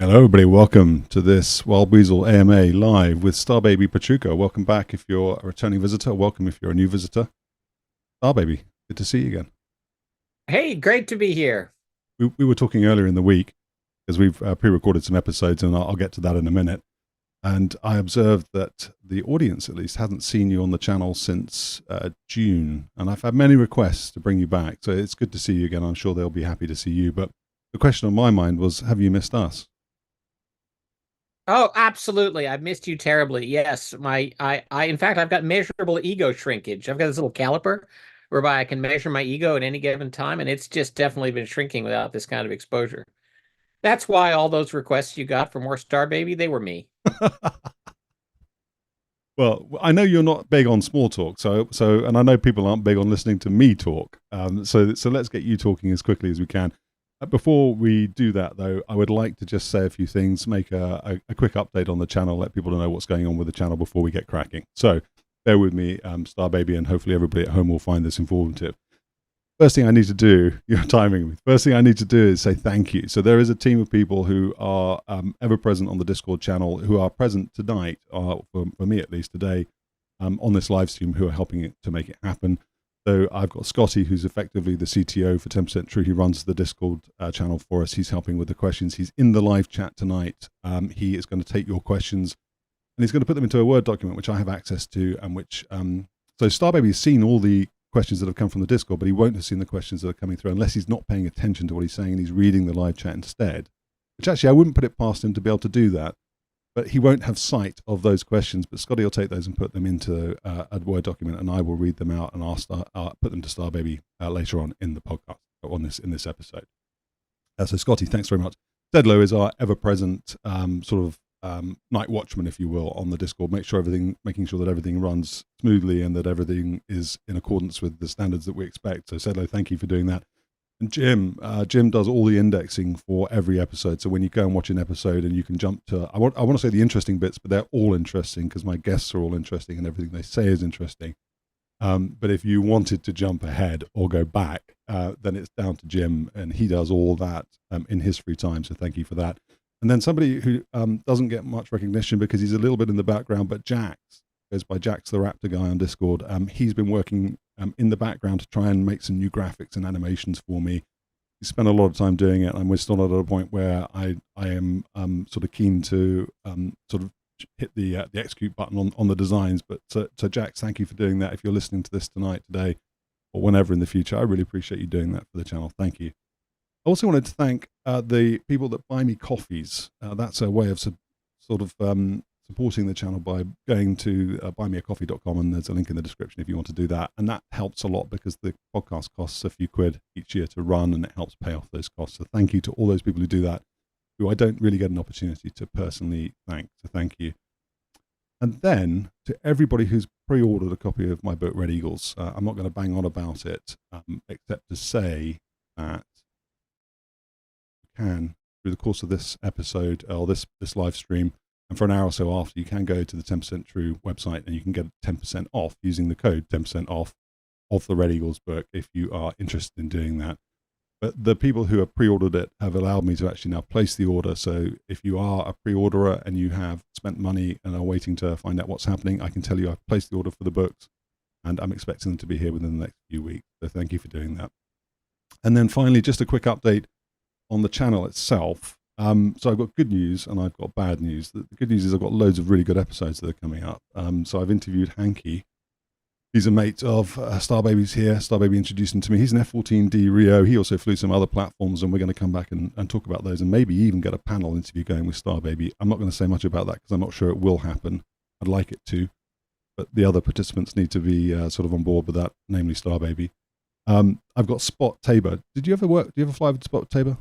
Hello, everybody. Welcome to this Wild Weasel AMA live with Starbaby Pachuca. Welcome back if you're a returning visitor. Welcome if you're a new visitor. Starbaby, good to see you again. Hey, great to be here. We were talking earlier in the week because we've pre-recorded some episodes, and I'll get to that in a minute. And I observed that the audience, at least, hasn't seen you on the channel since June. And I've had many requests to bring you back. So it's good to see you again. I'm sure they'll be happy to see you. But the question on my mind was, have you missed us? Oh, absolutely. I've missed you terribly. Yes, in fact, I've got measurable ego shrinkage. I've got this little caliper whereby I can measure my ego at any given time, and it's just definitely been shrinking without this kind of exposure. That's why all those requests you got for more Starbaby, they were me. Well, I know you're not big on small talk, and I know people aren't big on listening to me talk. So let's get you talking as quickly as we can. Before we do that, though, I would like to just say a few things, make a quick update on the channel, let people know what's going on with the channel before we get cracking. So bear with me, Starbaby, and hopefully everybody at home will find this informative. First thing I need to do, you're timing me. First thing I need to do is say thank you. So there is a team of people who are ever present on the Discord channel, who are present tonight, for me at least today, on this live stream, who are helping it to make it happen. So I've got Scotty, who's effectively the CTO for 10% True. He runs the Discord channel for us. He's helping with the questions. He's in the live chat tonight. He is going to take your questions and he's going to put them into a Word document, which I have access to, and which, so Starbaby has seen all the questions that have come from the Discord, but he won't have seen the questions that are coming through unless he's not paying attention to what he's saying and he's reading the live chat instead, which actually I wouldn't put it past him to be able to do that, but he won't have sight of those questions. But Scotty will take those and put them into a Word document, and I will read them out and put them to Starbaby later on in the podcast, in this episode. So Scotty, thanks very much. Deadlow is our ever-present night watchman, if you will, on the Discord. Making sure that everything runs smoothly and that everything is in accordance with the standards that we expect. So Sedlow, thank you for doing that. And Jim does all the indexing for every episode. So when you go and watch an episode and you can jump to, I want to say the interesting bits, but they're all interesting because my guests are all interesting and everything they say is interesting. But if you wanted to jump ahead or go back, then it's down to Jim, and he does all that in his free time. So thank you for that. And then somebody who doesn't get much recognition because he's a little bit in the background, but Jax, goes by Jax the Raptor guy on Discord. He's been working in the background to try and make some new graphics and animations for me. He spent a lot of time doing it, and we're still not at a point where I am sort of keen to sort of hit the execute button on the designs. But so Jax, thank you for doing that. If you're listening to this tonight, today, or whenever in the future, I really appreciate you doing that for the channel. Thank you. I also wanted to thank the people that buy me coffees. That's a way of supporting the channel by going to buymeacoffee.com, and there's a link in the description if you want to do that. And that helps a lot because the podcast costs a few quid each year to run, and it helps pay off those costs. So thank you to all those people who do that, who I don't really get an opportunity to personally thank. So thank you. And then to everybody who's pre-ordered a copy of my book, Red Eagles, I'm not going to bang on about it, except to say that can, through the course of this episode or this live stream, and for an hour or so after, you can go to the 10% True website and you can get 10% off using the code 10% off of the Red Eagles book if you are interested in doing that. But the people who have pre-ordered it have allowed me to actually now place the order. So if you are a pre-orderer and you have spent money and are waiting to find out what's happening, I can tell you I've placed the order for the books and I'm expecting them to be here within the next few weeks. So thank you for doing that. And then finally, just a quick update on the channel itself. So I've got good news and I've got bad news. The good news is I've got loads of really good episodes that are coming up. So I've interviewed Hanky. He's a mate of Starbaby's here. Starbaby introduced him to me. He's an F-14D Rio. He also flew some other platforms, and we're going to come back and talk about those and maybe even get a panel interview going with Starbaby. I'm not going to say much about that because I'm not sure it will happen. I'd like it to, but the other participants need to be sort of on board with that, namely Starbaby. I've got Spot Tabor. Do you ever fly with Spot Tabor,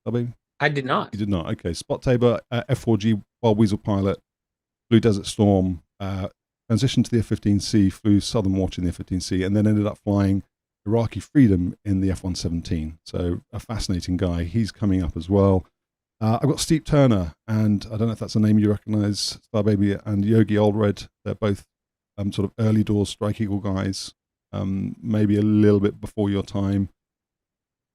Starbaby? I did not. You did not. Okay. Spot Tabor, F4G Wild Weasel pilot, flew Desert Storm, transitioned to the F-15C, flew Southern Watch in the F-15C, and then ended up flying Iraqi Freedom in the F-117. So a fascinating guy. He's coming up as well. I've got Steve Turner, and I don't know if that's a name you recognize, Starbaby, and Yogi Oldred. They're both sort of early doors Strike Eagle guys, maybe a little bit before your time.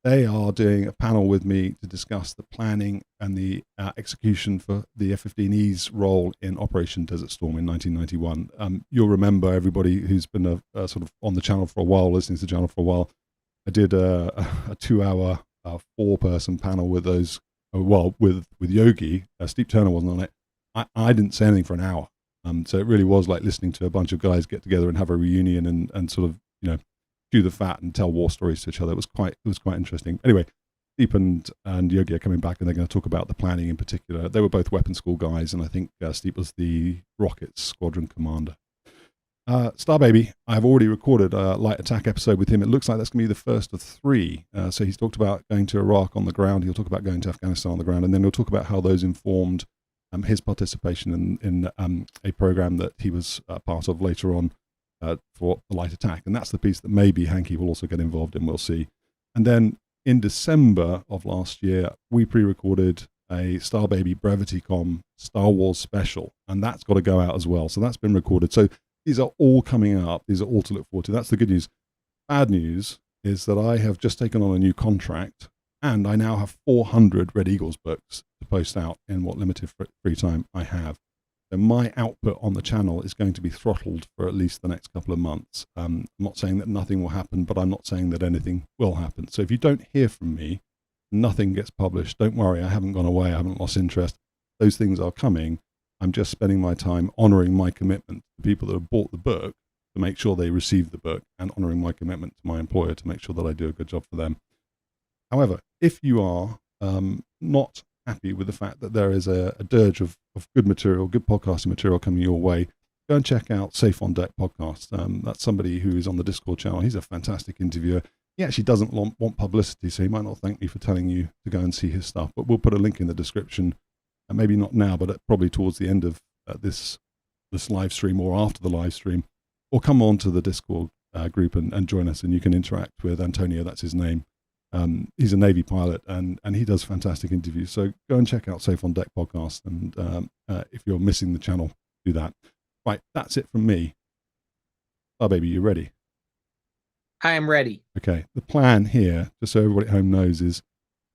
They are doing a panel with me to discuss the planning and the execution for the F-15E's role in Operation Desert Storm in 1991. You'll remember, everybody who's been sort of on the channel for a while, listening to the channel for a while, I did a 2-hour, 4-person panel with those, with Yogi. Steve Turner wasn't on it. I didn't say anything for an hour. So it really was like listening to a bunch of guys get together and have a reunion and sort of, chew the fat and tell war stories to each other. It was quite interesting. Anyway, Deep and Yogi are coming back, and they're going to talk about the planning in particular. They were both weapons school guys, and I think Steve was the rockets squadron commander. Starbaby, I've already recorded a light attack episode with him. It looks like that's going to be the first of 3. So he's talked about going to Iraq on the ground. He'll talk about going to Afghanistan on the ground, and then he'll talk about how those informed his participation in a program that he was part of later on for the light attack. And that's the piece that maybe Hanky will also get involved in. We'll see. And then in December of last year, we pre-recorded a Starbaby BrevityCom Star Wars special, and that's got to go out as well. So that's been recorded. So these are all coming up. These are all to look forward to. That's the good news. Bad news is that I have just taken on a new contract, and I now have 400 Red Eagles books to post out in what limited free time I have. So my output on the channel is going to be throttled for at least the next couple of months. I'm not saying that nothing will happen, but I'm not saying that anything will happen. So if you don't hear from me, nothing gets published. Don't worry, I haven't gone away. I haven't lost interest. Those things are coming. I'm just spending my time honoring my commitment to people that have bought the book to make sure they receive the book, and honoring my commitment to my employer to make sure that I do a good job for them. However, if you are not happy with the fact that there is a dirge of good material, good podcasting material coming your way, go and check out Safe on Deck podcast. That's somebody who is on the Discord channel. He's a fantastic interviewer. He actually doesn't want publicity, so he might not thank me for telling you to go and see his stuff, but we'll put a link in the description, and maybe not now, but probably towards the end of this live stream or after the live stream, or come on to the Discord group and join us, and you can interact with Antonio. That's his name. He's a Navy pilot, and he does fantastic interviews. So go and check out Safe on Deck podcast, and if you're missing the channel, do that. Right, that's it from me. Oh, baby, you ready? I am ready. Okay, the plan here, just so everybody at home knows, is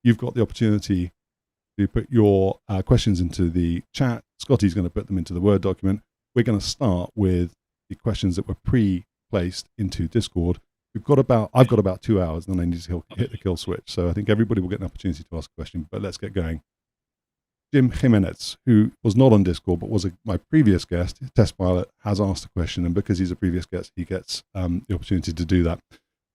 you've got the opportunity to put your questions into the chat. Scotty's going to put them into the Word document. We're going to start with the questions that were pre-placed into Discord. I've got about 2 hours, and then I need to hit the kill switch. So I think everybody will get an opportunity to ask a question, but let's get going. Jim Jimenez, who was not on Discord, but was my previous guest, test pilot, has asked a question, and because he's a previous guest, he gets the opportunity to do that.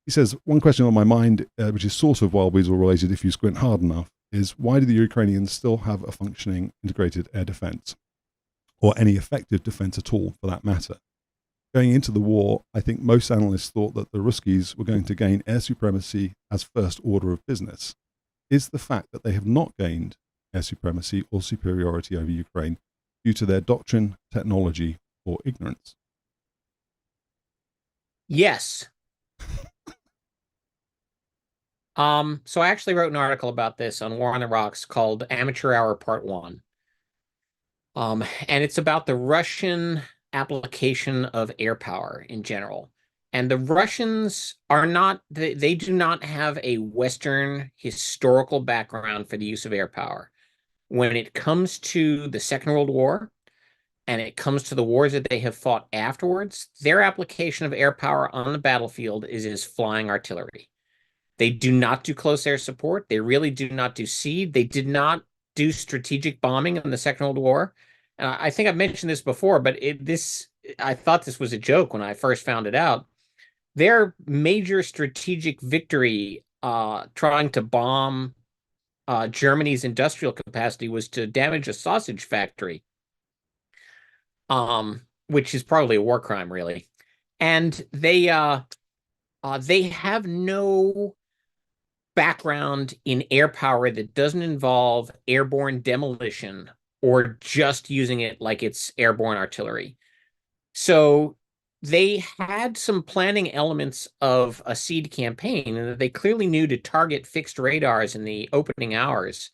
He says, one question on my mind, which is sort of Wild Weasel related if you squint hard enough, is why do the Ukrainians still have a functioning integrated air defense, or any effective defense at all, for that matter? Going into the war, I think most analysts thought that the Ruskies were going to gain air supremacy as first order of business. Is the fact that they have not gained air supremacy or superiority over Ukraine due to their doctrine, technology, or ignorance? Yes. So I actually wrote an article about this on War on the Rocks called Amateur Hour Part 1. And it's about the Russian application of air power in general. And the Russians are not, they do not have a Western historical background for the use of air power. When it comes to the Second World War, and it comes to the wars that they have fought afterwards, their application of air power on the battlefield is flying artillery. They do not do close air support. They really do not do SEAD. They did not do strategic bombing in the Second World War. And I think I've mentioned this before, but I thought this was a joke when I first found it out. Their major strategic victory trying to bomb Germany's industrial capacity was to damage a sausage factory, which is probably a war crime, really. And they have no background in air power that doesn't involve airborne demolition or just using it like it's airborne artillery. So they had some planning elements of a SEAD campaign, and that they clearly knew to target fixed radars in the opening hours,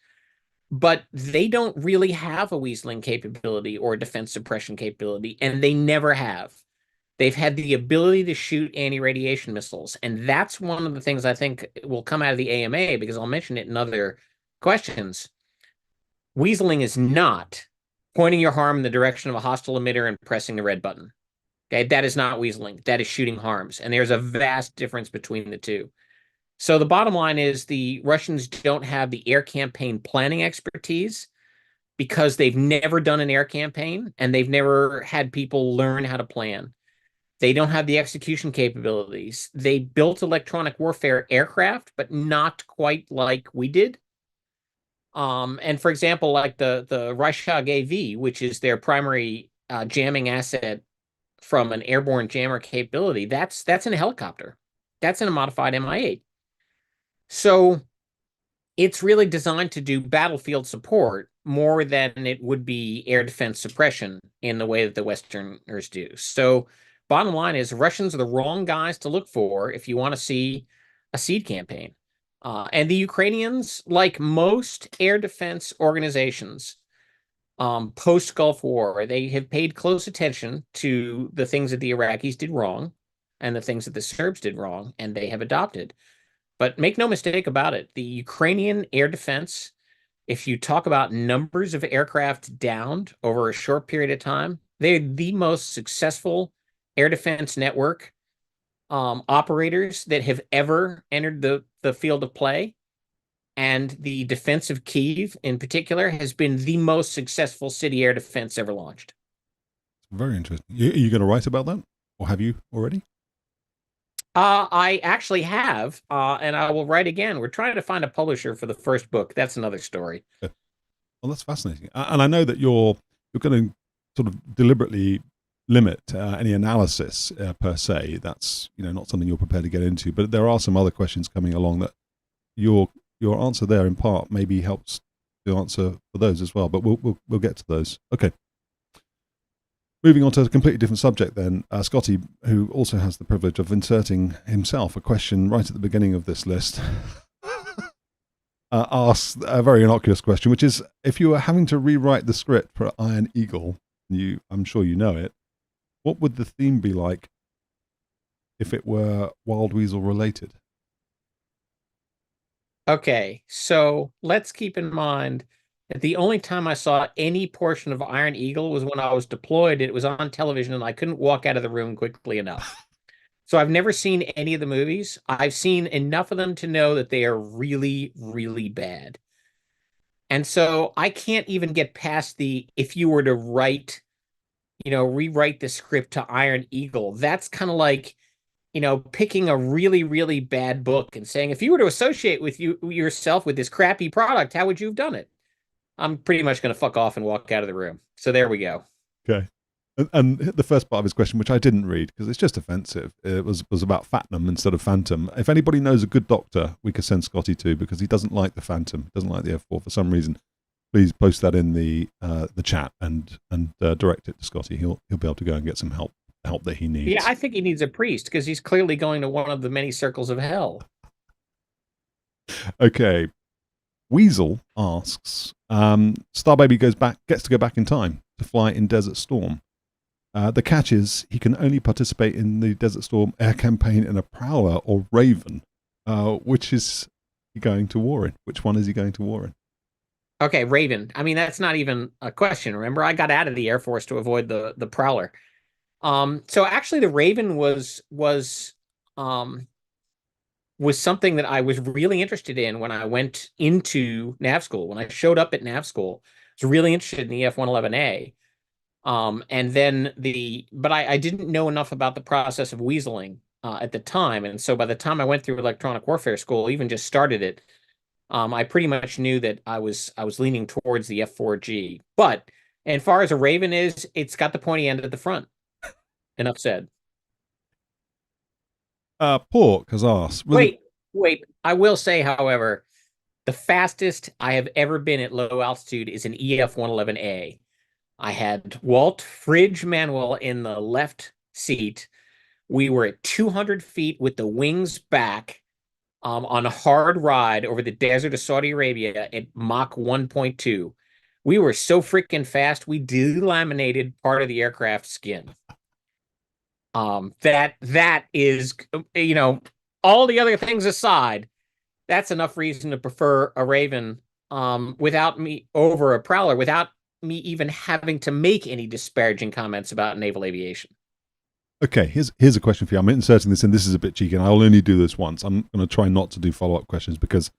but they don't really have a weaseling capability or defense suppression capability, and they never have. They've had the ability to shoot anti-radiation missiles. And that's one of the things I think will come out of the AMA, because I'll mention it in other questions. Weaseling is not pointing your harm in the direction of a hostile emitter and pressing the red button. Okay, that is not weaseling. That is shooting harms. And there's a vast difference between the two. So the bottom line is the Russians don't have the air campaign planning expertise because they've never done an air campaign and they've never had people learn how to plan. They don't have the execution capabilities. They built electronic warfare aircraft, but not quite like we did. And for example, like the Reichstag AV, which is their primary jamming asset from an airborne jammer capability, that's in a helicopter. That's in a modified Mi-8. So it's really designed to do battlefield support more than it would be air defense suppression in the way that the Westerners do. So bottom line is Russians are the wrong guys to look for if you want to see a seed campaign. And the Ukrainians, like most air defense organizations, post-Gulf War, they have paid close attention to the things that the Iraqis did wrong and the things that the Serbs did wrong, and they have adopted. But make no mistake about it, the Ukrainian air defense, if you talk about numbers of aircraft downed over a short period of time, they're the most successful air defense network operators that have ever entered the field of play. And the defense of Kyiv in particular has been the most successful city air defense ever launched. Very interesting. Are you going to write about that? Or have you already? I actually have, and I will write again. We're trying to find a publisher for the first book. That's another story. Okay. Well, that's fascinating. And I know that you're going to sort of deliberately limit any analysis per se. That's not something you're prepared to get into. But there are some other questions coming along that your answer there in part maybe helps to answer for those as well. But we'll get to those. Okay. Moving on to a completely different subject then, Scotty, who also has the privilege of inserting himself a question right at the beginning of this list, asks a very innocuous question, which is, if you were having to rewrite the script for Iron Eagle, I'm sure you know it, what would the theme be like if it were Wild Weasel related? Okay, so let's keep in mind that the only time I saw any portion of Iron Eagle was when I was deployed. It was on television and I couldn't walk out of the room quickly enough. So I've never seen any of the movies. I've seen enough of them to know that they are really, really bad. And so I can't even get past if you were to rewrite the script to Iron Eagle, that's kind of like, picking a really, really bad book and saying, if you were to associate with yourself with this crappy product, how would you have done it? I'm pretty much going to fuck off and walk out of the room. So there we go. Okay. And the first part of his question, which I didn't read because it's just offensive, it was about Fatnum instead of Phantom. If anybody knows a good doctor we could send Scotty to, because he doesn't like the Phantom, doesn't like the F4 for some reason, please post that in the chat and direct it to Scotty. He'll be able to go and get some help that he needs. Yeah, I think he needs a priest because he's clearly going to one of the many circles of hell. Okay. Weasel asks, Starbaby gets to go back in time to fly in Desert Storm. The catch is he can only participate in the Desert Storm air campaign in a Prowler or Raven. Which is he going to war in? Which one is he going to war in? Okay, Raven. I mean, that's not even a question. Remember, I got out of the Air Force to avoid the Prowler. So actually, the Raven was something that I was really interested in when I went into nav school. When I showed up at nav school, I was really interested in the F-111A. And then but I didn't know enough about the process of weaseling at the time. And so by the time I went through electronic warfare school, even just started it, I pretty much knew that I was leaning towards the F4G. But as far as a Raven is, it's got the pointy end at the front. Enough said. Pork has asked. Wait. I will say, however, the fastest I have ever been at low altitude is an EF-111A. I had Walt Fridge Manuel in the left seat. We were at 200 feet with the wings back on a hard ride over the desert of Saudi Arabia at Mach 1.2. We were so freaking fast, we delaminated part of the aircraft skin. That is, all the other things aside, that's enough reason to prefer a Raven without me over a Prowler, without me even having to make any disparaging comments about naval aviation. Okay, here's a question for you. I'm inserting this in. This is a bit cheeky, and I'll only do this once. I'm going to try not to do follow-up questions because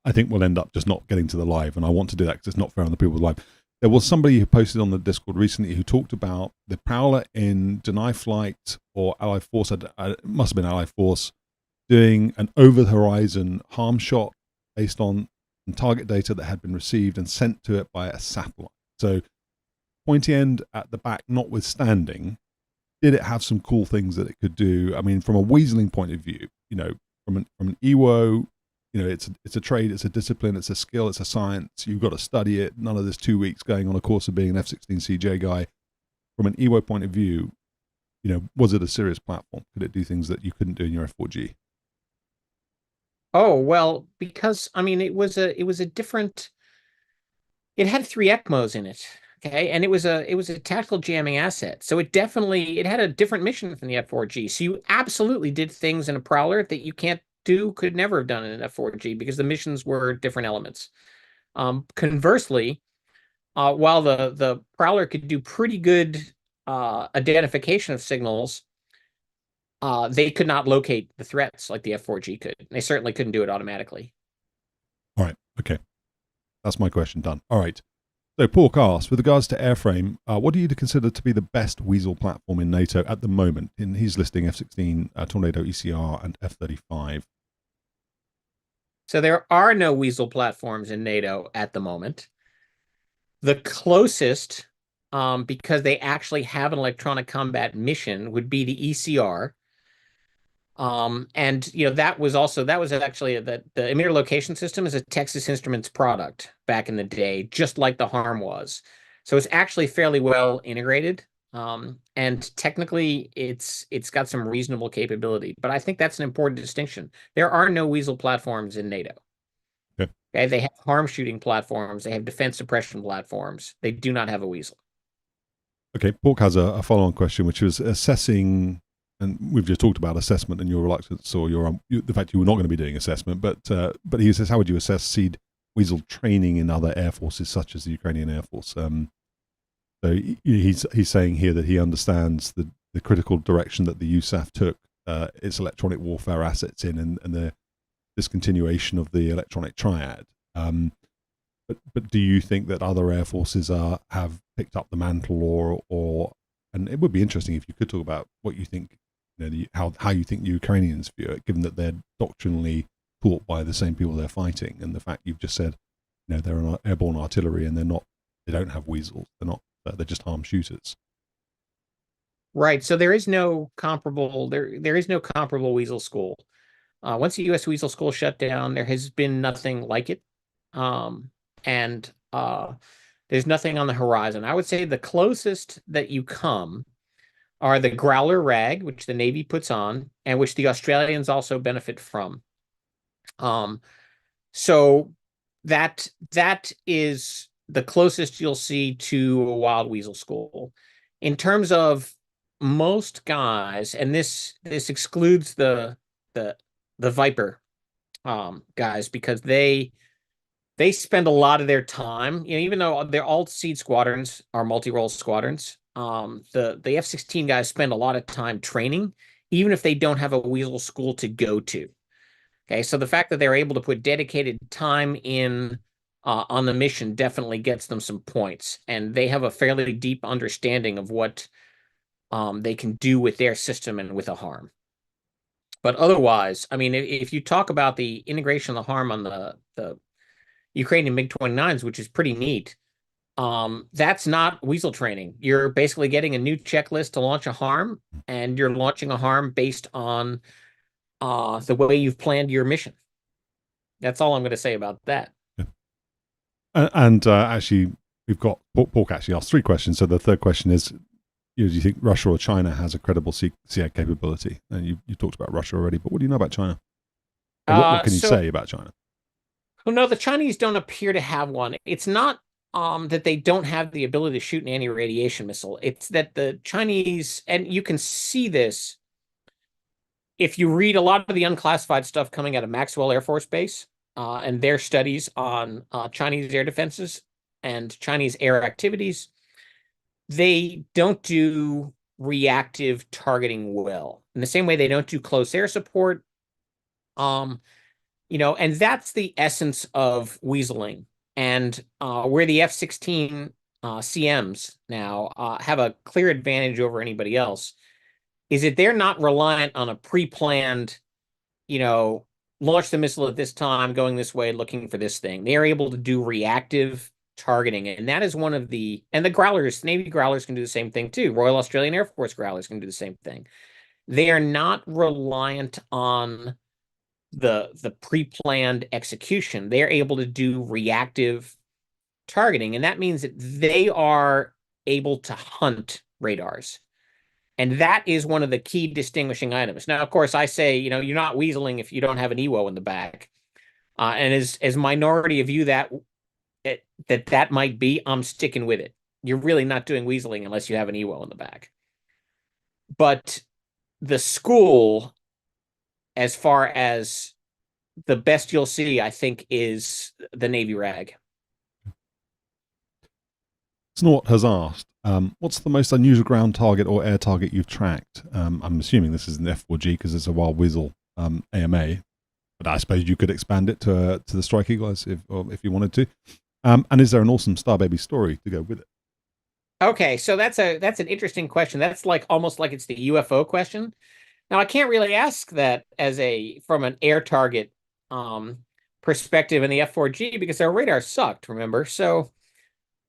I think we'll end up just not getting to the live, and I want to do that because it's not fair on the people live. There was somebody who posted on the Discord recently who talked about the Prowler in Deny Flight or Allied Force, it must have been Allied Force, doing an over-the-horizon harm shot based on target data that had been received and sent to it by a satellite. So pointy end at the back notwithstanding, did it have some cool things that it could do? I mean, from a weaseling point of view, from an EWO, it's a trade, it's a discipline, it's a skill, it's a science. You've got to study it. None of this 2 weeks going on a course of being an F-16CJ guy. From an EWO point of view, was it a serious platform? Could it do things that you couldn't do in your F4G? Oh, well, because it was a different. It had 3 ECMOs in it. Okay, and it was a tactical jamming asset. So it had a different mission from the F4G. So you absolutely did things in a Prowler that you could never have done in an F4G because the missions were different elements. Conversely, while the Prowler could do pretty good identification of signals, they could not locate the threats like the F4G could. They certainly couldn't do it automatically. All right, okay. That's my question done. All right. So Pork asks, with regards to airframe, what do you consider to be the best Weasel platform in NATO at the moment? He's listing F-16, Tornado ECR, and F-35. So there are no Weasel platforms in NATO at the moment. The closest, because they actually have an electronic combat mission, would be the ECR. And that was actually the emitter location system is a Texas Instruments product back in the day, just like the HARM was. So it's actually fairly well integrated. And technically it's got some reasonable capability, but I think that's an important distinction. There are no Weasel platforms in NATO. Okay, they have harm shooting platforms, they have defense suppression platforms. They do not have a Weasel. Okay, Pork has a follow-on question, which was assessing. And we've just talked about assessment and your reluctance or the fact you were not going to be doing assessment. But he says, how would you assess SEAD Weasel training in other air forces, such as the Ukrainian Air Force? So he's saying here that he understands the critical direction that the USAF took its electronic warfare assets in and the discontinuation of the electronic triad. But do you think that other air forces have picked up the mantle or and it would be interesting if you could talk about what you think, how you think the Ukrainians view it, given that they're doctrinally taught by the same people they're fighting, and the fact you've just said, they're an airborne artillery and they don't have Weasels, they're just harm shooters. Right. So there is no comparable. There is no comparable Weasel school. Once the U.S. Weasel school shut down, there has been nothing like it, and there's nothing on the horizon. I would say the closest that you come are the Growler rag, which the Navy puts on, and which the Australians also benefit from. So that is the closest you'll see to a wild Weasel school. In terms of most guys, and this excludes the Viper guys, because they spend a lot of their time, even though they're all seed squadrons are multi-role squadrons. The F-16 guys spend a lot of time training, even if they don't have a Weasel school to go to. Okay, so the fact that they're able to put dedicated time in on the mission definitely gets them some points, and they have a fairly deep understanding of what they can do with their system and with a harm. But otherwise, if you talk about the integration of the harm on the Ukrainian MiG-29s, which is pretty neat, that's not Weasel training. You're basically getting a new checklist to launch a harm, and you're launching a harm based on the way you've planned your mission. That's all I'm going to say about that. And actually, we've got Pork actually asked 3 questions. So the third question is, do you think Russia or China has a credible SEAD capability? And you talked about Russia already, but what do you know about China? What can you say about China? Well, no, the Chinese don't appear to have one. It's not that they don't have the ability to shoot an anti-radiation missile. It's that the Chinese, and you can see this if you read a lot of the unclassified stuff coming out of Maxwell Air Force Base and their studies on Chinese air defenses and Chinese air activities, they don't do reactive targeting well. In the same way they don't do close air support. And that's the essence of weaseling. And where the F-16 CMs now have a clear advantage over anybody else is that they're not reliant on a pre-planned, launch the missile at this time, going this way, looking for this thing. They're able to do reactive targeting. And that is one of and the Growlers, Navy Growlers can do the same thing too. Royal Australian Air Force Growlers can do the same thing. They are not reliant on the pre-planned execution. They're able to do reactive targeting. And that means that they are able to hunt radars. And that is one of the key distinguishing items. Now, of course, I say, you're not weaseling if you don't have an EWO in the back. And as minority of you that might be, I'm sticking with it. You're really not doing weaseling unless you have an EWO in the back. But the school, as far as the best you'll see, I think, is the Navy RAG. Snort has asked, what's the most unusual ground target or air target you've tracked? I'm assuming this is an F4G because it's a Wild Weasel AMA, but I suppose you could expand it to the Strike Eagle if you wanted to. And is there an awesome Starbaby story to go with it? Okay, so that's an interesting question. That's almost like it's the UFO question. Now, I can't really ask that from an air target perspective in the F4G because our radar sucked, remember? So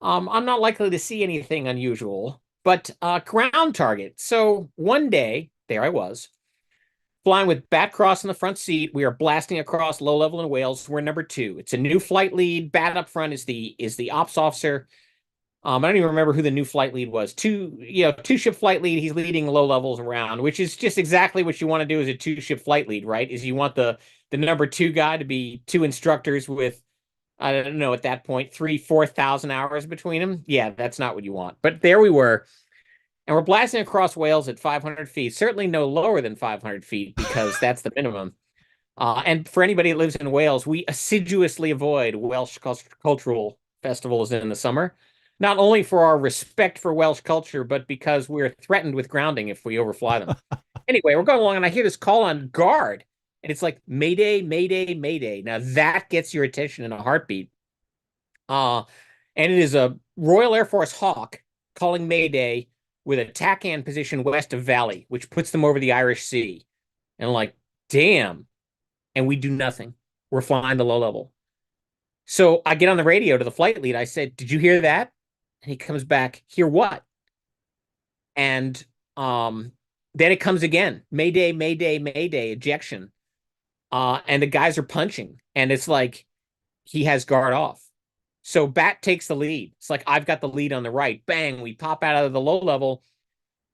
I'm not likely to see anything unusual, but ground target. So one day, there I was, flying with Bat Cross in the front seat. We are blasting across low level in Wales. We're number 2. It's a new flight lead. Bat up front is the ops officer. I don't even remember who the new flight lead was. Two ship flight lead. He's leading low levels around, which is just exactly what you want to do as a 2-ship flight lead, right? Is you want the number 2 guy to be 2 instructors with, I don't know, at that point, 3,000-4,000 hours between them. Yeah, that's not what you want. But there we were. And we're blasting across Wales at 500 feet, certainly no lower than 500 feet because that's the minimum. And for anybody that lives in Wales, we assiduously avoid Welsh cultural festivals in the summer, not only for our respect for Welsh culture, but because we're threatened with grounding if we overfly them. Anyway, we're going along, and I hear this call on guard, and it's like, Mayday, Mayday, Mayday. Now, that gets your attention in a heartbeat. And it is a Royal Air Force Hawk calling Mayday with a TACAN position west of Valley, which puts them over the Irish Sea. And I'm like, damn. And we do nothing. We're flying to low level. So I get on the radio to the flight lead. I said, did you hear that? And he comes back, hear what? And then it comes again. Mayday, Mayday, Mayday, ejection. And the guys are punching. And it's like he has guard off. So Bat takes the lead. It's like, I've got the lead on the right. Bang, we pop out of the low level.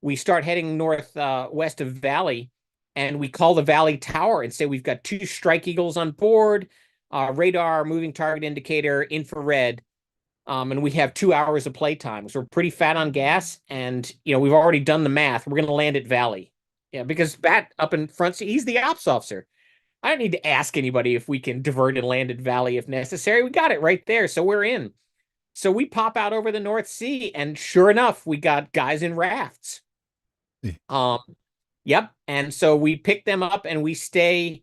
We start heading west of Valley, and we call the Valley Tower and say we've got 2 Strike Eagles on board, radar, moving target indicator, infrared, and we have 2 hours of playtime. So we're pretty fat on gas, and we've already done the math. We're going to land at Valley. Yeah, because Bat up in front, he's the ops officer. I don't need to ask anybody if we can divert and land at Valley if necessary. We got it right there, so we're in. So we pop out over the North Sea, and sure enough, we got guys in rafts. Yep. And so we pick them up, and we stay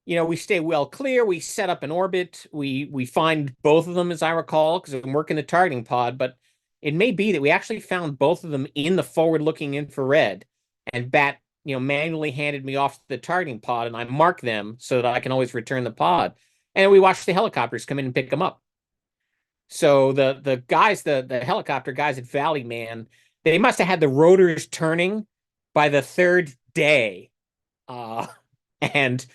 well clear. We set up an orbit. We find both of them, as I recall, because I'm working the targeting pod. But it may be that we actually found both of them in the forward-looking infrared, and Bat manually handed me off the targeting pod, and I mark them so that I can always return the pod. And we watch the helicopters come in and pick them up. So the guys, the helicopter guys at Valley, man, they must have had the rotors turning by the 3rd day. And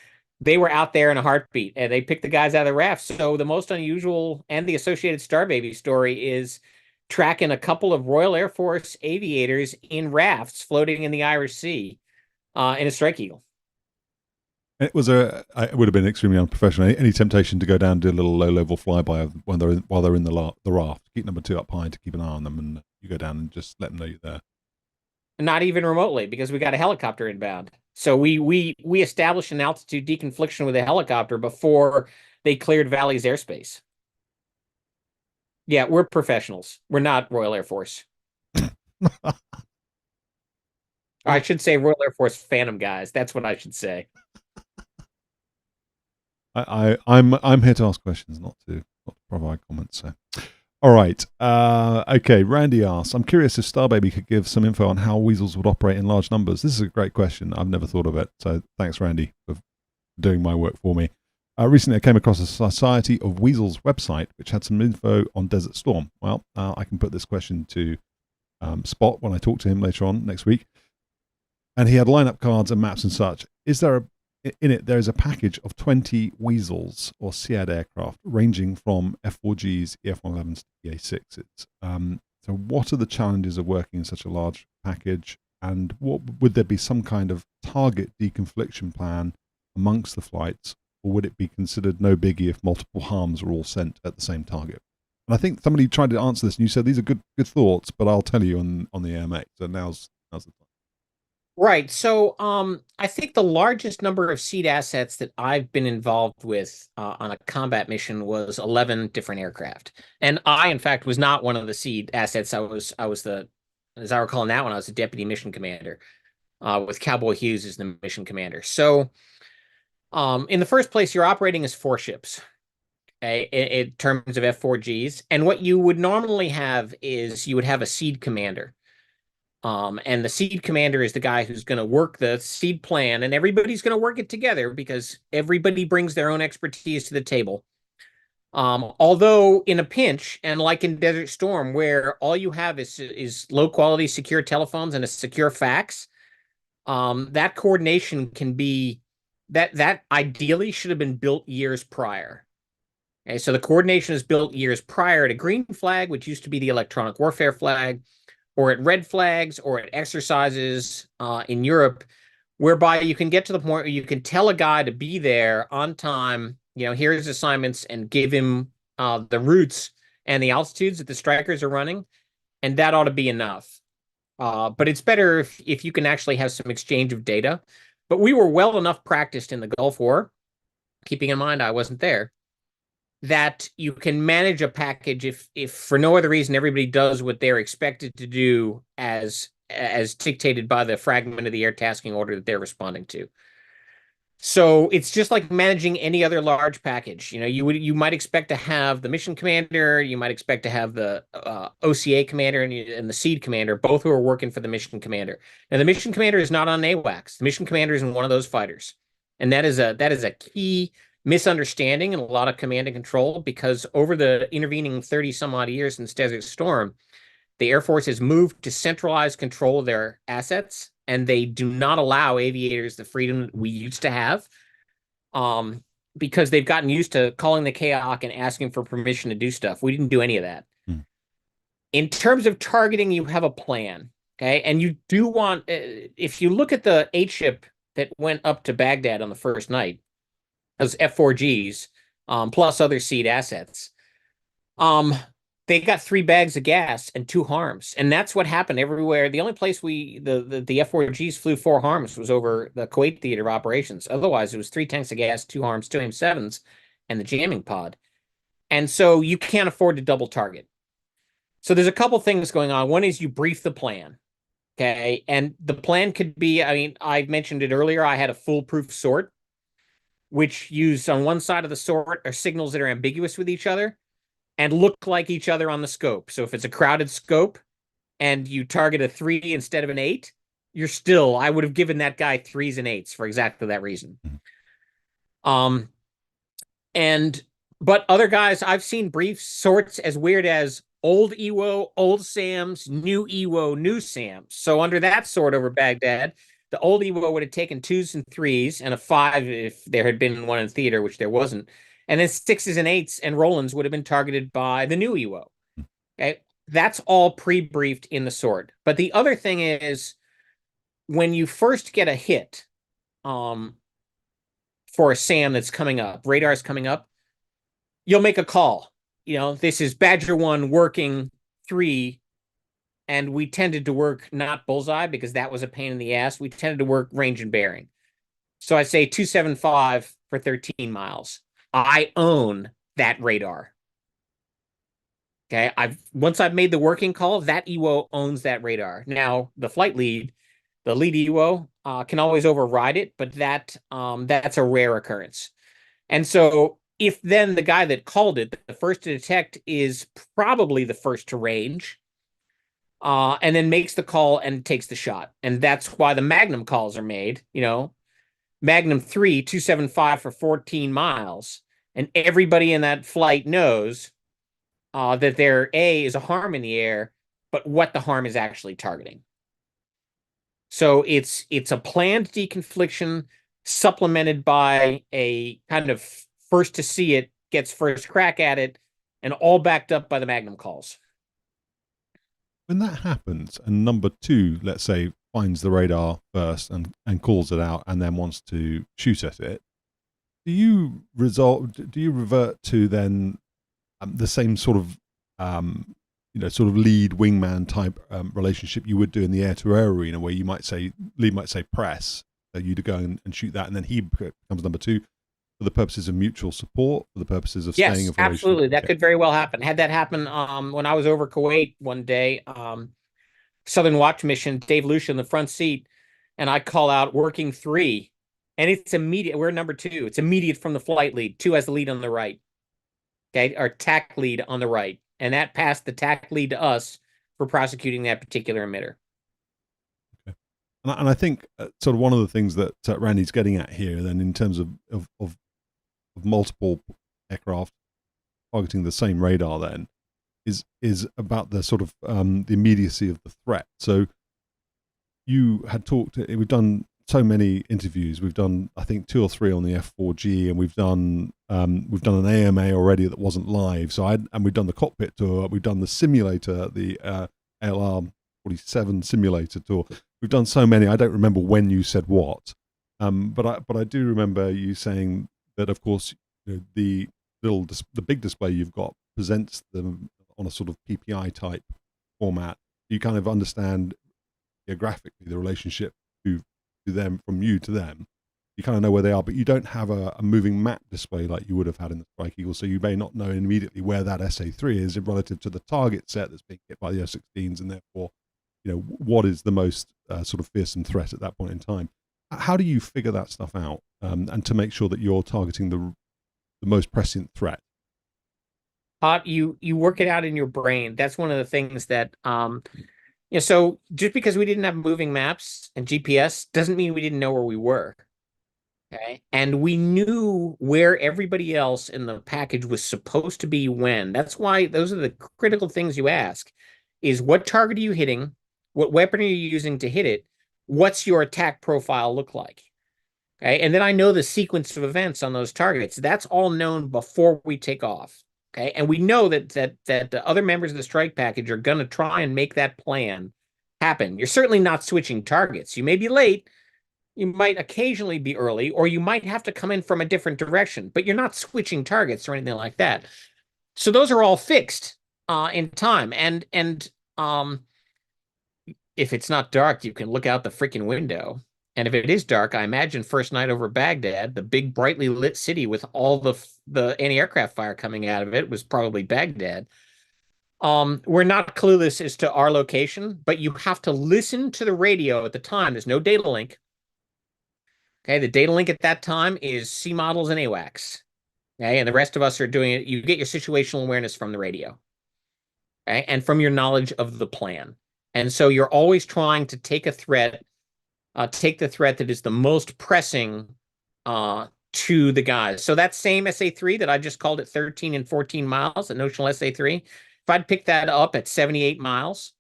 they were out there in a heartbeat, and they picked the guys out of the raft. So the most unusual and the associated Starbaby story is tracking a couple of Royal Air Force aviators in rafts floating in the Irish Sea in a Strike Eagle. It was it would have been extremely unprofessional. Any temptation to go down and do a little low-level flyby while they're in the raft, keep number 2 up high to keep an eye on them, and you go down and just let them know you're there. Not even remotely, because we got a helicopter inbound. So we established an altitude deconfliction with a helicopter before they cleared Valley's airspace. Yeah, we're professionals. We're not Royal Air Force. I should say Royal Air Force Phantom guys. That's what I should say. I'm here to ask questions, not to provide comments. So, all right. Okay. Randy asks, I'm curious if Starbaby could give some info on how weasels would operate in large numbers. This is a great question. I've never thought of it. So thanks, Randy, for doing my work for me. Recently, I came across a Society of Weasels website, which had some info on Desert Storm. Well, I can put this question to Spot when I talk to him later on next week. And he had lineup cards and maps and such. In it, there is a package of 20 Weasels or SEAD aircraft ranging from F-4Gs, F-111s to EA-6s. So what are the challenges of working in such a large package? And would there be some kind of target deconfliction plan amongst the flights? Or would it be considered no biggie if multiple harms are all sent at the same target? And I think somebody tried to answer this and you said these are good thoughts, but I'll tell you on the air, mate. So now's the time. Right. So I think the largest number of seed assets that I've been involved with on a combat mission was 11 different aircraft. And I, in fact, was not one of the seed assets. I was as I recall now, when I was a deputy mission commander with Cowboy Hughes as the mission commander. So in the first place, you're operating as 4 ships. Okay, in terms of F-4Gs. And what you would normally have is you would have a seed commander. And the seed commander is the guy who's going to work the seed plan, and everybody's going to work it together because everybody brings their own expertise to the table. Although in a pinch, and like in Desert Storm, where all you have is low quality secure telephones and a secure fax, that coordination can be that ideally should have been built years prior. Okay, so the coordination is built years prior to Green Flag, which used to be the electronic warfare flag, or at red flags, or at exercises in Europe, whereby you can get to the point where you can tell a guy to be there on time, here's his assignments, and give him the routes and the altitudes that the strikers are running, and that ought to be enough. But it's better if you can actually have some exchange of data. But we were well enough practiced in the Gulf War, keeping in mind I wasn't there, that you can manage a package if for no other reason everybody does what they're expected to do as dictated by the fragment of the air tasking order that they're responding to. So it's just like managing any other large package. You might expect to have the mission commander, you might expect to have the OCA commander and the seed commander, both who are working for the mission commander. Now, the mission commander is not on AWACS. The mission commander is in one of those fighters, and that is a key misunderstanding in a lot of command and control, because over the intervening 30 some odd years since Desert Storm, the Air Force has moved to centralize control of their assets, and they do not allow aviators the freedom that we used to have, because they've gotten used to calling the KOC and asking for permission to do stuff. We didn't do any of that. In terms of targeting, you have a plan, okay? And you do want, if you look at the 8 ship that went up to Baghdad on the first night, those F-4Gs, plus other seed assets, they got 3 bags of gas and 2 harms. And that's what happened everywhere. The only place the F-4Gs flew 4 harms was over the Kuwait theater of operations. Otherwise, it was 3 tanks of gas, 2 harms, 2 AIM-7s, and the jamming pod. And so you can't afford to double target. So there's a couple things going on. One is you brief the plan, okay? And the plan could be, I mentioned it earlier, I had a foolproof sort, which used on one side of the sort are signals that are ambiguous with each other and look like each other on the scope. So if it's a crowded scope and you target a 3 instead of an 8, I would have given that guy 3s and 8s for exactly that reason. But other guys, I've seen brief sorts as weird as old EWO, old SAMS, new EWO, new SAMS. So under that sort over Baghdad, the old EWO would have taken 2s and 3s and a 5 if there had been one in theater, which there wasn't. And then 6s and 8s and Rolands would have been targeted by the new EWO. Okay, that's all pre-briefed in the sort. But the other thing is, when you first get a hit, for a SAM that's coming up, radar is coming up, you'll make a call. This is Badger 1 working 3, and we tended to work not bullseye because that was a pain in the ass. We tended to work range and bearing. So I say 275 for 13 miles. I own that radar. Okay, once I've made the working call, that EWO owns that radar. Now, the flight lead, the lead EWO, can always override it, but that's a rare occurrence. And so if then the guy that called it, the first to detect, is probably the first to range, and then makes the call and takes the shot. And that's why the Magnum calls are made, Magnum 3, 275 for 14 miles. And everybody in that flight knows that there, A, is a harm in the air, but what the harm is actually targeting. So it's a planned deconfliction supplemented by a kind of first to see it, gets first crack at it, and all backed up by the Magnum calls. When that happens, and number 2, let's say, finds the radar first and calls it out and then wants to shoot at it, do you revert to then the same sort of sort of lead wingman type relationship you would do in the air-to-air arena, where lead might say press, so you to go and shoot that, and then he becomes number 2 for the purposes of mutual support, for the purposes of staying Yes, afloat? absolutely. That could very well happen. Had that happen when I was over Kuwait one day, Southern Watch mission, Dave Lucia in the front seat, and I call out working 3, and it's immediate. We're number 2. It's immediate from the flight lead. 2 has the lead on the right. Okay, our TAC lead on the right, and that passed the TAC lead to us for prosecuting that particular emitter. Okay. And I think sort of one of the things that Randy's getting at here, then, in terms of multiple aircraft targeting the same radar, then is about the sort of the immediacy of the threat. So you had talked. We've done so many interviews. We've done, I think, 2 or 3 on the F4G, and we've done an AMA already that wasn't live. And we've done the cockpit tour. We've done the simulator, the ALARM 47 simulator tour. We've done so many. I don't remember when you said what, but I do remember you saying that, of course, the big display you've got presents them on a sort of PPI type format. You kind of understand geographically the relationship to them, from you to them. You kind of know where they are, but you don't have a moving map display like you would have had in the Strike Eagle, so you may not know immediately where that SA-3 is relative to the target set that's being hit by the F-16s, and therefore, what is the most sort of fearsome threat at that point in time. How do you figure that stuff out, and to make sure that you're targeting the most prescient threat? You work it out in your brain. That's one of the things that so just because we didn't have moving maps and GPS doesn't mean we didn't know where we were. Okay. And we knew where everybody else in the package was supposed to be when. That's why those are the critical things you ask, is what target are you hitting? What weapon are you using to hit it? What's your attack profile look like? Okay. And then I know the sequence of events on those targets. That's all known before we take off. Okay. And we know that the other members of the strike package are going to try and make that plan happen. You're certainly not switching targets. You may be late. You might occasionally be early, or you might have to come in from a different direction, but you're not switching targets or anything like that. So those are all fixed in time. And if it's not dark, you can look out the freaking window. And if it is dark, I imagine first night over Baghdad, the big brightly lit city with all the anti-aircraft fire coming out of it was probably Baghdad. We're not clueless as to our location, but you have to listen to the radio at the time. There's no data link. Okay, the data link at that time is C models and AWACS. Okay, and the rest of us are doing it. You get your situational awareness from the radio. Okay, and from your knowledge of the plan. And so you're always trying to take a threat, take the threat that is the most pressing to the guys. So that same SA-3 that I just called at 13 and 14 miles, the notional SA-3, if I'd pick that up at 78 miles,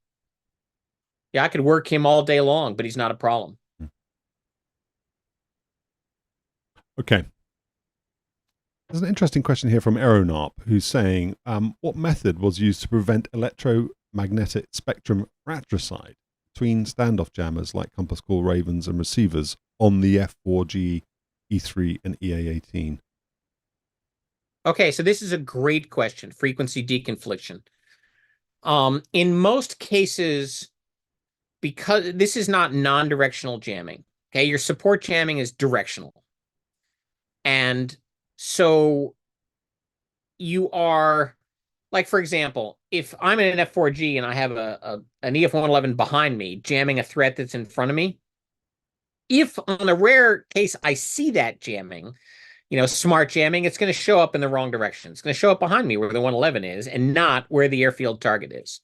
yeah, I could work him all day long, but he's not a problem. Okay. There's an interesting question here from Aeronarp, who's saying, what method was used to prevent electromagnetic spectrum fratricide between standoff jammers like compass call ravens and receivers on the F4G E3 and EA-18? Okay, so this is a great question, frequency deconfliction. In most cases, because this is not non-directional jamming, okay, your support jamming is directional. And so you are, like, for example, if I'm in an F4G and I have an F-111 behind me jamming a threat that's in front of me, if on a rare case I see that jamming, smart jamming, it's going to show up in the wrong direction. It's going to show up behind me where the 111 is and not where the airfield target is.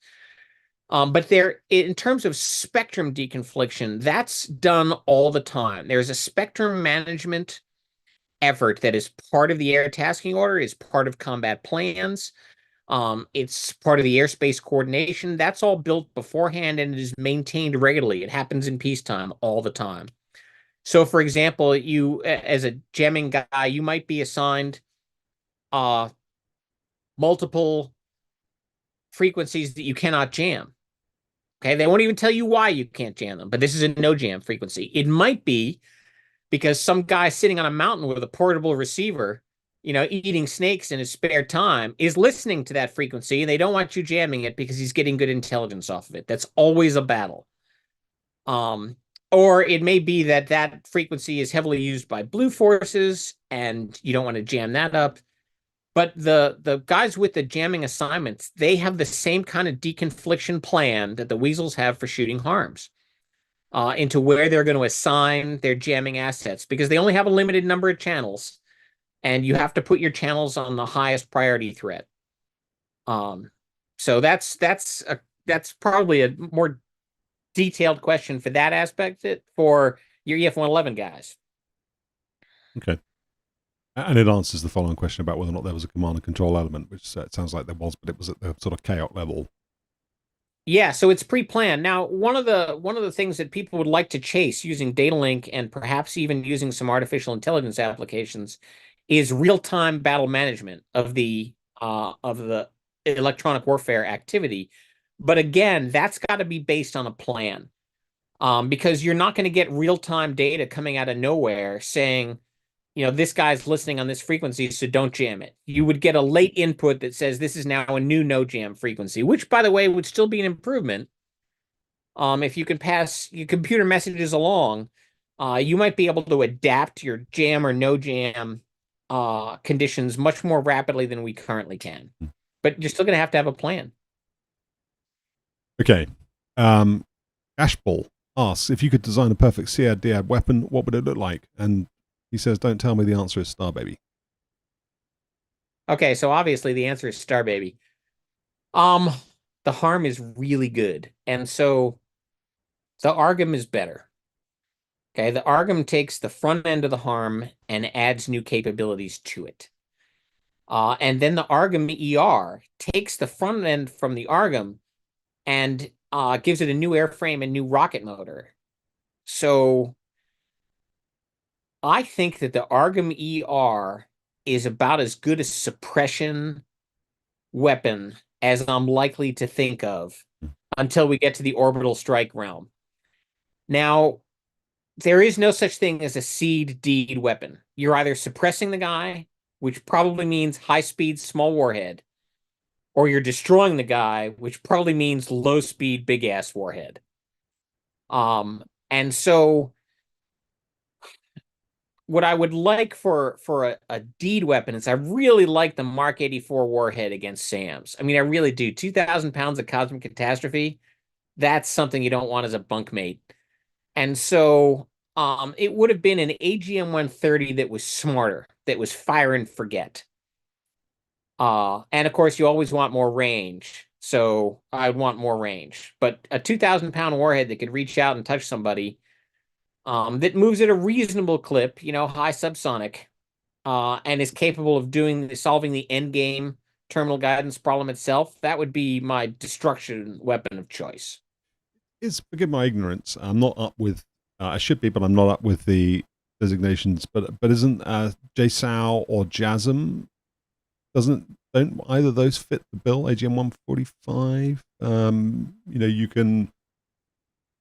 But in terms of spectrum deconfliction, that's done all the time. There's a spectrum management effort that is part of the air tasking order, is part of combat plans. It's part of the airspace coordination. That's all built beforehand and it is maintained regularly. It happens in peacetime all the time. So, for example, you, as a jamming guy, you might be assigned multiple frequencies that you cannot jam. Okay, they won't even tell you why you can't jam them, but this is a no jam frequency. It might be because some guy sitting on a mountain with a portable receiver, eating snakes in his spare time, is listening to that frequency, and they don't want you jamming it because he's getting good intelligence off of it. That's always a battle. Or it may be that that frequency is heavily used by blue forces, and you don't want to jam that up. But the guys with the jamming assignments, they have the same kind of deconfliction plan that the Weasels have for shooting harms into where they're going to assign their jamming assets, because they only have a limited number of channels, and you have to put your channels on the highest priority threat. So that's probably a more detailed question for that aspect for your F-111 guys. Okay. And it answers the following question about whether or not there was a command and control element, which it sounds like there was, but it was at the sort of chaos level. Yeah, so it's pre-planned. Now, one of the things that people would like to chase using data link and perhaps even using some artificial intelligence applications is real-time battle management of the electronic warfare activity. But again, that's got to be based on a plan, because you're not going to get real-time data coming out of nowhere saying, this guy's listening on this frequency, so don't jam it. You would get a late input that says this is now a new no jam frequency, which, by the way, would still be an improvement. If you can pass your computer messages along, you might be able to adapt your jam or no jam conditions much more rapidly than we currently can. But you're still going to have a plan. Okay. Ashball asks, if you could design a perfect CAD weapon, what would it look like? And he says, don't tell me the answer is Starbaby. Okay, so obviously the answer is Starbaby. The harm is really good. And so the ARGM is better. Okay, the ARGM takes the front end of the harm and adds new capabilities to it. And then the ARGM ER takes the front end from the ARGM and gives it a new airframe and new rocket motor. So I think that the ARGM ER is about as good a suppression weapon as I'm likely to think of until we get to the orbital strike realm. Now, there is no such thing as a seed deed weapon. You're either suppressing the guy, which probably means high speed, small warhead, or you're destroying the guy, which probably means low speed, big ass warhead. And so what I would like for a deed weapon is I really like the Mark 84 warhead against SAMs. I mean, I really do. 2,000 pounds of cosmic catastrophe, that's something you don't want as a bunkmate. And so it would have been an AGM-130 that was smarter, that was fire and forget. And of course, you always want more range. So I'd want more range. But a 2,000-pound warhead that could reach out and touch somebody, that moves at a reasonable clip, high subsonic, and is capable of solving the end game terminal guidance problem itself, that would be my destruction weapon of choice. Forgive my ignorance, I'm not up with, I should be, but I'm not up with the designations, but isn't JSOW or JASM, don't either of those fit the bill, AGM 145? You can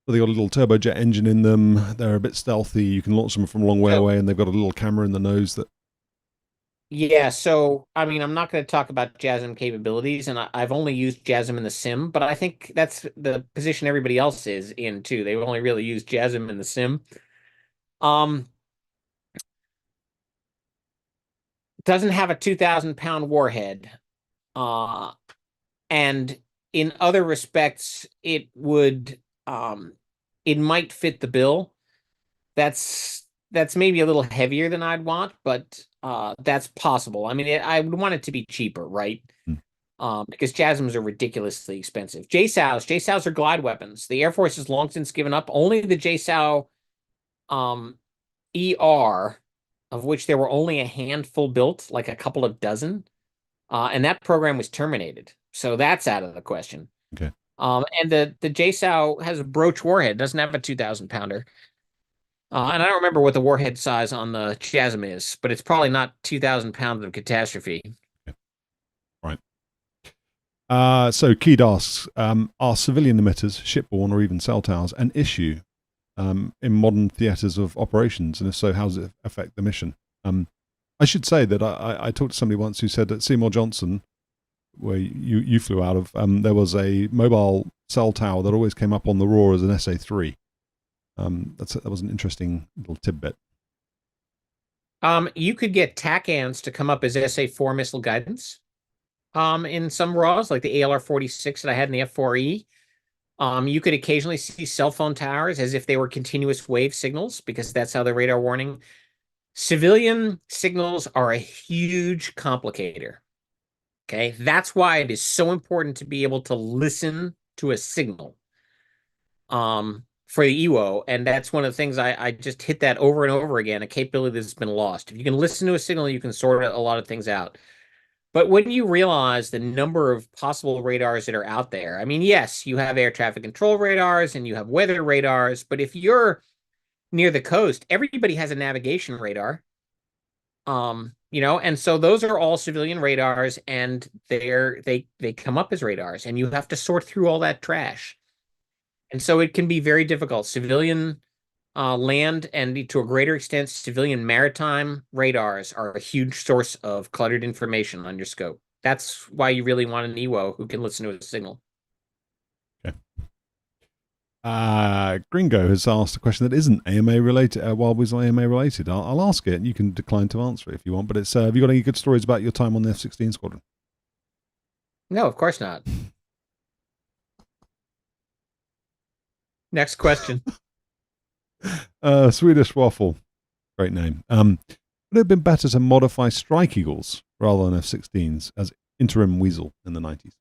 They got a little turbojet engine in them. They're a bit stealthy. You can launch them from a long way away, and they've got a little camera in the nose that. Yeah, so I mean, I'm not going to talk about JASM capabilities, and I've only used JASM in the sim, but I think that's the position everybody else is in too. They've only really used JASM in the sim. Doesn't have a 2,000-pound warhead, and in other respects, it might fit the bill. That's maybe a little heavier than I'd want, but that's possible. I mean, I would want it to be cheaper, right? Because JASMs are ridiculously expensive. JSOWs are glide weapons. The Air Force has long since given up. Only the JSOW ER, of which there were only a handful built, like a couple of dozen, and that program was terminated. So that's out of the question. Okay. And the JSOW has a broach warhead, doesn't have a 2,000-pounder. And I don't remember what the warhead size on the JASM is, but it's probably not 2,000 pounds of catastrophe. Okay. Right. So Keed asks, are civilian emitters, ship-borne or even cell towers an issue in modern theatres of operations? And if so, how does it affect the mission? I should say that I talked to somebody once who said that Seymour Johnson, where you flew out of, there was a mobile cell tower that always came up on the RAW as an SA-3. That was an interesting little tidbit. You could get TACANs to come up as SA-4 missile guidance in some RAWs, like the ALR-46 that I had in the F-4E. You could occasionally see cell phone towers as if they were continuous wave signals, because that's how the radar warning. Civilian signals are a huge complicator. Okay, that's why it is so important to be able to listen to a signal for the EWO, and that's one of the things I just hit that over and over again, a capability that's been lost. If you can listen to a signal, you can sort a lot of things out. But when you realize the number of possible radars that are out there, I mean, yes, you have air traffic control radars and you have weather radars, but if you're near the coast, everybody has a navigation radar. And so those are all civilian radars, and they come up as radars, and you have to sort through all that trash. And so it can be very difficult. Civilian land, and to a greater extent, civilian maritime radars are a huge source of cluttered information on your scope. That's why you really want an EWO who can listen to a signal. Okay. Gringo has asked a question that isn't AMA related, Wild Weasel AMA related. I'll ask it, and you can decline to answer it if you want, but it's, have you got any good stories about your time on the F-16 squadron? No, of course not. Next question. Swedish Waffle. Great name. Would it have been better to modify Strike Eagles rather than F-16s as interim Weasel in the 90s?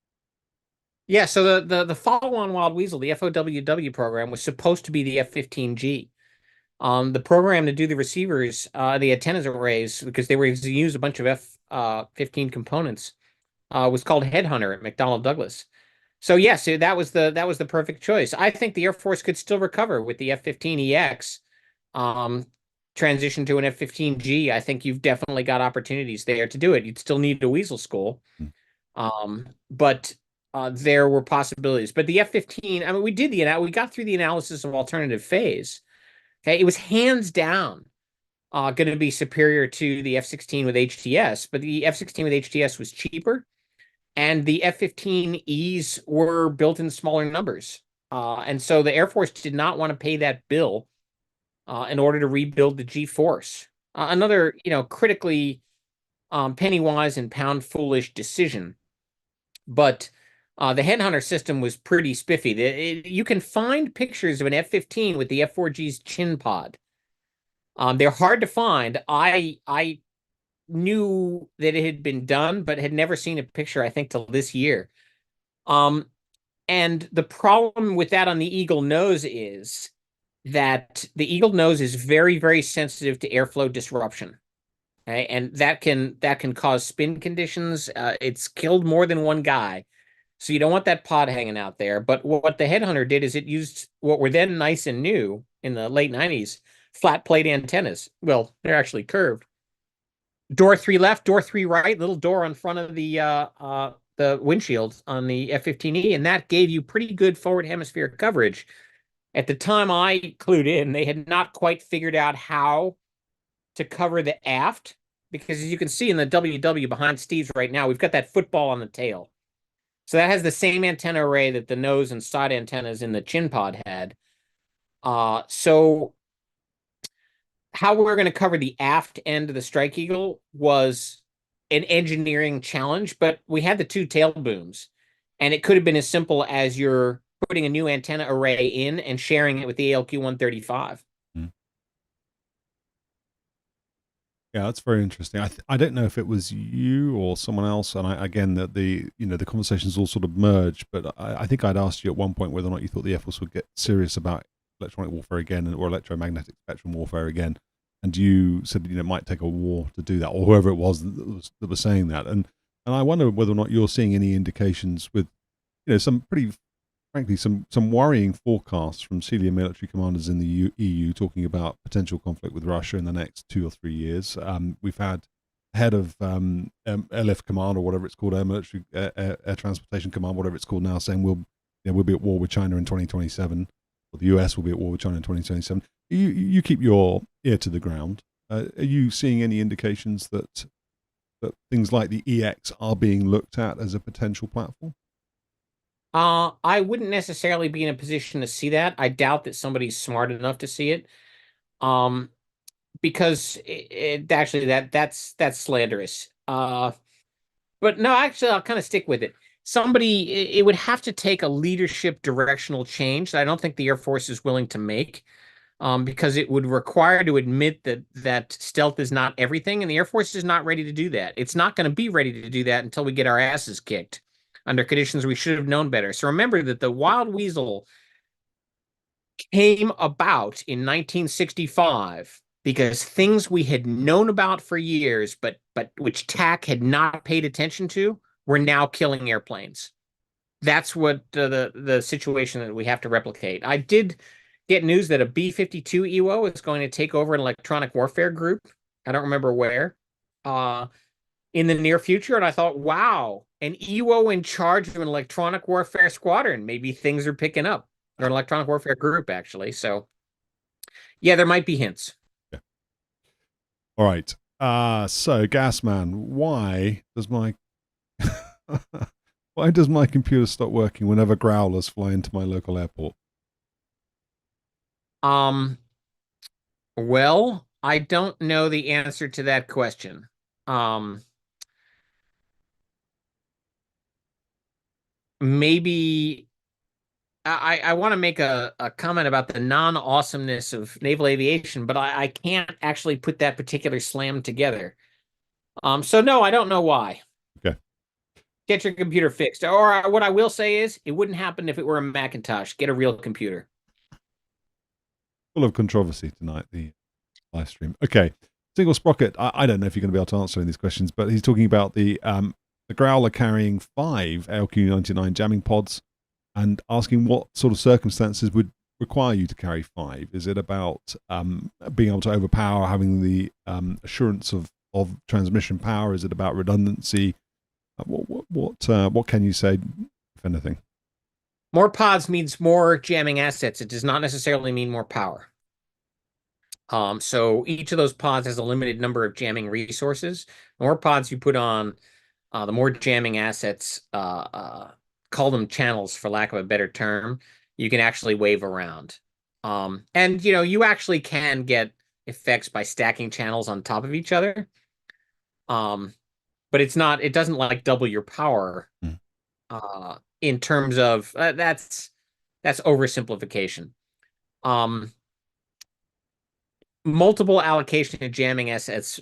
Yeah, so the follow-on Wild Weasel, the FOWW program, was supposed to be the F-15G. The program to do the receivers, the antennas arrays, because they were to use a bunch of F-15 components, was called Headhunter at McDonnell Douglas. So yes, that was the perfect choice. I think the Air Force could still recover with the F-15EX transition to an F-15G. I think you've definitely got opportunities there to do it. You'd still need a Weasel school, but there were possibilities. But the F-15, I mean, we got through the analysis of alternative phase. Okay, it was hands down going to be superior to the F-16 with HTS, but the F-16 with HTS was cheaper. And the F-15Es were built in smaller numbers. And so the Air Force did not want to pay that bill in order to rebuild the G-Force. Another, critically penny wise and pound foolish decision. But the Headhunter system was pretty spiffy. You can find pictures of an F-15 with the F-4G's chin pod. They're hard to find. I knew that it had been done, but had never seen a picture, I think, till this year. And the problem with that on the Eagle nose is that the Eagle nose is very, very sensitive to airflow disruption. Okay? And that can cause spin conditions. It's killed more than one guy. So you don't want that pod hanging out there. But what the Headhunter did is it used what were then nice and new in the late 90s, flat plate antennas. Well, they're actually curved. Door 3 left, door 3 right, little door on front of the windshield on the F-15E, and that gave you pretty good forward hemisphere coverage. At the time I clued in, they had not quite figured out how to cover the aft, because as you can see in the WW behind Steve's right now, we've got that football on the tail. So that has the same antenna array that the nose and side antennas in the chin pod had. So how we're going to cover the aft end of the Strike Eagle was an engineering challenge, but we had the two tail booms, and it could have been as simple as you're putting a new antenna array in and sharing it with the ALQ-135. Yeah, that's very interesting. I don't know if it was you or someone else, and again that the conversations all sort of merged. But I think I'd asked you at one point whether or not you thought the Air Force would get serious about electronic warfare again, or electromagnetic spectrum warfare again, and you said it might take a war to do that, or whoever it was that was saying that. And I wonder whether or not you're seeing any indications with some pretty frankly, some worrying forecasts from senior military commanders in the EU talking about potential conflict with Russia in the next 2 or 3 years. We've had head of LF Command, or whatever it's called, Air Military Air Transportation Command, whatever it's called now, saying we'll be at war with China in 2027, or the US will be at war with China in 2027. You keep your ear to the ground. Are you seeing any indications that things like the EX are being looked at as a potential platform? I wouldn't necessarily be in a position to see that. I doubt that somebody's smart enough to see it. Because actually that's slanderous. But no, actually, I'll kind of stick with it. It would have to take a leadership directional change that I don't think the Air Force is willing to make, because it would require to admit that stealth is not everything, and the Air Force is not ready to do that. It's not going to be ready to do that until we get our asses kicked under conditions we should have known better. So remember that the Wild Weasel came about in 1965 because things we had known about for years, but which TAC had not paid attention to, were now killing airplanes. That's what the situation that we have to replicate. I did get news that a B-52 EWO is going to take over an electronic warfare group. I don't remember where. In the near future, and I thought, wow, an EWO in charge of an electronic warfare squadron. Maybe things are picking up. Or an electronic warfare group, actually. So, yeah, there might be hints. Yeah. All right. So, Gasman, why does my computer stop working whenever Growlers fly into my local airport? Well, I don't know the answer to that question. Maybe I want to make a comment about the non-awesomeness of naval aviation, but I can't actually put that particular slam together. So no, I don't know why. Okay. Get your computer fixed. Or what I will say is, it wouldn't happen if it were a Macintosh. Get a real computer. Full of controversy tonight, the live stream. Okay. Single Sprocket, I don't know if you're going to be able to answer any of these questions, but he's talking about the Growler carrying 5 ALQ-99 jamming pods, and asking what sort of circumstances would require you to carry 5. Is it about being able to overpower, having the assurance of transmission power? Is it about redundancy? What can you say, if anything? More pods means more jamming assets. It does not necessarily mean more power. So each of those pods has a limited number of jamming resources. The more pods you put on, the more jamming assets, call them channels for lack of a better term, you can actually wave around. And you actually can get effects by stacking channels on top of each other. But it doesn't like double your power. In terms of that's oversimplification. Multiple allocation of jamming assets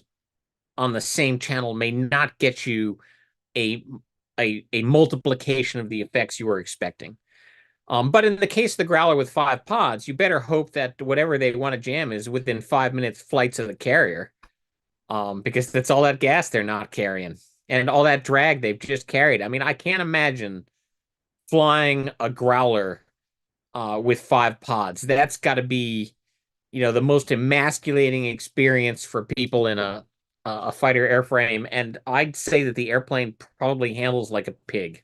on the same channel may not get you a multiplication of the effects you were expecting. But in the case of the Growler with 5 pods, you better hope that whatever they want to jam is within 5 minutes flights of the carrier, because that's all that gas they're not carrying and all that drag they've just carried. I mean, I can't imagine flying a Growler with 5 pods. That's got to be, the most emasculating experience for people in a fighter airframe, and I'd say that the airplane probably handles like a pig.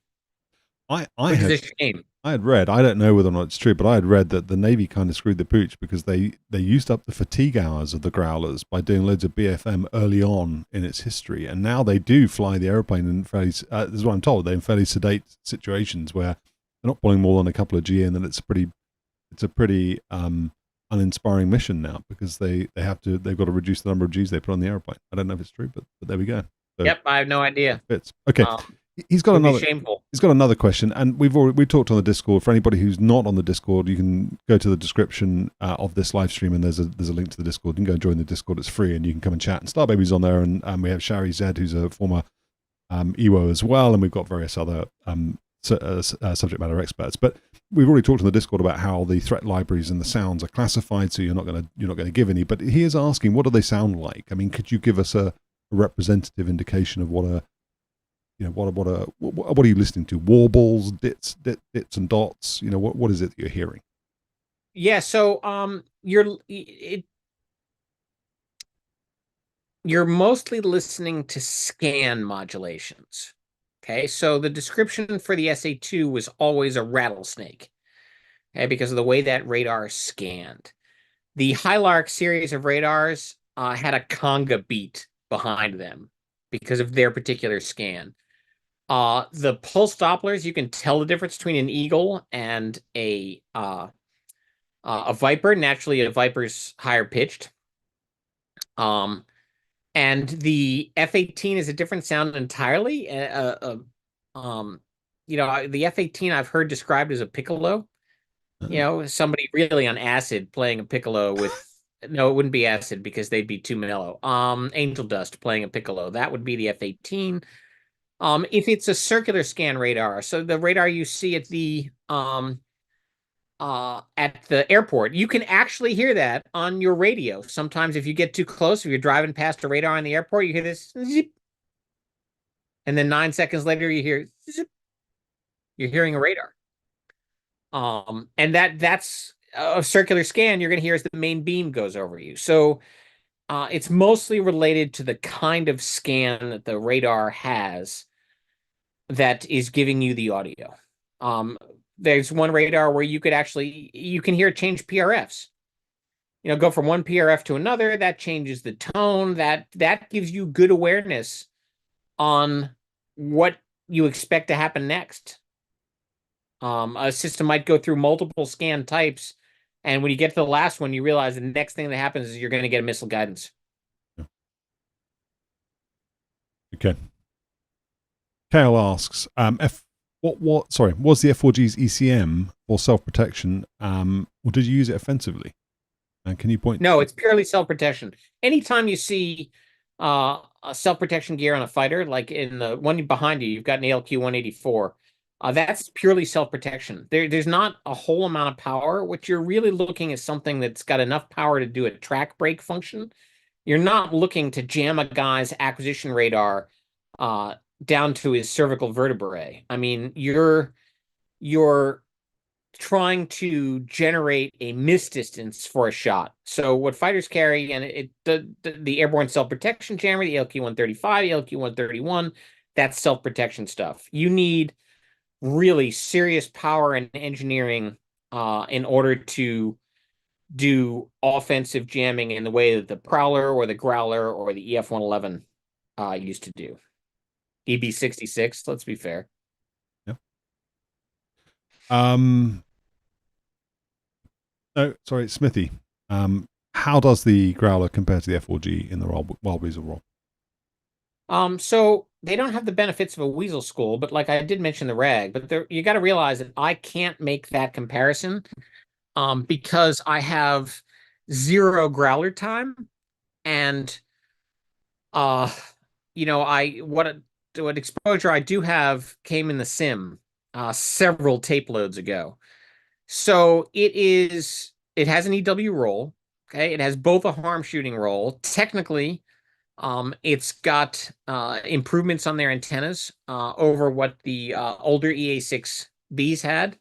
I which is had a shame. I had read, I don't know whether or not it's true, but I had read that the Navy kind of screwed the pooch because they used up the fatigue hours of the Growlers by doing loads of BFM early on in its history, and now they do fly the airplane in fairly. This is what I'm told. They're in fairly sedate situations where they're not pulling more than a couple of G, and then it's a pretty uninspiring mission now because they've got to reduce the number of Gs they put on the airplane. I don't know if it's true, but there we go. So Yep, I have no idea. fits. Okay. He's got Would be another. shameful. He's got another question, and we talked on the Discord. For anybody who's not on the Discord, you can go to the description of this live stream, and there's a link to the Discord. You can go and join the Discord; it's free, and you can come and chat. And Starbaby's on there, and we have Shari Zed, who's a former EWO as well, and we've got various other subject matter experts. But we've already talked on the Discord about how the threat libraries and the sounds are classified, so you're not going to give any. But he is asking, what do they sound like? I mean, could you give us a representative indication of what are you listening to? Warbles, dits and dots. What is it that you're hearing? Yeah, so you're mostly listening to scan modulations. Okay, so the description for the SA-2 was always a rattlesnake, okay, because of the way that radar scanned. The Hylark series of radars had a conga beat behind them because of their particular scan. The pulse Dopplers, you can tell the difference between an eagle and a Viper. Naturally, a Viper's higher pitched. And the F-18 is a different sound entirely. The F-18 I've heard described as a piccolo. Somebody really on acid playing a piccolo with. No, it wouldn't be acid because they'd be too mellow. Angel Dust playing a piccolo. That would be the F-18. If it's a circular scan radar, so the radar you see at the airport, you can actually hear that on your radio. Sometimes if you get too close, if you're driving past a radar in the airport, you hear this zip, and then 9 seconds later you hear zip. You're hearing a radar. And that's a circular scan you're going to hear as the main beam goes over you. So it's mostly related to the kind of scan that the radar has that is giving you the audio. There's one radar where you can hear it change PRFs. Go from one PRF to another. That changes the tone. That gives you good awareness on what you expect to happen next. A system might go through multiple scan types, and when you get to the last one, you realize the next thing that happens is you're going to get a missile guidance. Okay. Kale asks, was the F4G's ECM for self-protection, or did you use it offensively? And can you point? No, it's purely self-protection. Anytime you see a self-protection gear on a fighter, like in the one behind you, you've got an ALQ-184. That's purely self-protection. There's not a whole amount of power. What you're really looking at something that's got enough power to do a track brake function. You're not looking to jam a guy's acquisition radar down to his cervical vertebrae. I mean, you're trying to generate a miss distance for a shot. So what fighters carry, and the airborne self-protection jammer, the ALQ-135, ALQ-131, that's self-protection stuff. You need really serious power and engineering in order to do offensive jamming in the way that the Prowler or the Growler or the F-111 used to do. EB-66, let's be fair. Yeah. No, sorry, Smithy. How does the Growler compare to the F4G in the Wild Weasel role? So they don't have the benefits of a Weasel school, but like I did mention the RAG, but you got to realize that I can't make that comparison because I have 0 Growler time, and what exposure I do have came in the sim several tape loads ago. So it has an EW role. Okay, it has both a harm shooting role. Technically, it's got improvements on their antennas over what the older EA6Bs had,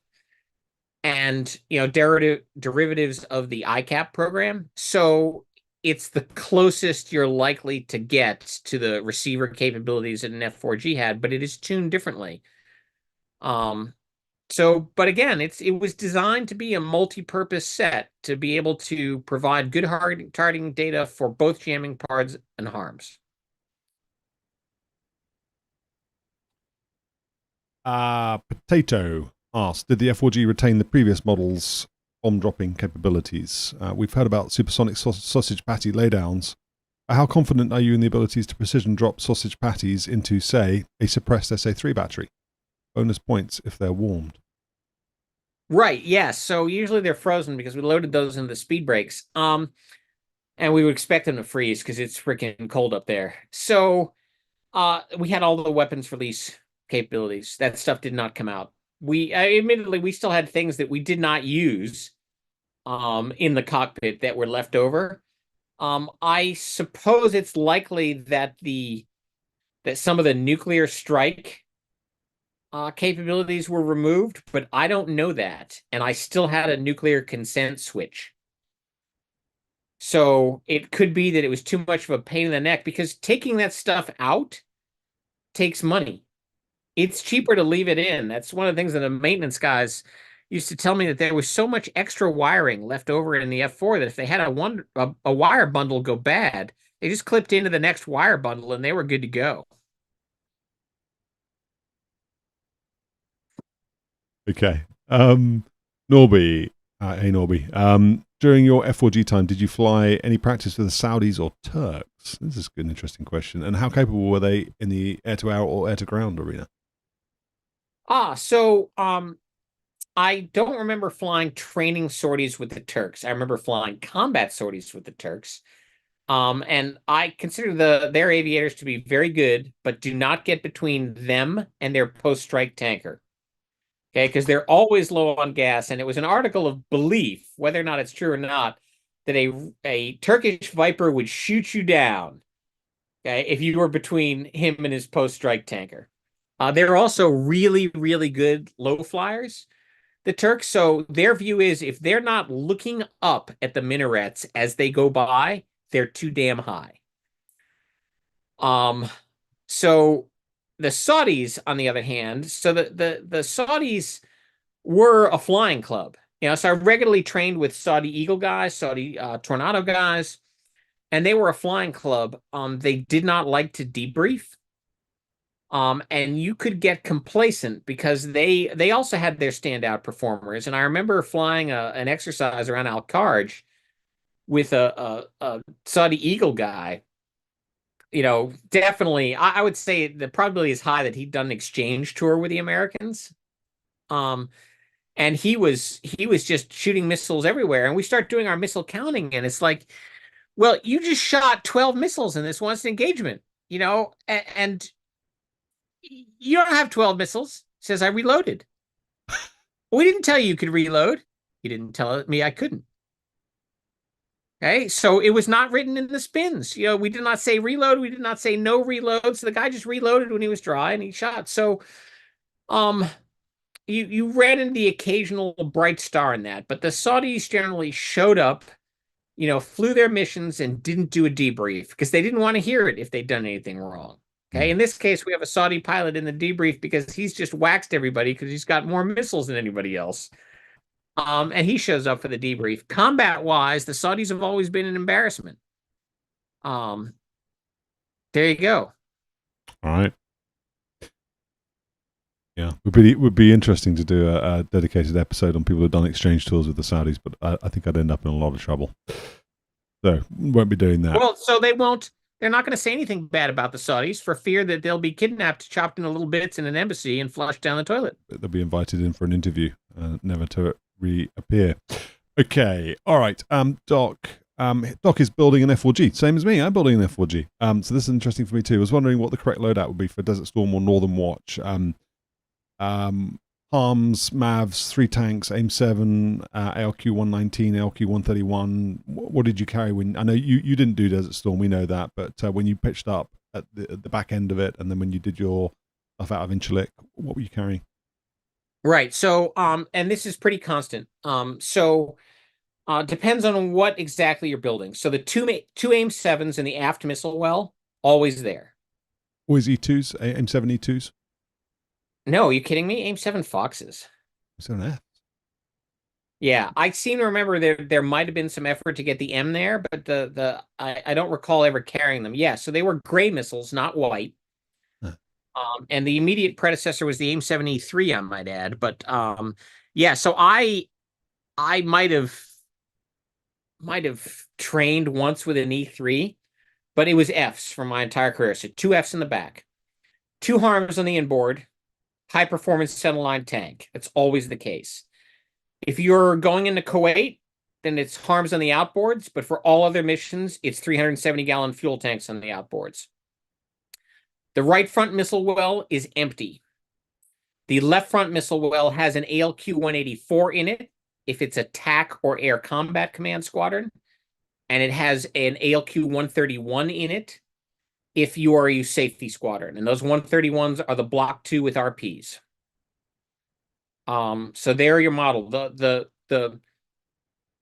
and derivatives of the ICAP program. So it's the closest you're likely to get to the receiver capabilities that an F4G had, but it is tuned differently. Um, so, but again, it was designed to be a multi-purpose set to be able to provide good hard targeting data for both jamming parts and harms. Potato asked, did the F4G retain the previous model's bomb dropping capabilities? We've heard about supersonic sausage patty laydowns. How confident are you in the abilities to precision drop sausage patties into, say, a suppressed SA-3 battery? Bonus points if they're warmed. Right, yes. So usually they're frozen because we loaded those into the speed brakes. And we would expect them to freeze because it's freaking cold up there. So we had all the weapons release capabilities. That stuff did not come out. We admittedly we still had things that we did not use in the cockpit that were left over. I suppose it's likely that some of the nuclear strike capabilities were removed, but I don't know that. And I still had a nuclear consent switch. So it could be that it was too much of a pain in the neck because taking that stuff out takes money. It's cheaper to leave it in. That's one of the things that the maintenance guys used to tell me, that there was so much extra wiring left over in the F4 that if they had a wire bundle go bad, they just clipped into the next wire bundle and they were good to go. Okay. Norby, hey Norby. During your F4G time, did you fly any practice with the Saudis or Turks? This is an interesting question. And how capable were they in the air-to-air or air-to-ground arena? So I don't remember flying training sorties with the Turks. I remember flying combat sorties with the Turks. And I consider their aviators to be very good, but do not get between them and their post-strike tanker. Okay, because they're always low on gas. And it was an article of belief, whether or not it's true or not, that a Turkish Viper would shoot you down, okay, if you were between him and his post-strike tanker. They're also really, really good low flyers, the Turks. So their view is if they're not looking up at the minarets as they go by, they're too damn high. So the Saudis, on the other hand, so the Saudis were a flying club. So I regularly trained with Saudi Eagle guys, Saudi Tornado guys, and they were a flying club. They did not like to debrief. And you could get complacent because they also had their standout performers. And I remember flying an exercise around Al-Kharj with a Saudi Eagle guy. Definitely, I would say the probability is high that he'd done an exchange tour with the Americans. And he was just shooting missiles everywhere. And we start doing our missile counting, and it's like, well, you just shot 12 missiles in this one engagement, and you don't have 12 missiles. Says I reloaded. We didn't tell you could reload. He didn't tell me I couldn't. Okay, so it was not written in the spins. We did not say reload. We did not say no reload. So the guy just reloaded when he was dry and he shot. So, you ran into the occasional bright star in that, but the Saudis generally showed up, flew their missions and didn't do a debrief because they didn't want to hear it if they'd done anything wrong. Okay, in this case, we have a Saudi pilot in the debrief because he's just waxed everybody because he's got more missiles than anybody else. And he shows up for the debrief. Combat-wise, the Saudis have always been an embarrassment. There you go. All right. Yeah, would be interesting to do a dedicated episode on people who've done exchange tours with the Saudis, but I think I'd end up in a lot of trouble. So won't be doing that. Well, so they won't. They're not going to say anything bad about the Saudis for fear that they'll be kidnapped, chopped into little bits in an embassy, and flushed down the toilet. They'll be invited in for an interview, never to reappear. Okay, all right. Doc is building an F4G, same as me. I'm building an F4G. So this is interesting for me too. I was wondering what the correct loadout would be for Desert Storm or Northern Watch. Harms, Mavs, 3 tanks, AIM-7, ALQ-119, ALQ-131. What did you carry when? I know you didn't do Desert Storm, we know that, but when you pitched up at the back end of it, and then when you did your stuff out of Incirlik, what were you carrying? Right. So, and this is pretty constant. Depends on what exactly you're building. So the two AIM-7s in the aft missile well, always there. Always E2s, AIM-7 E2s? No, are you kidding me? AIM-7 Foxes. Is there an F? Yeah, I seem to remember there might have been some effort to get the M there, but I don't recall ever carrying them. Yeah, so they were gray missiles, not white. Huh. And the immediate predecessor was the AIM-7E3, I might add. But yeah, so I might have trained once with an E3, but it was Fs for my entire career. So two Fs in the back, two harms on the inboard, high performance center line tank. That's always the case. If you're going into Kuwait, then it's harms on the outboards, but for all other missions, it's 370-gallon fuel tanks on the outboards. The right front missile well is empty. The left front missile well has an ALQ-184 in it if it's attack or air combat command squadron, and it has an ALQ-131 in it if you are a safety squadron. And those 131s are the Block 2 with RPs. So there your model.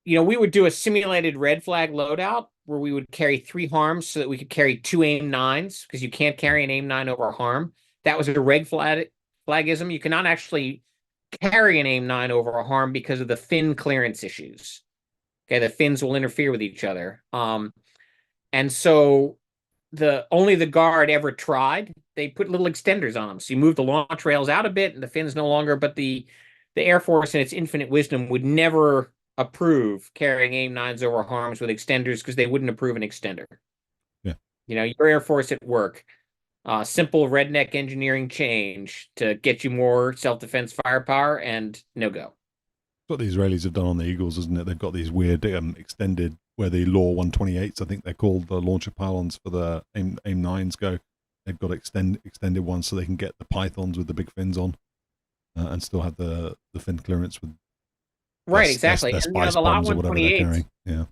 We would do a simulated red flag loadout where we would carry 3 harms so that we could carry 2 AIM-9s, because you can't carry an AIM-9 over a harm. That was a red flagism. You cannot actually carry an AIM-9 over a harm because of the fin clearance issues. Okay, the fins will interfere with each other. And so only the Guard ever tried. They put little extenders on them. So you move the launch rails out a bit and the fins no longer, but the Air Force in its infinite wisdom would never approve carrying AIM-9s over harms with extenders because they wouldn't approve an extender. Yeah. Your Air Force at work. Simple redneck engineering change to get you more self-defense firepower, and no go. What the Israelis have done on the Eagles, isn't it? They've got these weird extended, where the Law 128s, I think they're called, the launcher pylons for the AIM-9s go. They've got extended ones so they can get the Pythons with the big fins on, and still have the fin clearance with. Right, exactly. Their And spice bombs or whatever they're carrying. Yeah.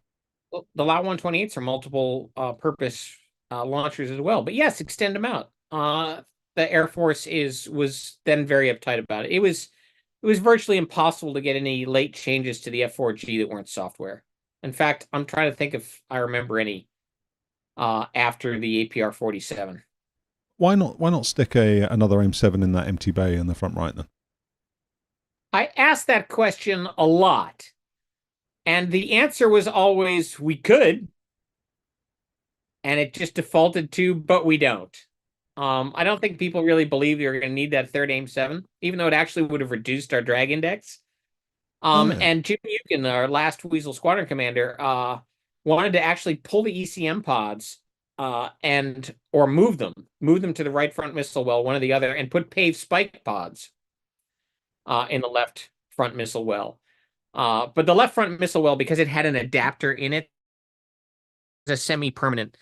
The Lot 128s are multiple purpose launchers as well. But yes, extend them out. The Air Force was then very uptight about it. It was virtually impossible to get any late changes to the F4G that weren't software. In fact, I'm trying to think if I remember any after the APR-47. Why not stick another AIM-7 in that empty bay in the front right then? I asked that question a lot, and the answer was always, we could, and it just defaulted to, but we don't. I don't think people really believe you're going to need that third AIM-7, even though it actually would have reduced our drag index. And Jim Eukin, our last Weasel squadron commander, wanted to actually pull the ECM pods or move them to the right front missile well, one or the other, and put paved spike pods in the left front missile well. But the left front missile well, because it had an adapter in it, is a semi-permanent.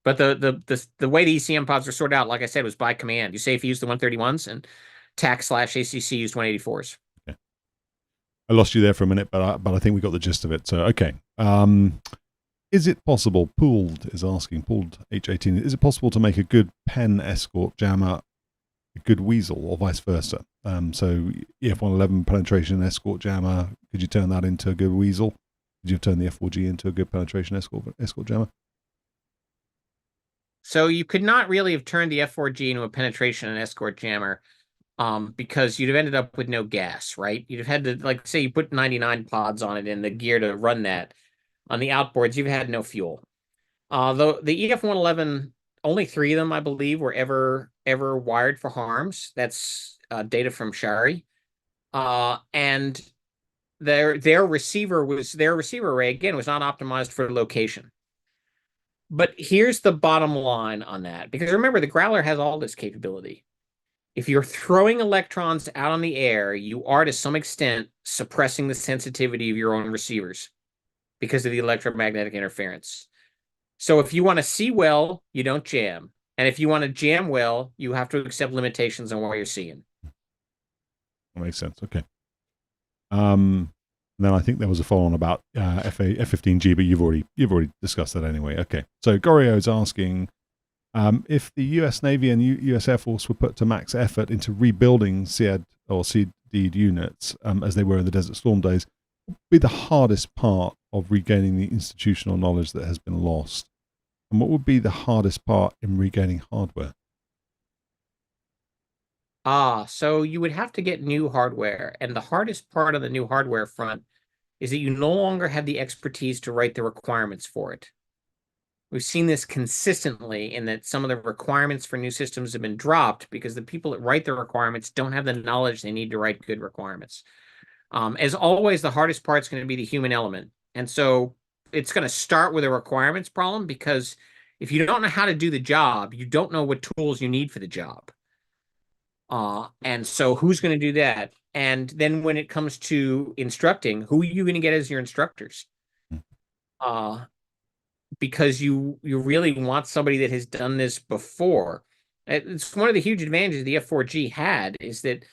But the way the ECM pods are sorted out, like I said, was by command. You say if you use the 131s, and TAC/ACC used 184s. Okay. I lost you there for a minute, but I think we got the gist of it. So okay. Is it possible? Pooled is asking. Pooled H18. Is it possible to make a good pen escort jammer a good Weasel, or vice versa? So F-111 penetration escort jammer. Could you turn that into a good Weasel? Could you turn the F4G into a good penetration escort jammer? So you could not really have turned the F4G into a penetration and escort jammer, because you'd have ended up with no gas, right? You'd have had to, like, say you put 99 pods on it and the gear to run that. On the outboards, you've had no fuel. Though the EF-111, only 3 of them, I believe, were ever wired for harms. That's data from Shari. And their receiver array, again, was not optimized for location. But here's the bottom line on that, because remember, the Growler has all this capability. If you're throwing electrons out on the air, you are to some extent suppressing the sensitivity of your own receivers because of the electromagnetic interference. So if you want to see well, you don't jam. And if you want to jam well, you have to accept limitations on what you're seeing. That makes sense. Okay. Then I think there was a follow-on about F-15G, but you've already discussed that anyway. Okay. So Gorio is asking, if the US Navy and US Air Force were put to max effort into rebuilding SEAD or SEAD units, as they were in the Desert Storm days, what would be the hardest part of regaining the institutional knowledge that has been lost? And what would be the hardest part in regaining hardware? So you would have to get new hardware. And the hardest part on the new hardware front is that you no longer have the expertise to write the requirements for it. We've seen this consistently in that some of the requirements for new systems have been dropped because the people that write the requirements don't have the knowledge they need to write good requirements. As always, the hardest part is going to be the human element. And so it's going to start with a requirements problem, because if you don't know how to do the job, you don't know what tools you need for the job. And so who's going to do that? And then when it comes to instructing, who are you going to get as your instructors? Because you really want somebody that has done this before. It's one of the huge advantages the F4G had, is that,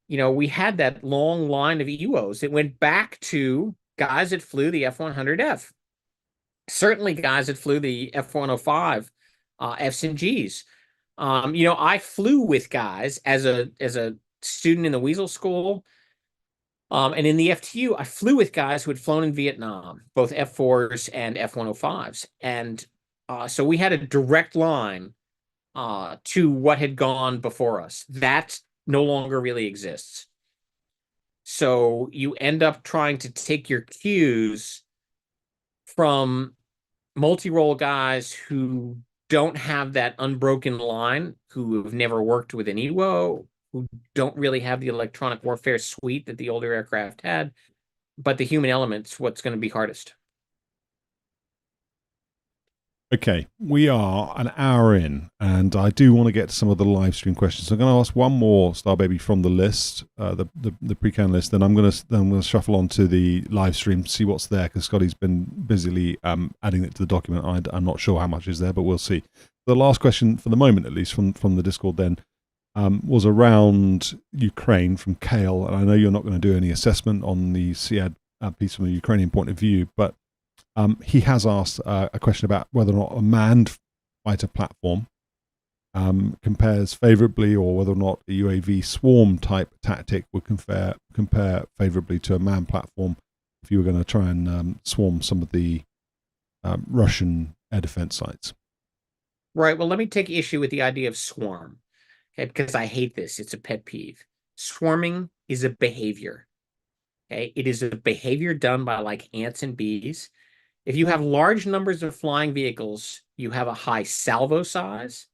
you know, we had that long line of EWOs that went back to guys that flew the F-100F. Certainly guys that flew the F-105 Fs and Gs. You know, I flew with guys as a student in the Weasel school. And in the FTU, I flew with guys who had flown in Vietnam, both F4s and F-105s. And so we had a direct line to what had gone before us. That no longer really exists. So you end up trying to take your cues from multi-role guys who don't have that unbroken line, who have never worked with an EWO, who don't really have the electronic warfare suite that the older aircraft had, but the human element's what's going to be hardest. Okay, we are an hour in, and I do want to get to some of the live stream questions. So I'm going to ask one more, Starbaby, from the list, the pre-can list. Then I'm going to shuffle on to the live stream, see what's there, because Scotty's been busily adding it to the document. I'm not sure how much is there, but we'll see. The last question, for the moment at least, from the Discord then, was around Ukraine from Kale, and I know you're not going to do any assessment on the SEAD piece from a Ukrainian point of view, but he has asked a question about whether or not a manned fighter platform compares favorably, or whether or not a UAV swarm type tactic would compare favorably to a manned platform if you were going to try and swarm some of the Russian air defense sites. Right. Well, let me take issue with the idea of swarm, okay, because I hate this. It's a pet peeve. Swarming is a behavior. Okay, it is a behavior done by like ants and bees. If you have large numbers of flying vehicles, you have a high salvo size.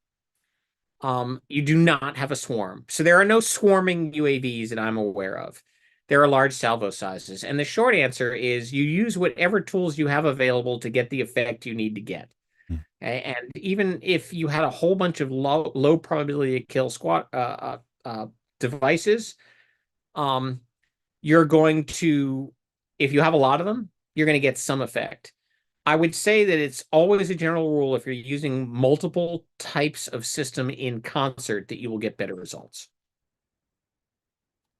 You do not have a swarm. So there are no swarming UAVs that I'm aware of. There are large salvo sizes. And the short answer is you use whatever tools you have available to get the effect you need to get. Okay? And even if you had a whole bunch of low probability to kill squad devices, you're going to, if you have a lot of them, you're going to get some effect. I would say that it's always a general rule, if you're using multiple types of system in concert, that you will get better results.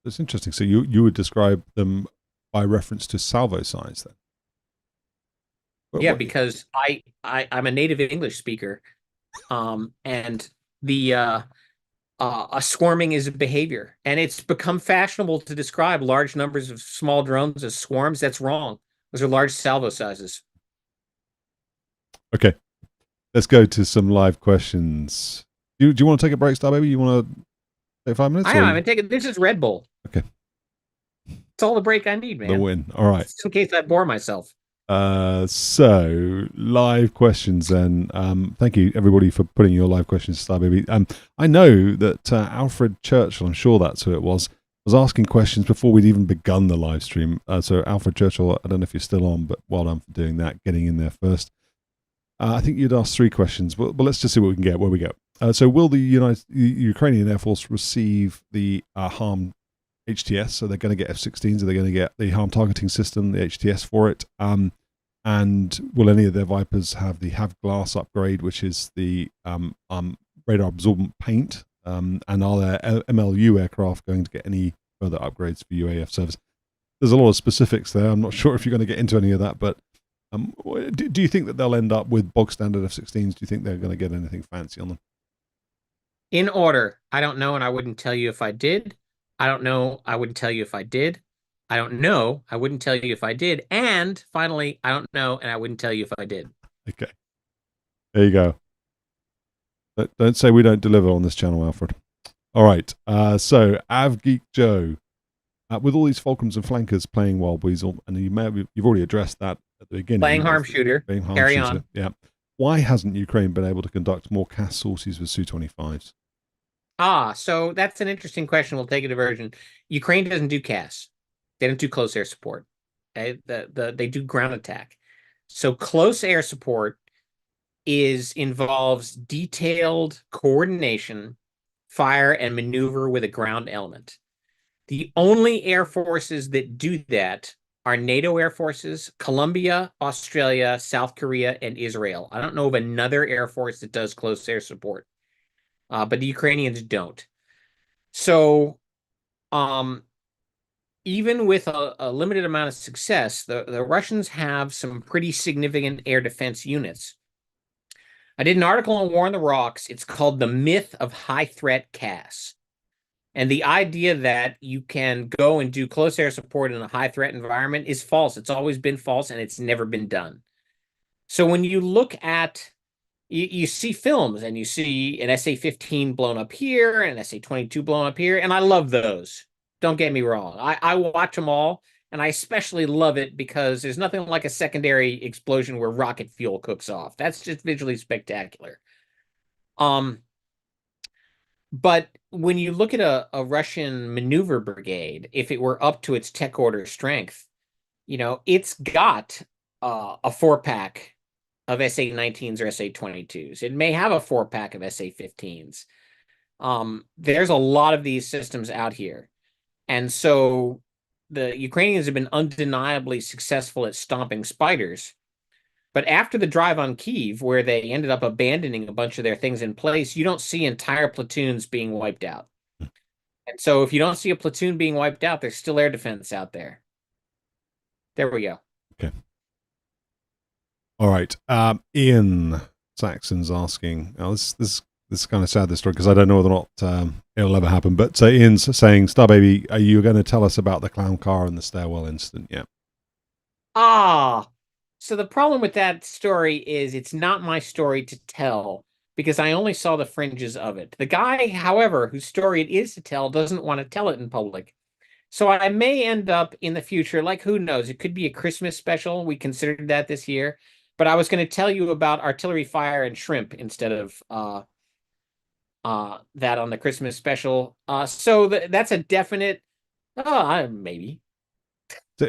That's interesting. So you would describe them by reference to salvo size then? Yeah, because I'm a native English speaker, and the a swarming is a behavior, and it's become fashionable to describe large numbers of small drones as swarms. That's wrong. Those are large salvo sizes. Okay, let's go to some live questions. Do you want to take a break, Starbaby? You want to take 5 minutes? I am. I'm taking this is Red Bull. Okay, it's all the break I need, man. The win. All right. Just in case I bore myself. So live questions then. Thank you everybody for putting your live questions, Starbaby. I know that Alfred Churchill, I'm sure that's who it was asking questions before we'd even begun the live stream. So Alfred Churchill, I don't know if you're still on, but well done for doing that, getting in there first. I think you'd asked 3 questions, but let's just see what we can get, where we go. So will the Ukrainian Air Force receive the HARM HTS? So they're going to get F-16s, are they going to get the HARM targeting system, the HTS for it? And will any of their Vipers have the Have Glass upgrade, which is the radar absorbent paint? And are their MLU aircraft going to get any further upgrades for UAF service? There's a lot of specifics there. I'm not sure if you're going to get into any of that, but do you think that they'll end up with bog standard F-16s? Do you think they're going to get anything fancy on them? In order, I don't know, and I wouldn't tell you if I did. I don't know, I wouldn't tell you if I did. I don't know, I wouldn't tell you if I did. And finally, I don't know, and I wouldn't tell you if I did. Okay. There you go. Don't say we don't deliver on this channel, Alfred. All right. So Avgeek Joe, with all these fulcrums and flankers playing Wild Weasel, and you've already addressed that at the beginning. Playing harm shooter. Playing harm Carry shooter. on. Yeah. Why hasn't Ukraine been able to conduct more CAS sorties with Su-25s? So that's an interesting question. We'll take a diversion. Ukraine doesn't do CAS. They don't do close air support. Okay? They do ground attack. So close air support involves detailed coordination, fire, and maneuver with a ground element. The only air forces that do that are NATO air forces, Colombia, Australia, South Korea, and Israel. I don't know of another air force that does close air support, but the Ukrainians don't. So, even with a limited amount of success, the Russians have some pretty significant air defense units. I did an article on War on the Rocks. It's called The Myth of High Threat CAS. And the idea that you can go and do close air support in a high threat environment is false. It's always been false, and it's never been done. So when you look at, you see films and you see an SA-15 blown up here and an SA-22 blown up here, and I love those. Don't get me wrong. I watch them all, and I especially love it because there's nothing like a secondary explosion where rocket fuel cooks off. That's just visually spectacular. But when you look at a Russian maneuver brigade, if it were up to its tech order strength, it's got a 4-pack of SA-19s or SA-22s. It may have a 4-pack of SA-15s. There's a lot of these systems out here. And so the Ukrainians have been undeniably successful at stomping spiders. But after the drive on Kyiv, where they ended up abandoning a bunch of their things in place, you don't see entire platoons being wiped out. And so if you don't see a platoon being wiped out, there's still air defense out there. There we go. Okay. All right. Ian Saxon's asking, this is kind of sad, this story, because I don't know whether or not it'll ever happen. But Ian's saying, Starbaby, are you going to tell us about the clown car and the stairwell incident yet? So the problem with that story is it's not my story to tell because I only saw the fringes of it. The guy, however, whose story it is to tell doesn't want to tell it in public. So I may end up in the future, like who knows, it could be a Christmas special. We considered that this year. But I was going to tell you about artillery fire and shrimp instead of that on the Christmas special. So that's a definite maybe.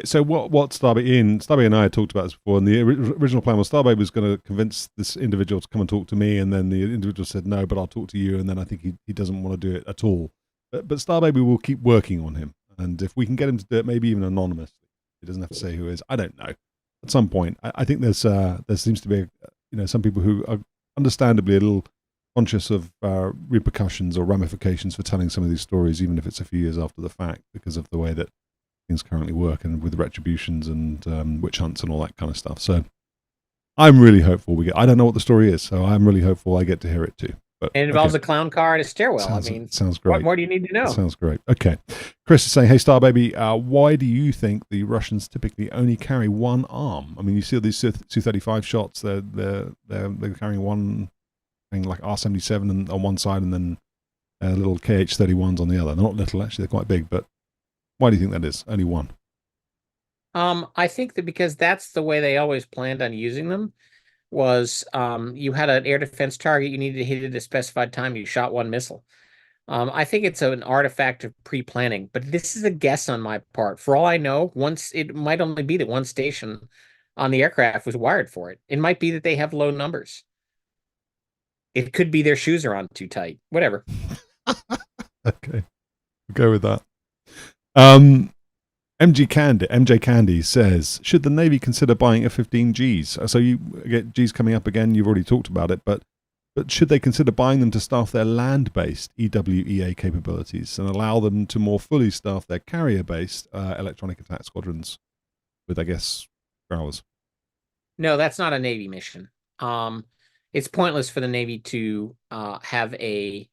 So what Starbaby and I had talked about this before, and the original plan was Starbaby was going to convince this individual to come and talk to me, and then the individual said, no, but I'll talk to you, and then I think he doesn't want to do it at all. But Starbaby will keep working on him, and if we can get him to do it, maybe even anonymously, he doesn't have to say who it is. I don't know. At some point, I think there seems to be some people who are understandably a little conscious of repercussions or ramifications for telling some of these stories, even if it's a few years after the fact, because of the way that things currently work and with retributions and witch hunts and all that kind of stuff. So I'm really hopeful I don't know what the story is, so I'm really hopeful I get to hear it too. But, it involves a clown car and a stairwell. Sounds great. What more do you need to know? Sounds great. Okay. Chris is saying, hey, Starbaby, why do you think the Russians typically only carry one arm? I mean, you see all these Su-35 shots, they're carrying one thing like R-77 on one side and then little KH-31s on the other. They're not little, actually, they're quite big, but why do you think that is? Only one? I think that because that's the way they always planned on using them. Was you had an air defense target, you needed to hit it at a specified time, you shot one missile. I think it's an artifact of pre-planning, but this is a guess on my part. For all I know, it might only be that one station on the aircraft was wired for it. It might be that they have low numbers. It could be their shoes are on too tight. Whatever. Okay. We'll go with that. MJ Candy says, should the Navy consider buying F-15Gs? So you get Gs coming up again. You've already talked about it, but should they consider buying them to staff their land-based EWEA capabilities and allow them to more fully staff their carrier-based electronic attack squadrons with, I guess, Growlers? No, that's not a Navy mission. It's pointless for the Navy to have a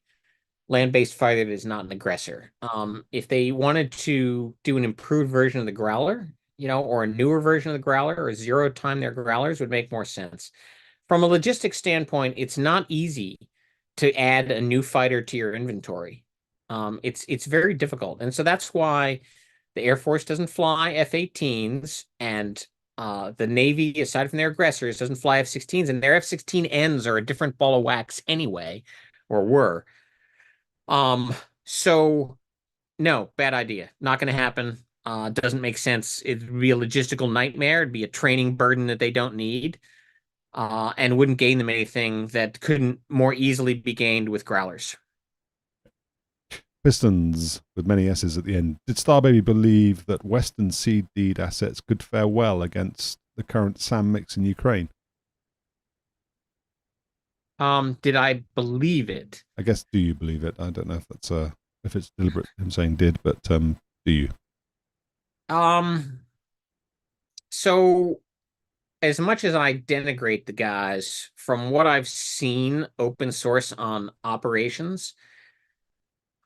land-based fighter that is not an aggressor. If they wanted to do an improved version of the Growler, or a newer version of the Growler, or zero time their Growlers would make more sense. From a logistics standpoint, it's not easy to add a new fighter to your inventory. It's very difficult, and so that's why the Air Force doesn't fly F-18s, and the Navy, aside from their aggressors, doesn't fly F-16s, and their F-16Ns are a different ball of wax anyway, or were. So no, bad idea. Not going to happen. Doesn't make sense. It'd be a logistical nightmare. It'd be a training burden that they don't need, and wouldn't gain them anything that couldn't more easily be gained with Growlers. Pistons with many S's at the end. Did Starbaby believe that Western seed deed assets could fare well against the current SAM mix in Ukraine? Did I believe it? I guess, do you believe it? I don't know if that's if it's deliberate him saying did, but do you? So as much as I denigrate the guys, from what I've seen open source on operations,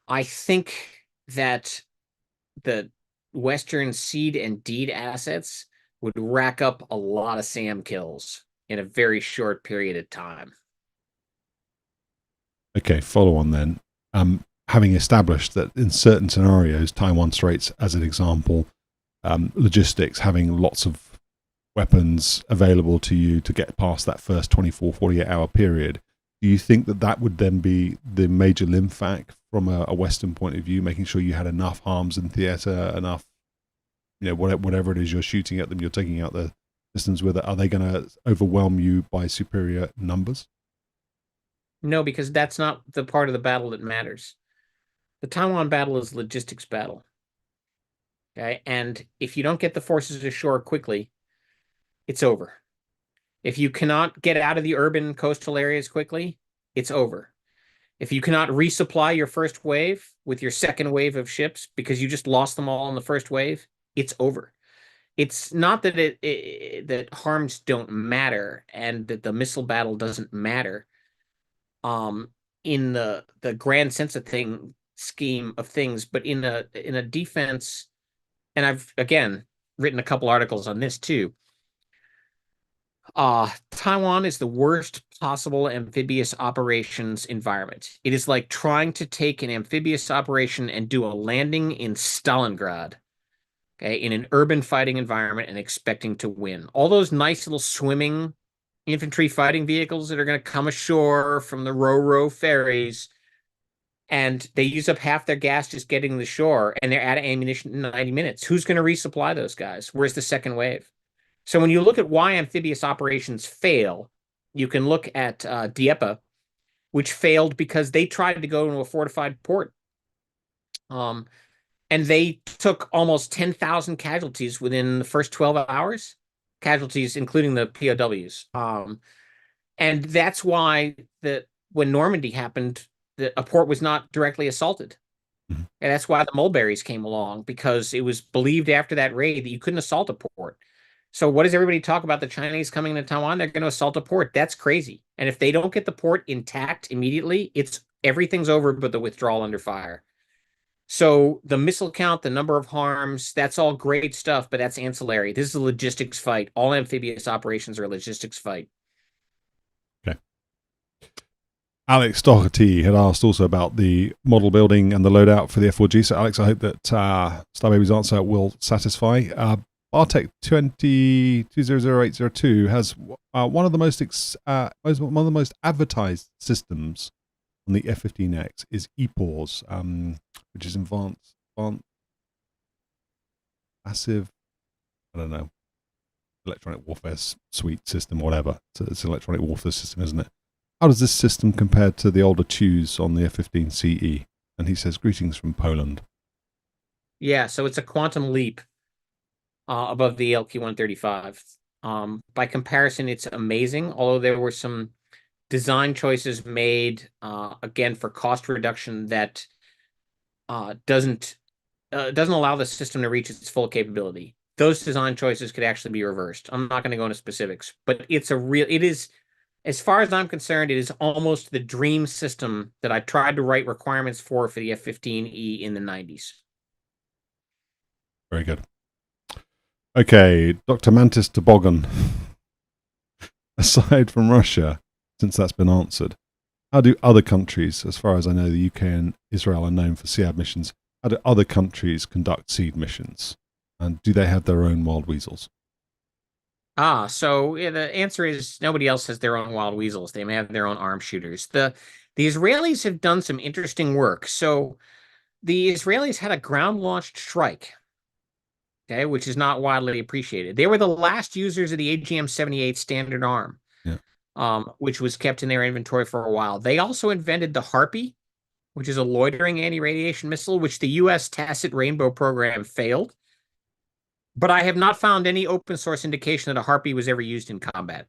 I think that the Western seed and deed assets would rack up a lot of SAM kills in a very short period of time. Okay, follow on then. Having established that in certain scenarios, Taiwan Straits, as an example, logistics, having lots of weapons available to you to get past that first 24, 48-hour period, do you think that that would then be the major limfac from a Western point of view, making sure you had enough harms in theatre, enough, whatever it is you're shooting at them, you're taking out the systems with it? Are they going to overwhelm you by superior numbers? No, because that's not the part of the battle that matters. The Taiwan battle is a logistics battle. Okay, and if you don't get the forces ashore quickly, it's over. If you cannot get out of the urban coastal areas quickly, it's over. If you cannot resupply your first wave with your second wave of ships because you just lost them all in the first wave, it's over. It's not that that harms don't matter and that the missile battle doesn't matter. In the grand sense of scheme of things, but in a defense, and I've again written a couple articles on this too. Taiwan is the worst possible amphibious operations environment. It is like trying to take an amphibious operation and do a landing in Stalingrad, okay, in an urban fighting environment and expecting to win. All those nice little swimming infantry fighting vehicles that are going to come ashore from the Ro-Ro ferries, and they use up half their gas just getting to the shore, and they're out of ammunition in 90 minutes. Who's going to resupply those guys? Where's the second wave? So when you look at why amphibious operations fail, you can look at Dieppe, which failed because they tried to go into a fortified port. And they took almost 10,000 casualties within the first 12 hours, casualties including the POWs. And that's why when Normandy happened, a port was not directly assaulted. Mm-hmm. And that's why the mulberries came along, because it was believed after that raid that you couldn't assault a port. So what does everybody talk about? The Chinese coming into Taiwan, they're going to assault a port. That's crazy. And if they don't get the port intact immediately, everything's over but the withdrawal under fire. So the missile count, the number of harms, that's all great stuff, but that's ancillary. This is a logistics fight. All amphibious operations are a logistics fight. Okay. Alex Doherty had asked also about the model building and the loadout for the F4G. So Alex, I hope that Starbaby's answer will satisfy. Bartek 2000802 has one of the most advertised systems on the F-15EX is EPAWS, which is advanced passive, I don't know, electronic warfare suite system, whatever. So it's an electronic warfare system, isn't it? How does this system compare to the older TEWs on the F-15CE? And he says, greetings from Poland. Yeah, so it's a quantum leap above the LQ-135. By comparison, it's amazing, although there were some design choices made, again, for cost reduction that doesn't allow the system to reach its full capability. Those design choices could actually be reversed. I'm not going to go into specifics, but it is, as far as I'm concerned, it is almost the dream system that I tried to write requirements for the F-15E in the 90s. Very good. Okay, Dr. Mantis Toboggan. aside from Russia, since that's been answered, how do other countries, as far as I know, the UK and Israel are known for SEAD missions, how do other countries conduct SEAD missions? And do they have their own wild weasels? So yeah, the answer is nobody else has their own wild weasels. They may have their own arm shooters. The Israelis have done some interesting work. So the Israelis had a ground-launched strike, okay, which is not widely appreciated. They were the last users of the AGM-78 standard arm, Yeah. which was kept in their inventory for a while. They also invented the Harpy, which is a loitering anti-radiation missile, which the US Tacit Rainbow program failed. But I have not found any open source indication that a Harpy was ever used in combat.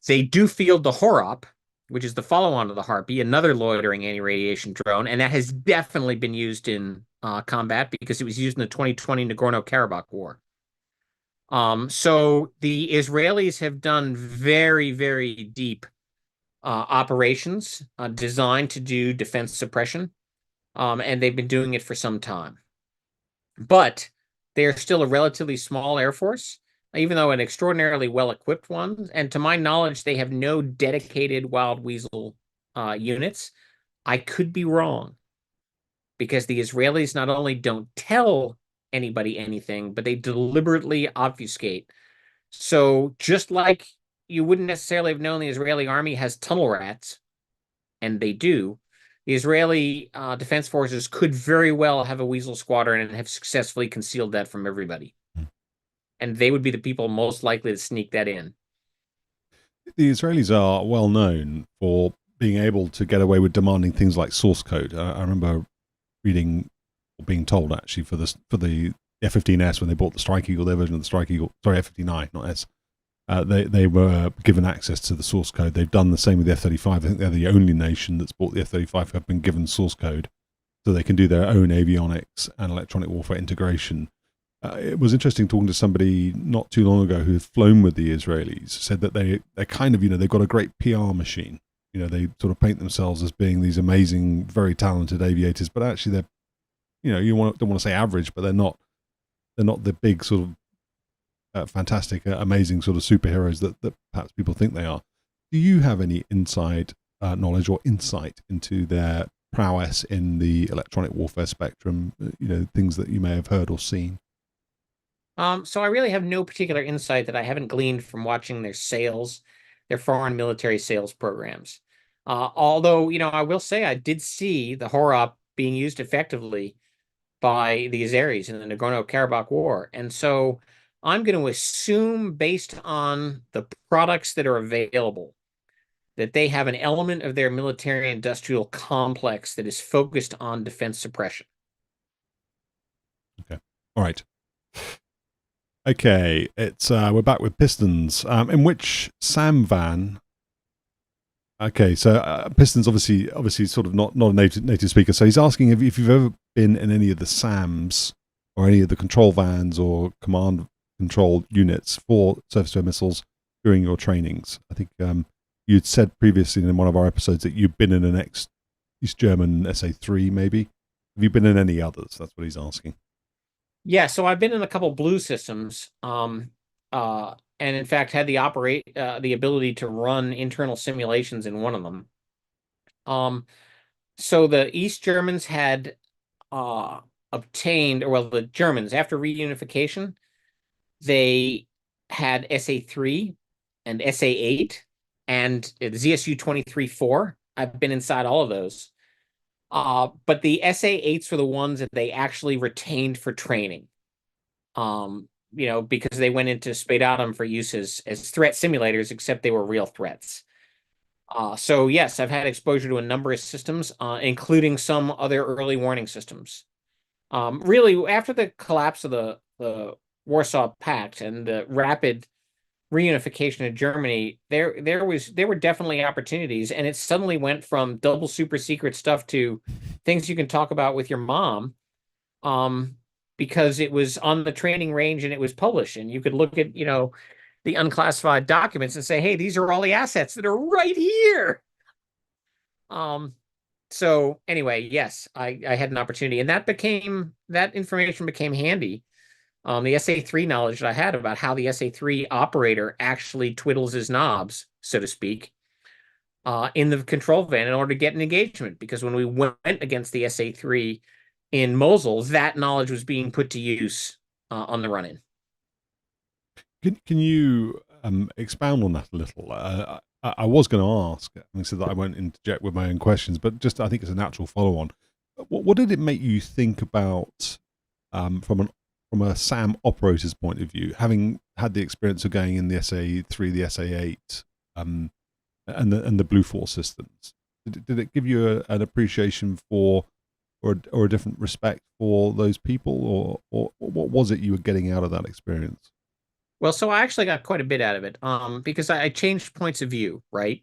They do field the Horop, which is the follow-on to the Harpy, another loitering anti-radiation drone, and that has definitely been used in combat because it was used in the 2020 Nagorno-Karabakh War. So the Israelis have done very, very deep operations designed to do defense suppression, and they've been doing it for some time. But they are still a relatively small Air Force, even though an extraordinarily well-equipped one. And to my knowledge, they have no dedicated Wild Weasel units. I could be wrong because the Israelis not only don't tell anybody anything, but they deliberately obfuscate. So just like you wouldn't necessarily have known the Israeli army has tunnel rats, and they do, the Israeli defense forces could very well have a Weasel squadron and have successfully concealed that from everybody. And they would be the people most likely to sneak that in. The Israelis are well known for being able to get away with demanding things like source code. I remember reading or being told actually for the F-15S when they bought the Strike Eagle, their version of the Strike Eagle, sorry, F-15I, not S. They were given access to the source code. They've done the same with the F-35. I think they're the only nation that's bought the F-35 who have been given source code so they can do their own avionics and electronic warfare integration. It was interesting talking to somebody not too long ago who had flown with the Israelis, said that they're kind of, they've got a great PR machine. They sort of paint themselves as being these amazing, very talented aviators, but actually they're, don't want to say average, but they're not the big sort of fantastic, amazing sort of superheroes that perhaps people think they are. Do you have any inside knowledge or insight into their prowess in the electronic warfare spectrum? Things that you may have heard or seen. So I really have no particular insight that I haven't gleaned from watching their sales, their foreign military sales programs. Although, I will say I did see the Horop being used effectively by the Azeris in the Nagorno-Karabakh War. And so I'm going to assume, based on the products that are available, that they have an element of their military-industrial complex that is focused on defense suppression. Okay. All right. Okay, we're back with Pistons. In which SAM van? Okay, so Pistons obviously sort of not a native speaker. So he's asking if you've ever been in any of the SAMs or any of the control vans or command control units for surface-to-air missiles during your trainings. I think you'd said previously in one of our episodes that you've been in an East German SA-3 maybe. Have you been in any others? That's what he's asking. Yeah, so I've been in a couple Blue systems, and in fact had the ability to run internal simulations in one of them. So the East Germans had obtained, or well, the Germans after reunification, they had SA-3 and SA-8 and ZSU-23-4. I've been inside all of those. But the SA-8s were the ones that they actually retained for training. Because they went into Spadatum for use as threat simulators, except they were real threats. So yes, I've had exposure to a number of systems, including some other early warning systems. Really, after the collapse of the Warsaw Pact and the rapid reunification of Germany, there were definitely opportunities, and it suddenly went from double super secret stuff to things you can talk about with your mom, because it was on the training range and it was published, and you could look at the unclassified documents and say, hey, these are all the assets that are right here. So anyway, yes, I had an opportunity, and that information became handy The SA-3 knowledge that I had about how the SA-3 operator actually twiddles his knobs, so to speak, in the control van in order to get an engagement. Because when we went against the SA-3 in Mosul, that knowledge was being put to use on the run-in. Can you expound on that a little? I was going to ask, and said that I won't interject with my own questions, but just I think it's a natural follow-on. What did it make you think about from a SAM operator's point of view, having had the experience of going in the SA-3, the SA-8, and the Blue Force systems? Did it give you an appreciation for, or a different respect for those people, or what was it you were getting out of that experience? Well, so I actually got quite a bit out of it, because I changed points of view, right?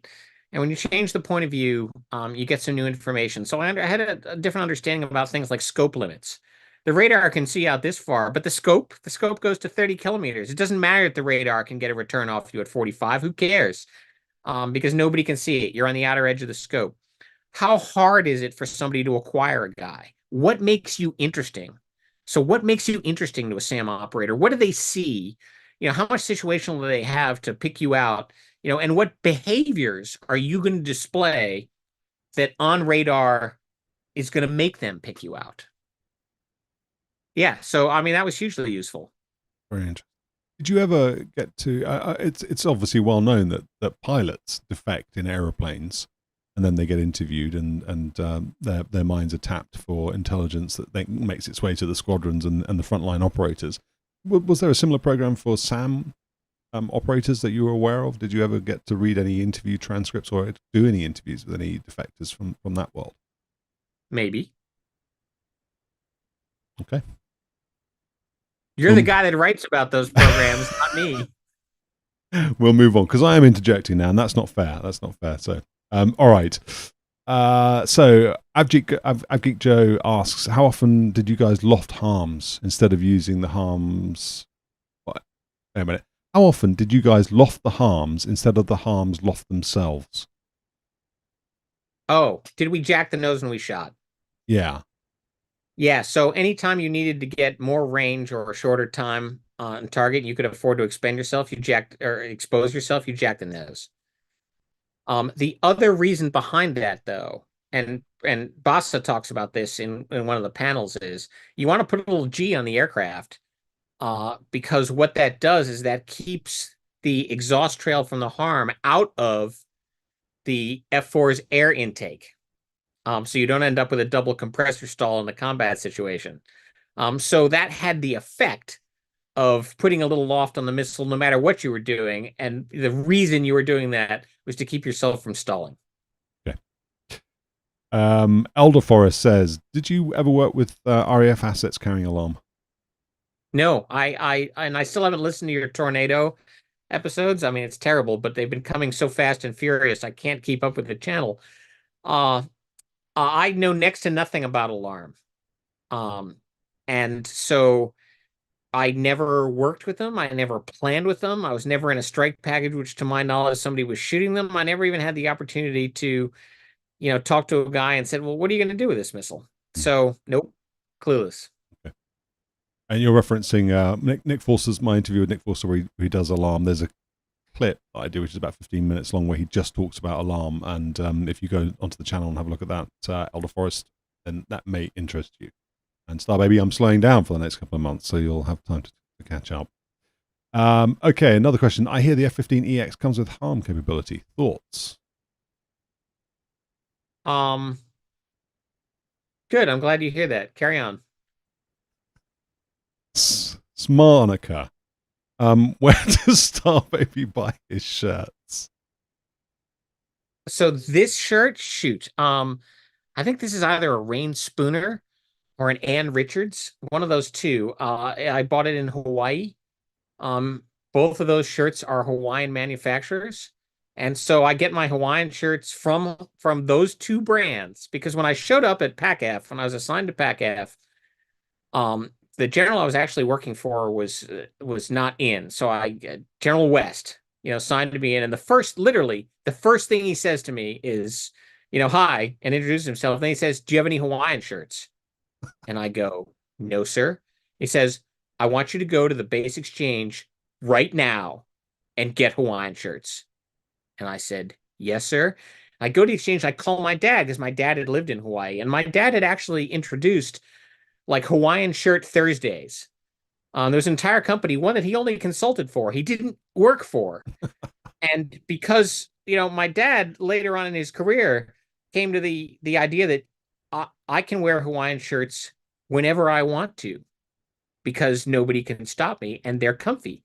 And when you change the point of view, you get some new information. So I had a different understanding about things like scope limits. The radar can see out this far, but the scope goes to 30 kilometers. It doesn't matter if the radar can get a return off you at 45. Who cares? Because nobody can see it. You're on the outer edge of the scope. How hard is it for somebody to acquire a guy? What makes you interesting? So what makes you interesting to a SAM operator? What do they see? How much situational do they have to pick you out? And what behaviors are you going to display that on radar is going to make them pick you out? Yeah, so I mean that was hugely useful. Very interesting. Did you ever get to? It's obviously well known that pilots defect in aeroplanes, and then they get interviewed, and their minds are tapped for intelligence that makes its way to the squadrons and the frontline operators. Was there a similar program for SAM operators that you were aware of? Did you ever get to read any interview transcripts or do any interviews with any defectors from that world? Maybe. Okay. You're the guy that writes about those programs, not me. We'll move on because I am interjecting now, and that's not fair. That's not fair. So, all right. So Abgeek Joe asks, how often did you guys loft harms instead of using the harms? Wait a minute. How often did you guys loft the harms instead of the harms loft themselves? Oh, did we jack the nose when we shot? Yeah. Yeah, so anytime you needed to get more range or a shorter time on target, you could afford to expend yourself, you jacked or expose yourself, you jacked the nose. The other reason behind that, though, and Bassa talks about this in one of the panels, is you want to put a little G on the aircraft, because what that does is that keeps the exhaust trail from the harm out of the F4's air intake. So you don't end up with a double compressor stall in the combat situation. So that had the effect of putting a little loft on the missile no matter what you were doing. And the reason you were doing that was to keep yourself from stalling. Okay. Elder Forest says, did you ever work with RAF assets carrying alarm? No, I still haven't listened to your tornado episodes. I mean, it's terrible, but they've been coming so fast and furious. I can't keep up with the channel. I know next to nothing about alarm. And so I never worked with them. I never planned with them. I was never in a strike package, which to my knowledge, somebody was shooting them. I never even had the opportunity to, talk to a guy and said, well, what are you going to do with this missile? So, nope, clueless. Okay. And you're referencing Nick Forster's, my interview with Nick Forster where he does alarm. There's a clip that I do, which is about 15 minutes long, where he just talks about alarm. And if you go onto the channel and have a look at that, Elder Forest, then that may interest you. And Starbaby, I'm slowing down for the next couple of months, so you'll have time to catch up. Okay, another question. I hear the F-15EX comes with harm capability. Thoughts? Good. I'm glad you hear that. Carry on. Smarnica. Where does Starbaby buy his shirts? So this shirt, shoot. I think this is either a Rain Spooner or an Ann Richards, one of those two. I bought it in Hawaii. Both of those shirts are Hawaiian manufacturers. And so I get my Hawaiian shirts from those two brands, because when I showed up at PACAF, when I was assigned to PACAF, the general I was actually working for was not in. So General West, signed to me in. And literally the first thing he says to me is, hi, and introduces himself. And then he says, do you have any Hawaiian shirts? And I go, no, sir. He says, I want you to go to the base exchange right now and get Hawaiian shirts. And I said, yes, sir. I go to the exchange. I call my dad because my dad had lived in Hawaii. And my dad had actually introduced like Hawaiian shirt Thursdays. There's an entire company, one that he only consulted for. He didn't work for. And because, my dad later on in his career came to the idea that I can wear Hawaiian shirts whenever I want to because nobody can stop me and they're comfy.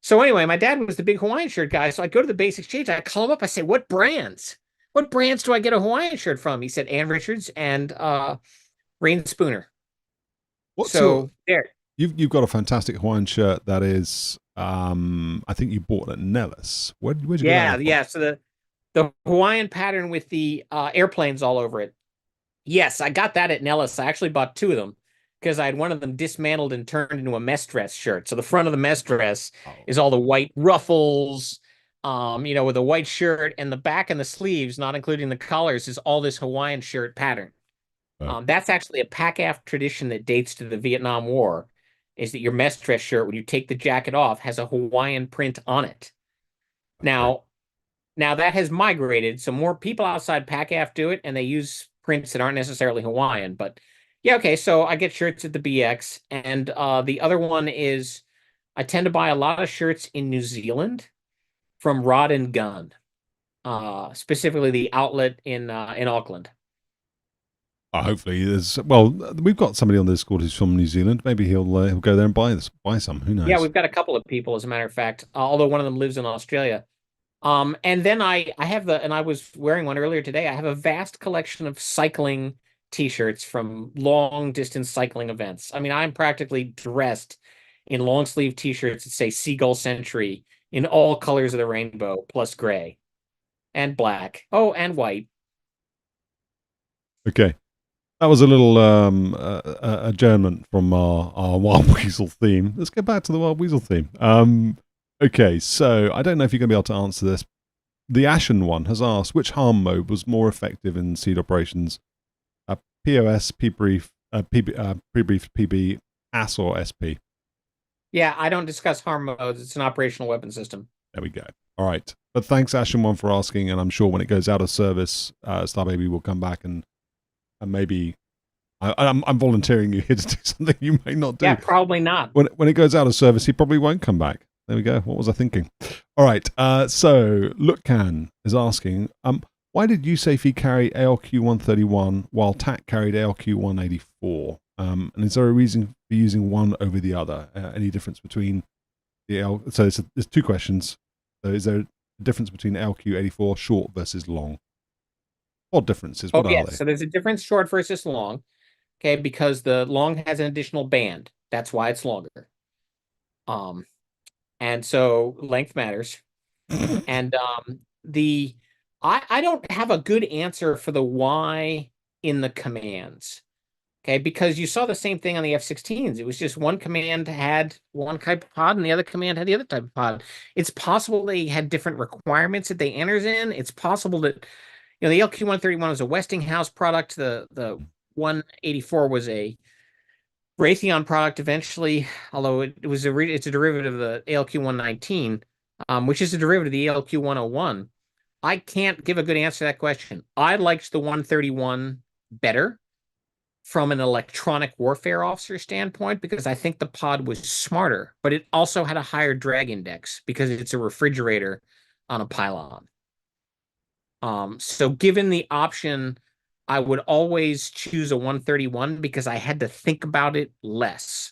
So anyway, my dad was the big Hawaiian shirt guy. So I go to the base exchange. I call him up. I say, what brands? What brands do I get a Hawaiian shirt from? He said, Ann Richards and Rain Spooner. What's so there. You've got a fantastic Hawaiian shirt that is, I think you bought it at Nellis. Where'd you get that from? Yeah. So the Hawaiian pattern with the airplanes all over it. Yes, I got that at Nellis. I actually bought two of them because I had one of them dismantled and turned into a mess dress shirt. So the front of the mess dress is all the white ruffles, with a white shirt, and the back and the sleeves, not including the collars, is all this Hawaiian shirt pattern. That's actually a PACAF tradition that dates to the Vietnam War, is that your mess dress shirt, when you take the jacket off, has a Hawaiian print on it. Now that has migrated, so more people outside PACAF do it, and they use prints that aren't necessarily Hawaiian. But yeah, okay, so I get shirts at the BX, and the other one is I tend to buy a lot of shirts in New Zealand from Rod and Gun, specifically the outlet in Auckland. Hopefully, we've got somebody on this Discord who's from New Zealand. Maybe he'll go there and buy some. Who knows? Yeah, we've got a couple of people, as a matter of fact. Although one of them lives in Australia. And then I have and I was wearing one earlier today. I have a vast collection of cycling T-shirts from long distance cycling events. I mean, I'm practically dressed in long sleeve T-shirts that say Seagull Century in all colors of the rainbow, plus gray and black. Oh, and white. Okay. That was a little adjournment from our Wild Weasel theme. Let's get back to the Wild Weasel theme. Okay, so I don't know if you're going to be able to answer this. The Ashen one has asked, which harm mode was more effective in SEAD operations? POS, P-brief, pre-brief, PB, AS, or SP? Yeah, I don't discuss harm modes. It's an operational weapon system. There we go. All right. But thanks, Ashen one, for asking, and I'm sure when it goes out of service, Starbaby will come back and maybe I'm volunteering you here to do something you may not do. Yeah, probably not. When it goes out of service, he probably won't come back. There we go. What was I thinking? All right. So Lukcan is asking, why did USAFE carry ALQ-131 while TAC carried ALQ-184? And is there a reason for using one over the other? Any difference between so there's two questions. So is there a difference between ALQ-84 short versus long? What differences? What are they? So there's a difference short versus long. Okay, because the long has an additional band. That's why it's longer. And so length matters. And I don't have a good answer for the why in the commands. Okay, because you saw the same thing on the F-16s. It was just one command had one type of pod and the other command had the other type of pod. It's possible they had different requirements that they enters in. It's possible that the LQ-131 was a Westinghouse product. The 184 was a Raytheon product eventually, although it's a derivative of the ALQ-119, which is a derivative of the ALQ-101. I can't give a good answer to that question. I liked the 131 better from an electronic warfare officer standpoint because I think the pod was smarter, but it also had a higher drag index because it's a refrigerator on a pylon. So given the option, I would always choose a 131 because I had to think about it less.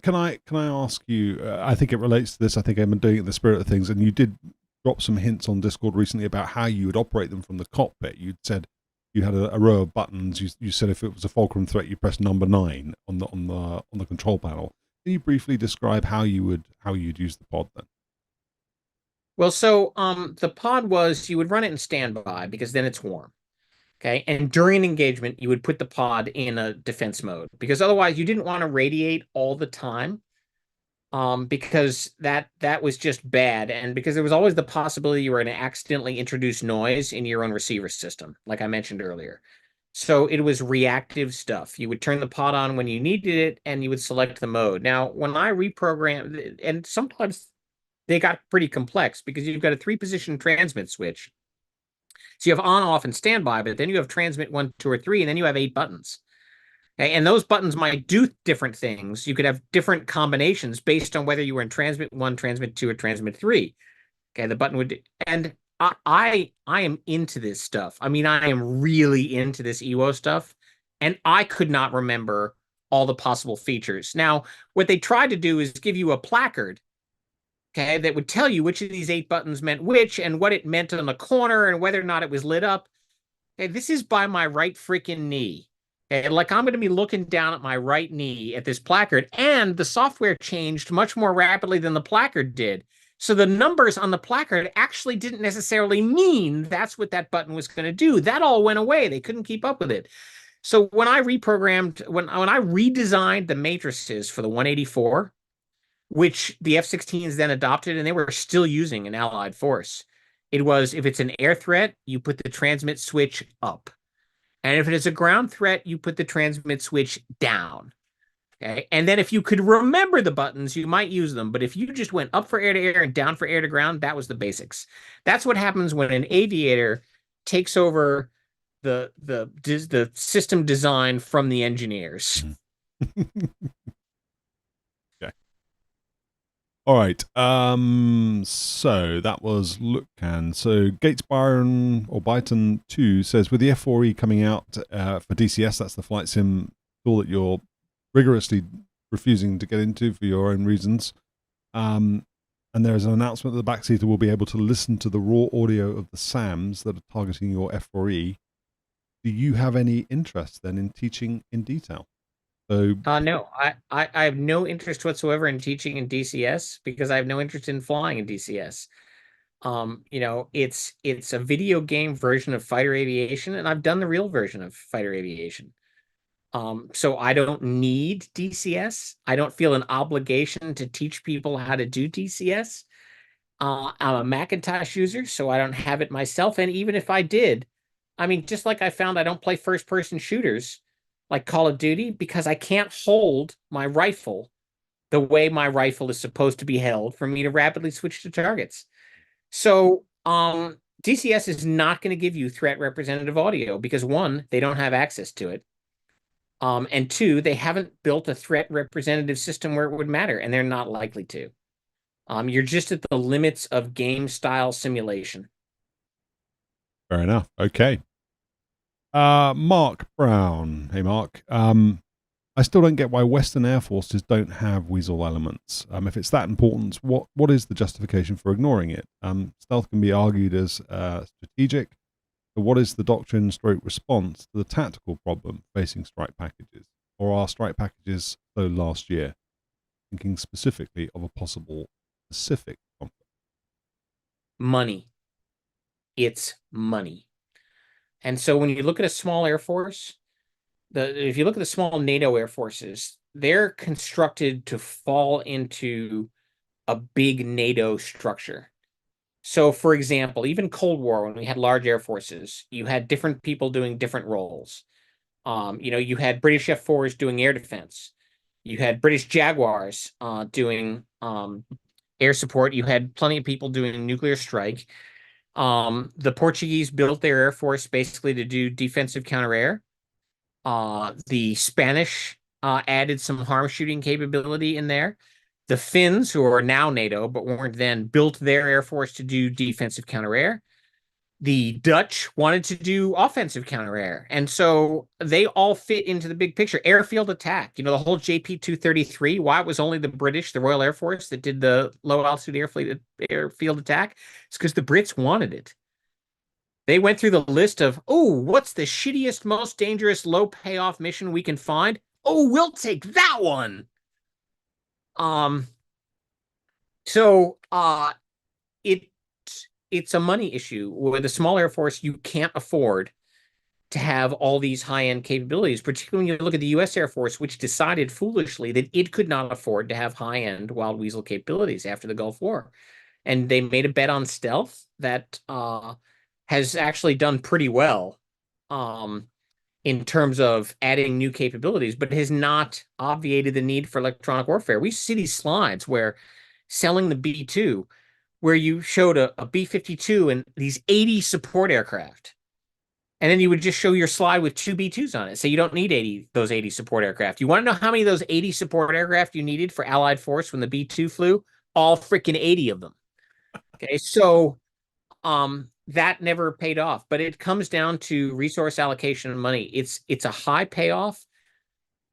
Can I ask you, I think it relates to this, I think I'm doing it in the spirit of things, and you did drop some hints on Discord recently about how you would operate them from the cockpit. You'd said you had a row of buttons. You said if it was a fulcrum threat, you press number 9 on the control panel. Can you briefly describe how you'd use the pod then? Well, so the pod was you would run it in standby because then it's warm. Okay, and during an engagement, you would put the pod in a defense mode because otherwise you didn't want to radiate all the time, because that was just bad, and because there was always the possibility you were going to accidentally introduce noise in your own receiver system, like I mentioned earlier. So it was reactive stuff. You would turn the pod on when you needed it, and you would select the mode. Now, when I reprogrammed, and sometimes they got pretty complex because you've got a 3-position transmit switch. So you have on, off, and standby, but then you have transmit 1, 2, or 3, and then you have 8 buttons. Okay? And those buttons might do different things. You could have different combinations based on whether you were in transmit 1, transmit 2, or transmit 3. Okay, the button would, and I am into this stuff. I mean, I am really into this EWO stuff, and I could not remember all the possible features. Now, what they tried to do is give you a placard, okay, that would tell you which of these 8 buttons meant which and what it meant on the corner and whether or not it was lit up. Okay, this is by my right freaking knee. Okay, like I'm going to be looking down at my right knee at this placard, and the software changed much more rapidly than the placard did. So the numbers on the placard actually didn't necessarily mean that's what that button was going to do. That all went away. They couldn't keep up with it. So when I reprogrammed, when I redesigned the matrices for the 184, which the F-16s then adopted, and they were still using an allied force, it was, if it's an air threat, you put the transmit switch up. And if it is a ground threat, you put the transmit switch down. Okay. And then if you could remember the buttons, you might use them. But if you just went up for air to air and down for air to ground, that was the basics. That's what happens when an aviator takes over the system design from the engineers. Okay. All right. So that was Lucan. So Gates Byron or Byton 2 says, with the F4E coming out for DCS, that's the flight sim tool that you're rigorously refusing to get into for your own reasons. And there is an announcement that the backseater will be able to listen to the raw audio of the SAMs that are targeting your F4E. Do you have any interest then in teaching in detail? So no, I have no interest whatsoever in teaching in DCS because I have no interest in flying in DCS. You know, it's a video game version of fighter aviation, and I've done the real version of fighter aviation. So I don't need DCS. I don't feel an obligation to teach people how to do DCS. I'm a Macintosh user, so I don't have it myself. And even if I did, I mean, just like I found I don't play first-person shooters like Call of Duty because I can't hold my rifle the way my rifle is supposed to be held for me to rapidly switch to targets. So, DCS is not going to give you threat representative audio because, one, they don't have access to it. And 2, they haven't built a threat representative system where it would matter, and they're not likely to. You're just at the limits of game style simulation. fair enough. Okay. Mark Brown. Hey, Mark. I still don't get why Western air forces don't have Weasel elements. If it's that important, what is the justification for ignoring it? Stealth can be argued as strategic. So what is the doctrine stroke response to the tactical problem facing strike packages? Or are strike packages so last year? Thinking specifically of a possible Pacific conflict. Money. It's money. And so when you look at a small air force, if you look at the small NATO air forces, they're constructed to fall into a big NATO structure. So, for example, even Cold War, when we had large air forces, you had different people doing different roles. You know, you had British F4s doing air defense. You had British Jaguars doing air support. You had plenty of people doing nuclear strike. The Portuguese built their air force basically to do defensive counter-air. The Spanish added some harm shooting capability in there. The Finns, who are now NATO but weren't then, built their air force to do defensive counter-air. The Dutch wanted to do offensive counter-air. And so they all fit into the big picture. Airfield attack, you know, the whole JP-233, why it was only the British, the Royal Air Force, that did the low-altitude airfield attack, it's because the Brits wanted it. They went through the list of, oh, what's the shittiest, most dangerous, low payoff mission we can find? Oh, we'll take that one. So it's a money issue. With a small Air Force, you can't afford to have all these high-end capabilities, particularly when you look at the US Air Force, which decided foolishly that it could not afford to have high-end Wild Weasel capabilities after the Gulf War. And they made a bet on stealth that has actually done pretty well. in terms of adding new capabilities, but has not obviated the need for electronic warfare. We see these slides where selling the B-2, where you showed a B-52 and these 80 support aircraft. And then you would just show your slide with two B-2s on it. So you don't need those 80 support aircraft. You want to know how many of those 80 support aircraft you needed for Allied force when the B-2 flew? All freaking 80 of them. Okay, so that never paid off, but it comes down to resource allocation and money. It's a high payoff,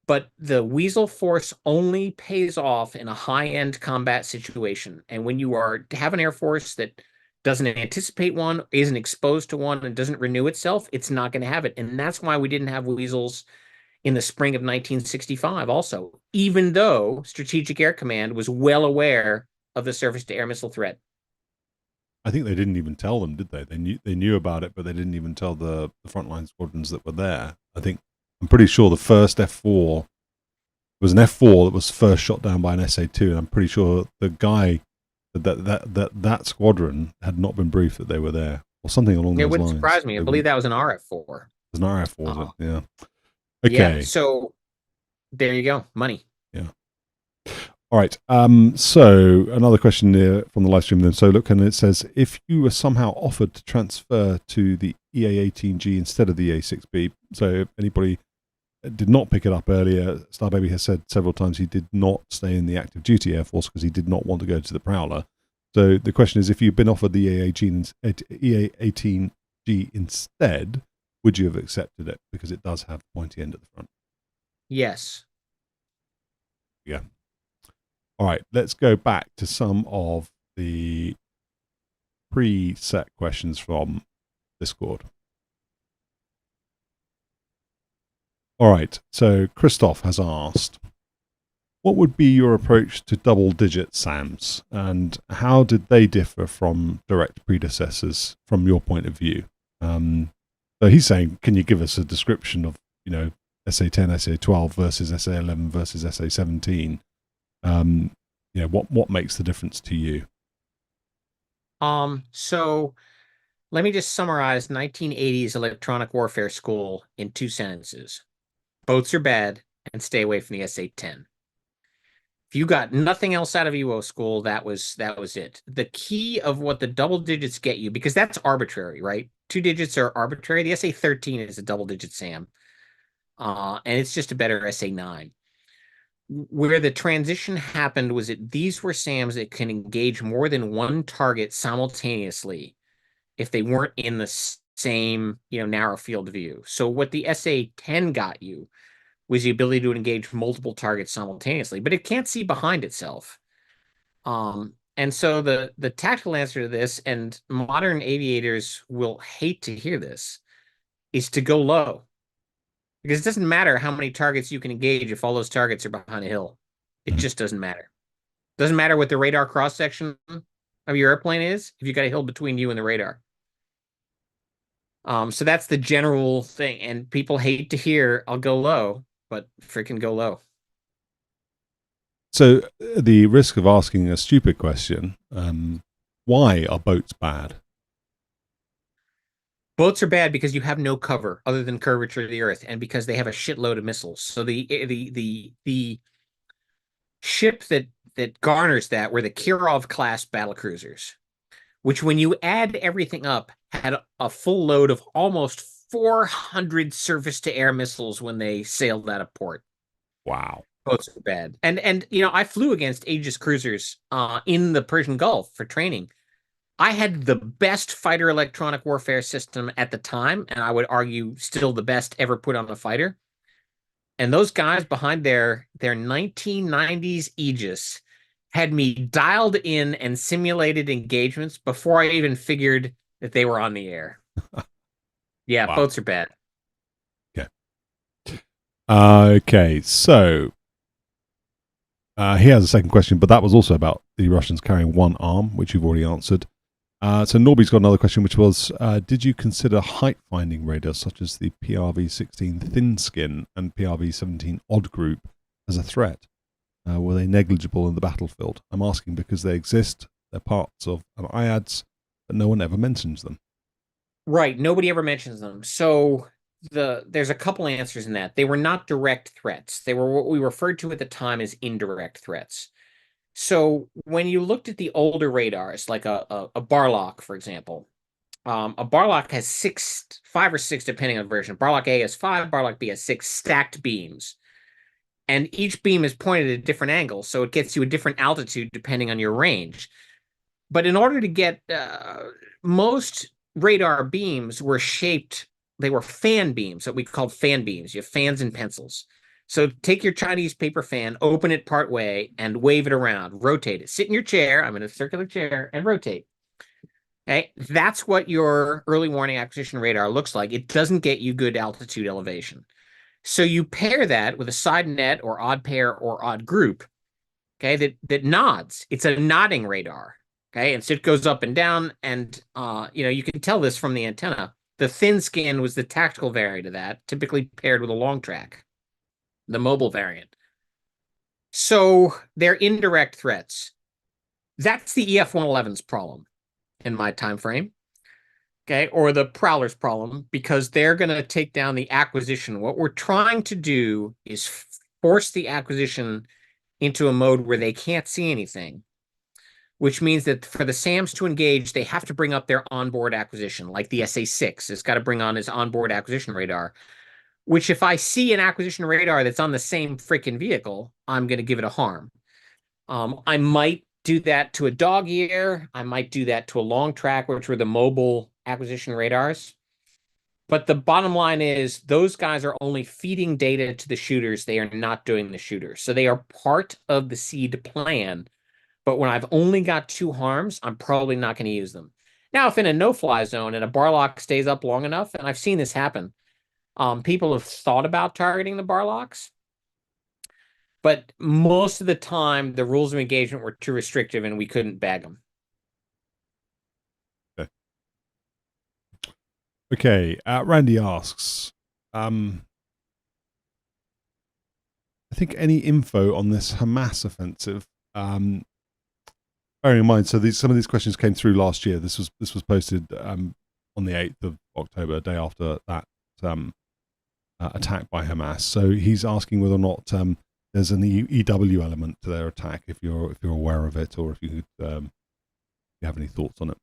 but the Weasel force only pays off in a high-end combat situation. And when you have an air force that doesn't anticipate one, isn't exposed to one, and doesn't renew itself, it's not going to have it. And that's why we didn't have Weasels in the spring of 1965 also, even though Strategic Air Command was well aware of the surface-to-air missile threat. I think they didn't even tell them, did they? They knew about it, but they didn't even tell the frontline squadrons that were there. I'm pretty sure the first F4 was an F4 that was first shot down by an SA-2, and I'm pretty sure the guy that squadron had not been briefed that they were there, or something along those lines. It wouldn't surprise me. I believe that was an RF4. It was an RF4, yeah. Okay. Yeah, so there you go, money. Yeah. All right. So another question there from the live stream then. So look, and it says, if you were somehow offered to transfer to the EA-18G instead of the A6B, so if anybody did not pick it up earlier, Starbaby has said several times he did not stay in the active duty Air Force because he did not want to go to the Prowler. So the question is, if you've been offered the EA-18G instead, would you have accepted it? Because it does have the pointy end at the front. Yes. Yeah. All right, let's go back to some of the preset questions from Discord. All right, so Christoph has asked, what would be your approach to double-digit SAMs, and how did they differ from direct predecessors from your point of view? So he's saying, can you give us a description of, SA-10, SA-12 versus SA-11 versus SA-17? What makes the difference to you? So let me just summarize 1980s electronic warfare school in 2 sentences. Boats are bad, and stay away from the SA-10. If you got nothing else out of UO school, that was it. The key of what the double digits get you, because that's arbitrary, right? 2 digits are arbitrary. The SA-13 is a double-digit SAM, and it's just a better SA-9. Where the transition happened was that these were SAMs that can engage more than one target simultaneously if they weren't in the same, narrow field of view. So what the SA-10 got you was the ability to engage multiple targets simultaneously, but it can't see behind itself. And so the tactical answer to this, and modern aviators will hate to hear this, is to go low. Because it doesn't matter how many targets you can engage if all those targets are behind a hill. It just doesn't matter. Doesn't matter what the radar cross-section of your airplane is if you got a hill between you and the radar. So that's the general thing. And people hate to hear, I'll go low, but freaking go low. So the risk of asking a stupid question, why are boats bad? Boats are bad because you have no cover other than curvature of the earth, and because they have a shitload of missiles. So the ship that garners that were the Kirov class battlecruisers, which when you add everything up had a full load of almost 400 surface-to-air missiles when they sailed out of port. Wow. Boats are bad. And I flew against Aegis cruisers in the Persian Gulf for training. I had the best fighter electronic warfare system at the time, and I would argue still the best ever put on a fighter. And those guys behind their 1990s Aegis had me dialed in and simulated engagements before I even figured that they were on the air. Yeah, wow. Boats are bad. Okay. Okay, so he has a second question, but that was also about the Russians carrying one arm, which you've already answered. So Norby's got another question, which was, did you consider height-finding radars such as the PRV-16 Thin Skin and PRV-17 Odd Group as a threat? Were they negligible in the battlefield? I'm asking because they exist. They're parts of an IADS, but no one ever mentions them. Right. Nobody ever mentions them. So there's a couple answers in that. They were not direct threats. They were what we referred to at the time as indirect threats. So when you looked at the older radars, like a Barlock, for example, a Barlock has five or six, depending on the version. Barlock A has five, Barlock B has six stacked beams. And each beam is pointed at a different angle, so it gets you a different altitude depending on your range. But in order to get most radar beams were shaped, they were fan beams that we called fan beams. You have fans and pencils. So take your Chinese paper fan, open it part way, and wave it around, rotate it. Sit in your chair, I'm in a circular chair, and rotate. Okay, that's what your early warning acquisition radar looks like. It doesn't get you good altitude elevation. So you pair that with a side net or odd pair or odd group, okay, that nods. It's a nodding radar, okay, and so it goes up and down, and you can tell this from the antenna. The thin skin was the tactical variant of that, typically paired with a long track, the mobile variant. So they're indirect threats. That's the EF-111's problem in my time frame. Okay, or the Prowler's problem, because they're going to take down the acquisition. What we're trying to do is force the acquisition into a mode where they can't see anything, which means that for the SAMs to engage, they have to bring up their onboard acquisition, like the SA-6 has got to bring on his onboard acquisition radar, which if I see an acquisition radar that's on the same freaking vehicle, I'm going to give it a harm. I might do that to a dog ear. I might do that to a long track, which were the mobile acquisition radars. But the bottom line is those guys are only feeding data to the shooters. They are not doing the shooters. So they are part of the seed plan. But when I've only got two harms, I'm probably not going to use them. Now, if in a no-fly zone and a Barlock stays up long enough, and I've seen this happen, people have thought about targeting the Barlocks. But most of the time, the rules of engagement were too restrictive and we couldn't bag them. Okay. Randy asks, I think any info on this Hamas offensive, bearing in mind, so some of these questions came through last year. This was posted on the 8th of October, a day after that attack by Hamas. So he's asking whether or not there's an EW element to their attack, if you're aware of it, or if you have any thoughts on it.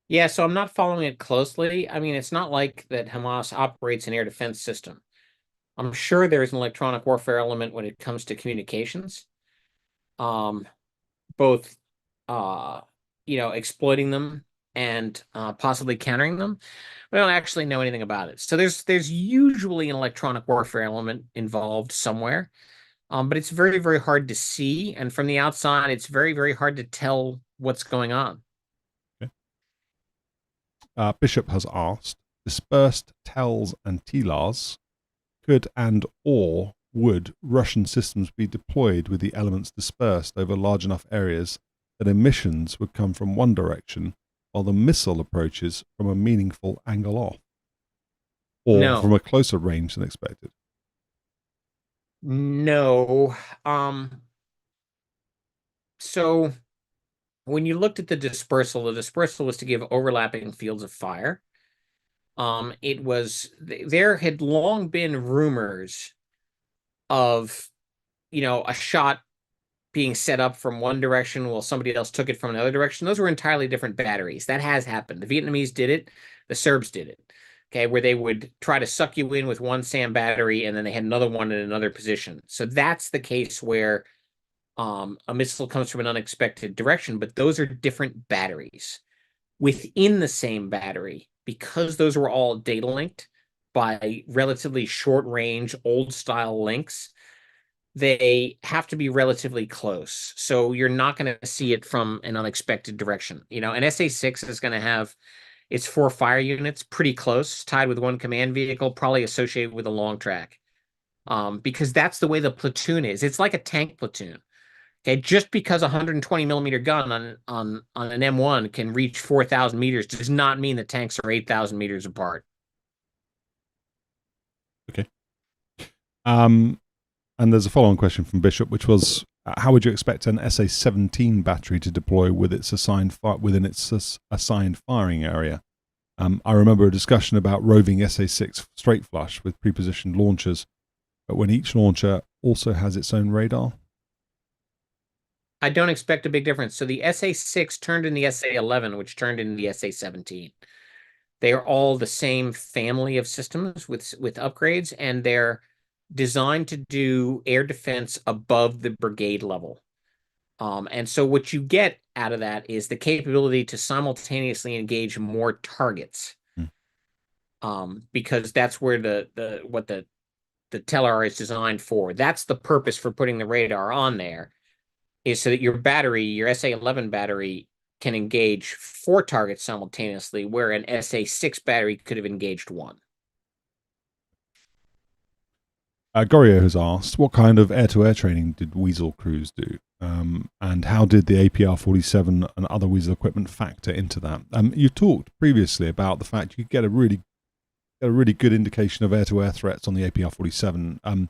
Yeah, so I'm not following it closely. I mean, it's not like that Hamas operates an air defense system. I'm sure there's an electronic warfare element when it comes to communications, both exploiting them and possibly countering them. We don't actually know anything about it. So there's usually an electronic warfare element involved somewhere. But it's very, very hard to see. And from the outside, it's very, very hard to tell what's going on. Okay. Bishop has asked, dispersed TELs and TLARs, could and or would Russian systems be deployed with the elements dispersed over large enough areas that emissions would come from one direction while the missile approaches from a meaningful angle off? Or from a closer range than expected? No. So when you looked at the dispersal was to give overlapping fields of fire. There had long been rumors of, a shot being set up from one direction while somebody else took it from another direction. Those were entirely different batteries. That has happened. The Vietnamese did it. The Serbs did it. Okay, where they would try to suck you in with one SAM battery and then they had another one in another position. So that's the case where a missile comes from an unexpected direction, but those are different batteries. Within the same battery, because those were all data linked by relatively short range, old style links, they have to be relatively close. So you're not going to see it from an unexpected direction. An SA-6 is going to have its 4 fire units pretty close, tied with one command vehicle, probably associated with a long track. Because that's the way the platoon is. It's like a tank platoon. Okay, just because a 120 millimeter gun on an M1 can reach 4,000 meters does not mean the tanks are 8,000 meters apart. Okay. And there's a follow-on question from Bishop, which was, how would you expect an SA-17 battery to deploy with its within its assigned firing area? I remember a discussion about roving SA-6 straight flush with pre-positioned launchers, but when each launcher also has its own radar. I don't expect a big difference. So the SA-6 turned in the SA-11, which turned in the SA-17. They are all the same family of systems with upgrades, and they're designed to do air defense above the brigade level. And so what you get out of that is the capability to simultaneously engage more targets. Because that's where the TELR is designed for. That's the purpose for putting the radar on there, is so that your battery, your SA-11 battery, can engage 4 targets simultaneously, where an SA-6 battery could have engaged 1. Gorio has asked, what kind of air-to-air training did Weasel crews do? And how did the APR-47 and other Weasel equipment factor into that? You talked previously about the fact you get a really good indication of air-to-air threats on the APR-47.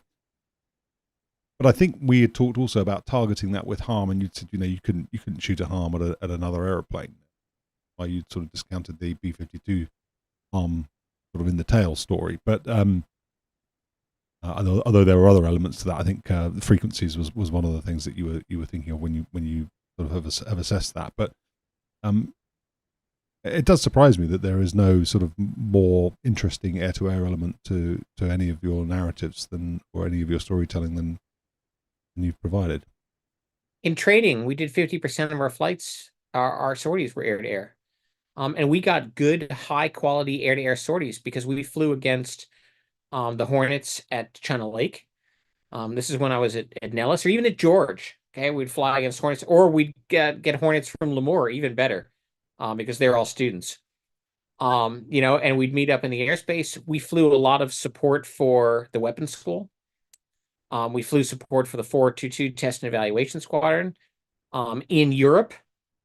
But I think we had talked also about targeting that with harm, and you said you couldn't shoot a harm at another aeroplane. Why you sort of discounted the B-52 harm sort of in the tail story, but although there were other elements to that, I think the frequencies was one of the things that you were thinking of when you sort of have assessed that. But it does surprise me that there is no sort of more interesting air-to-air element to any of your narratives or any of your storytelling than you've provided. In training, we did 50% of our flights, our sorties were air-to-air. And we got good, high-quality air-to-air sorties because we flew against the Hornets at China Lake. This is when I was at Nellis, or even at George. Okay, we'd fly against Hornets, or we'd get Hornets from Lemoore, even better, because they're all students. And we'd meet up in the airspace. We flew a lot of support for the weapons school. We flew support for the 422 Test and Evaluation Squadron. In Europe,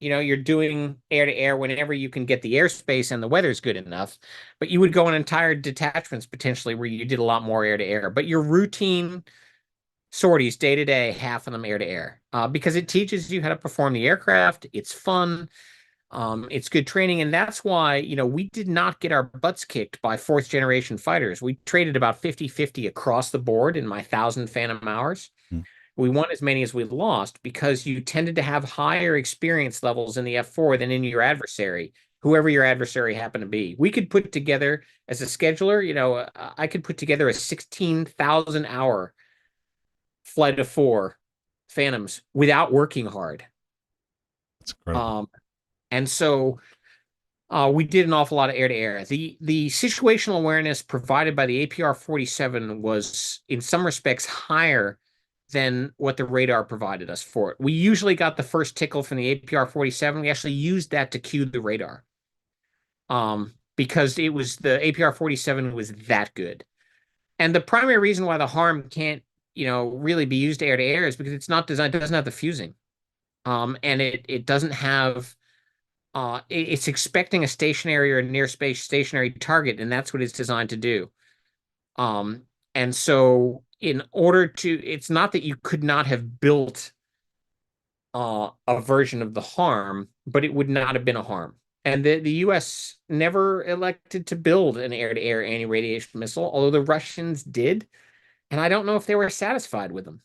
you're doing air-to-air whenever you can get the airspace and the weather's good enough. But you would go on entire detachments potentially where you did a lot more air-to-air. But your routine sorties day-to-day, half of them air-to-air. Because it teaches you how to perform the aircraft. It's fun. It's good training, and that's why, we did not get our butts kicked by 4th generation fighters. We traded about 50-50 across the board in my 1,000 Phantom hours. We won as many as we lost because you tended to have higher experience levels in the F4 than in your adversary, whoever your adversary happened to be. We could put together, as a scheduler, I could put together a 16,000 hour flight of 4 Phantoms without working hard. That's incredible. And so we did an awful lot of air-to-air. The situational awareness provided by the APR-47 was, in some respects, higher than what the radar provided us for it. We usually got the first tickle from the APR-47. We actually used that to cue the radar, because it was the APR-47 was that good. And the primary reason why the harm can't, really be used air-to-air is because it's not designed, it doesn't have the fusing, and it doesn't have. It's expecting a stationary or near space stationary target, and that's what it's designed to do. And so in order to, it's not that you could not have built a version of the harm, but it would not have been a harm. And the US never elected to build an air-to-air anti-radiation missile, although the Russians did. And I don't know if they were satisfied with them.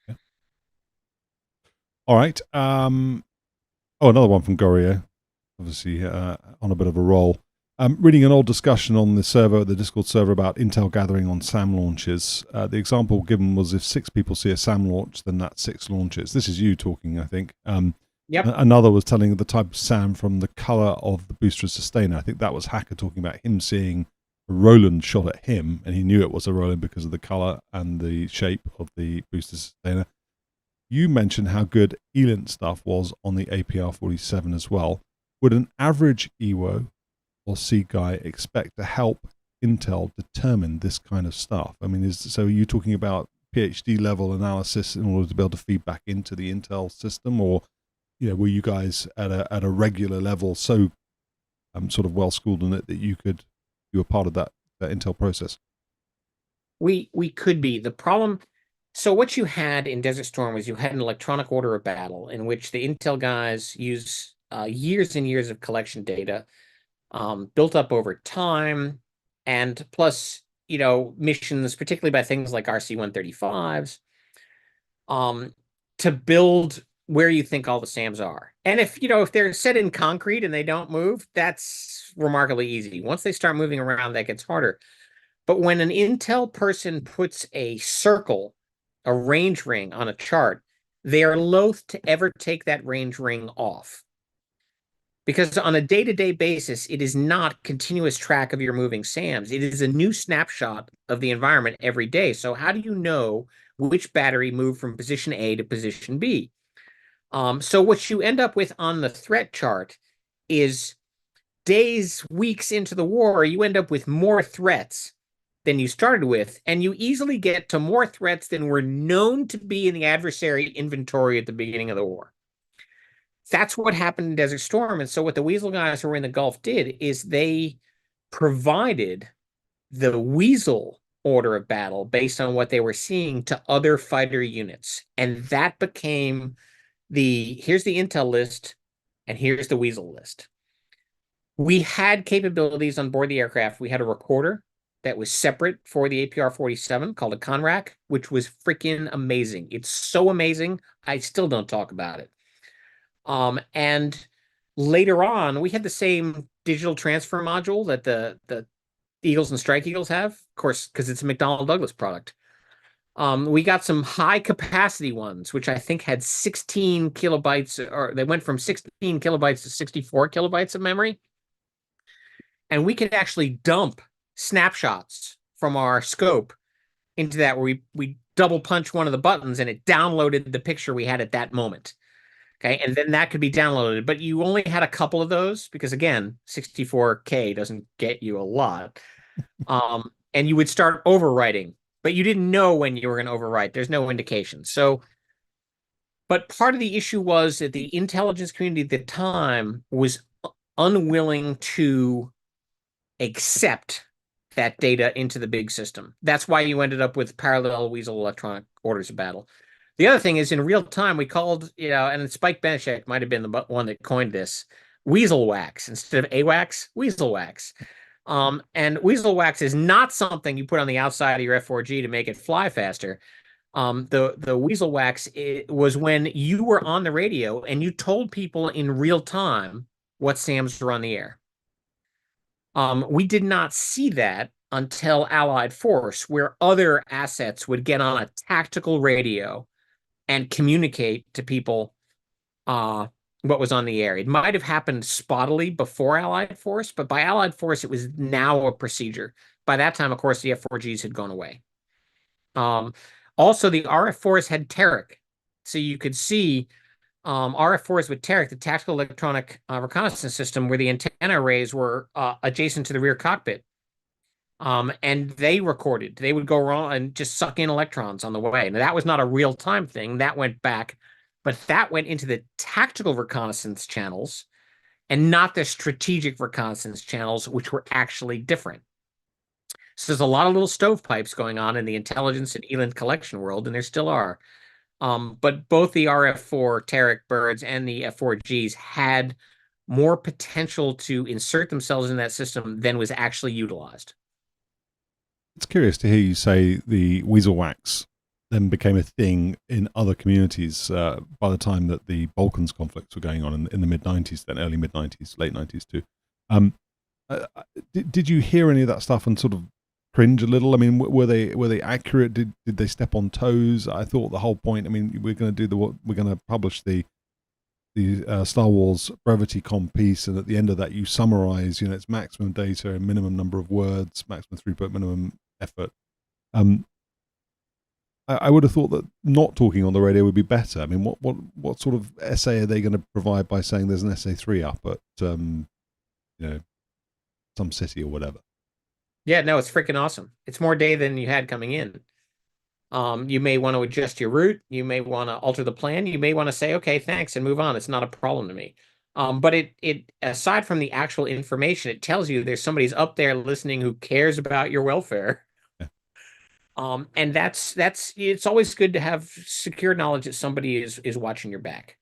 Yeah. All right. Another one from Gorio, obviously on a bit of a roll. Reading an old discussion on the Discord server about intel gathering on SAM launches. The example given was if 6 people see a SAM launch, then that's 6 launches. This is you talking, I think. Yep. Another was telling the type of SAM from the color of the booster sustainer. I think that was Hacker talking about him seeing a Roland shot at him, and he knew it was a Roland because of the color and the shape of the booster sustainer. You mentioned how good ELINT stuff was on the APR-47 as well. Would an average EWO or C guy expect to help Intel determine this kind of stuff? I mean, so are you talking about PhD level analysis in order to be able to feed back into the Intel system, or were you guys at a regular level so sort of well schooled in it that you were part of that Intel process? We could be. The problem. So what you had in Desert Storm was you had an electronic order of battle in which the Intel guys use years and years of collection data built up over time, and plus, missions, particularly by things like RC-135s, to build where you think all the SAMs are. And if they're set in concrete and they don't move, that's remarkably easy. Once they start moving around, that gets harder. But when an intel person puts a circle, a range ring on a chart, they are loath to ever take that range ring off. Because on a day-to-day basis, it is not continuous track of your moving SAMs. It is a new snapshot of the environment every day. So how do you know which battery moved from position A to position B? So what you end up with on the threat chart is days, weeks into the war, you end up with more threats than you started with, and you easily get to more threats than were known to be in the adversary inventory at the beginning of the war. That's what happened in Desert Storm. And so what the Weasel guys who were in the Gulf did is they provided the Weasel order of battle based on what they were seeing to other fighter units. And that became here's the intel list, and here's the Weasel list. We had capabilities on board the aircraft. We had a recorder that was separate for the APR-47 called a Conrack, which was freaking amazing. It's so amazing, I still don't talk about it. And later on, we had the same digital transfer module that the Eagles and Strike Eagles have, of course, because it's a McDonnell Douglas product. We got some high capacity ones, which I think had 16 kilobytes, or they went from 16 kilobytes to 64 kilobytes of memory. And we could actually dump snapshots from our scope into that, where we double punch one of the buttons and it downloaded the picture we had at that moment. Okay, and then that could be downloaded, but you only had a couple of those because, again, 64K doesn't get you a lot. And you would start overwriting, but you didn't know when you were going to overwrite. There's no indication. So, but part of the issue was that the intelligence community at the time was unwilling to accept that data into the big system. That's why you ended up with parallel Weasel electronic orders of battle. The other thing is, in real time, we called, and Spike Beneshek might have been the one that coined this, Weasel wax. Instead of AWACS, Weasel wax. And Weasel wax is not something you put on the outside of your F4G to make it fly faster. The Weasel wax was when you were on the radio and you told people in real time what SAMs were on the air. We did not see that until Allied Force, where other assets would get on a tactical radio and communicate to people what was on the air. It might have happened spottily before Allied Force, but by Allied Force, it was now a procedure. By that time, of course, the F4Gs had gone away. Also, the RF Force had TERIC. So you could see RF Force with TERIC, the Tactical Electronic Reconnaissance System, where the antenna arrays were adjacent to the rear cockpit. And they recorded. They would go around and just suck in electrons on the way. Now, that was not a real-time thing. That went back. But that went into the tactical reconnaissance channels and not the strategic reconnaissance channels, which were actually different. So there's a lot of little stovepipes going on in the intelligence and ELINT collection world, and there still are. But both the RF-4 TERIC birds and the F4Gs had more potential to insert themselves in that system than was actually utilized. It's curious to hear you say the Weasel wax then became a thing in other communities by the time that the Balkans conflicts were going on in the mid-90s, then early mid-90s, late 90s too. Did you hear any of that stuff and sort of cringe a little? I mean, were they accurate? Did they step on toes? I thought the whole point, I mean, we're going to publish the Star Wars brevity comp piece, and at the end of that you summarize, it's maximum data, minimum number of words, maximum throughput, minimum effort. I would have thought that not talking on the radio would be better. I mean, what sort of essay are they going to provide by saying there's an SA-3 up at some city or whatever? Yeah, no, it's freaking awesome. It's more day than you had coming in. You may want to adjust your route. You may want to alter the plan. You may want to say, okay, thanks, and move on. It's not a problem to me. But it aside from the actual information, it tells you there's somebody's up there listening who cares about your welfare. Yeah. And that's it's always good to have secure knowledge that somebody is watching your back.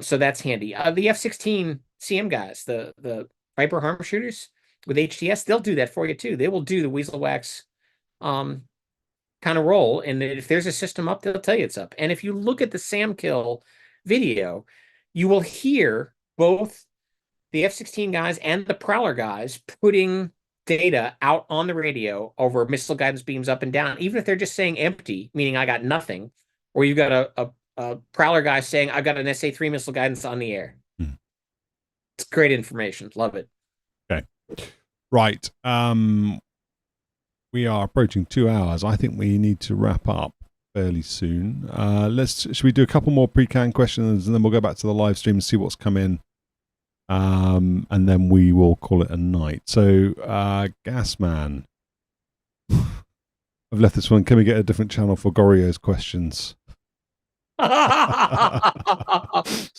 So that's handy. The F-16 CM guys, the Viper harm shooters with HTS, they'll do that for you too. They will do the weasel wax kind of role. And if there's a system up, they'll tell you it's up. And if you look at the SAM kill video, you will hear both the F-16 guys and the Prowler guys putting data out on the radio over missile guidance beams up and down, even if they're just saying empty, meaning I got nothing, or you've got a Prowler guy saying I've got an SA-3 missile guidance on the air. It's great information. Love it. Okay. Right. We are approaching 2 hours. I think we need to wrap up fairly soon. Should we do a couple more pre-canned questions, and then we'll go back to the live stream and see what's come in. And then we will call it a night. So, Gasman, I've left this one. Can we get a different channel for Gorio's questions?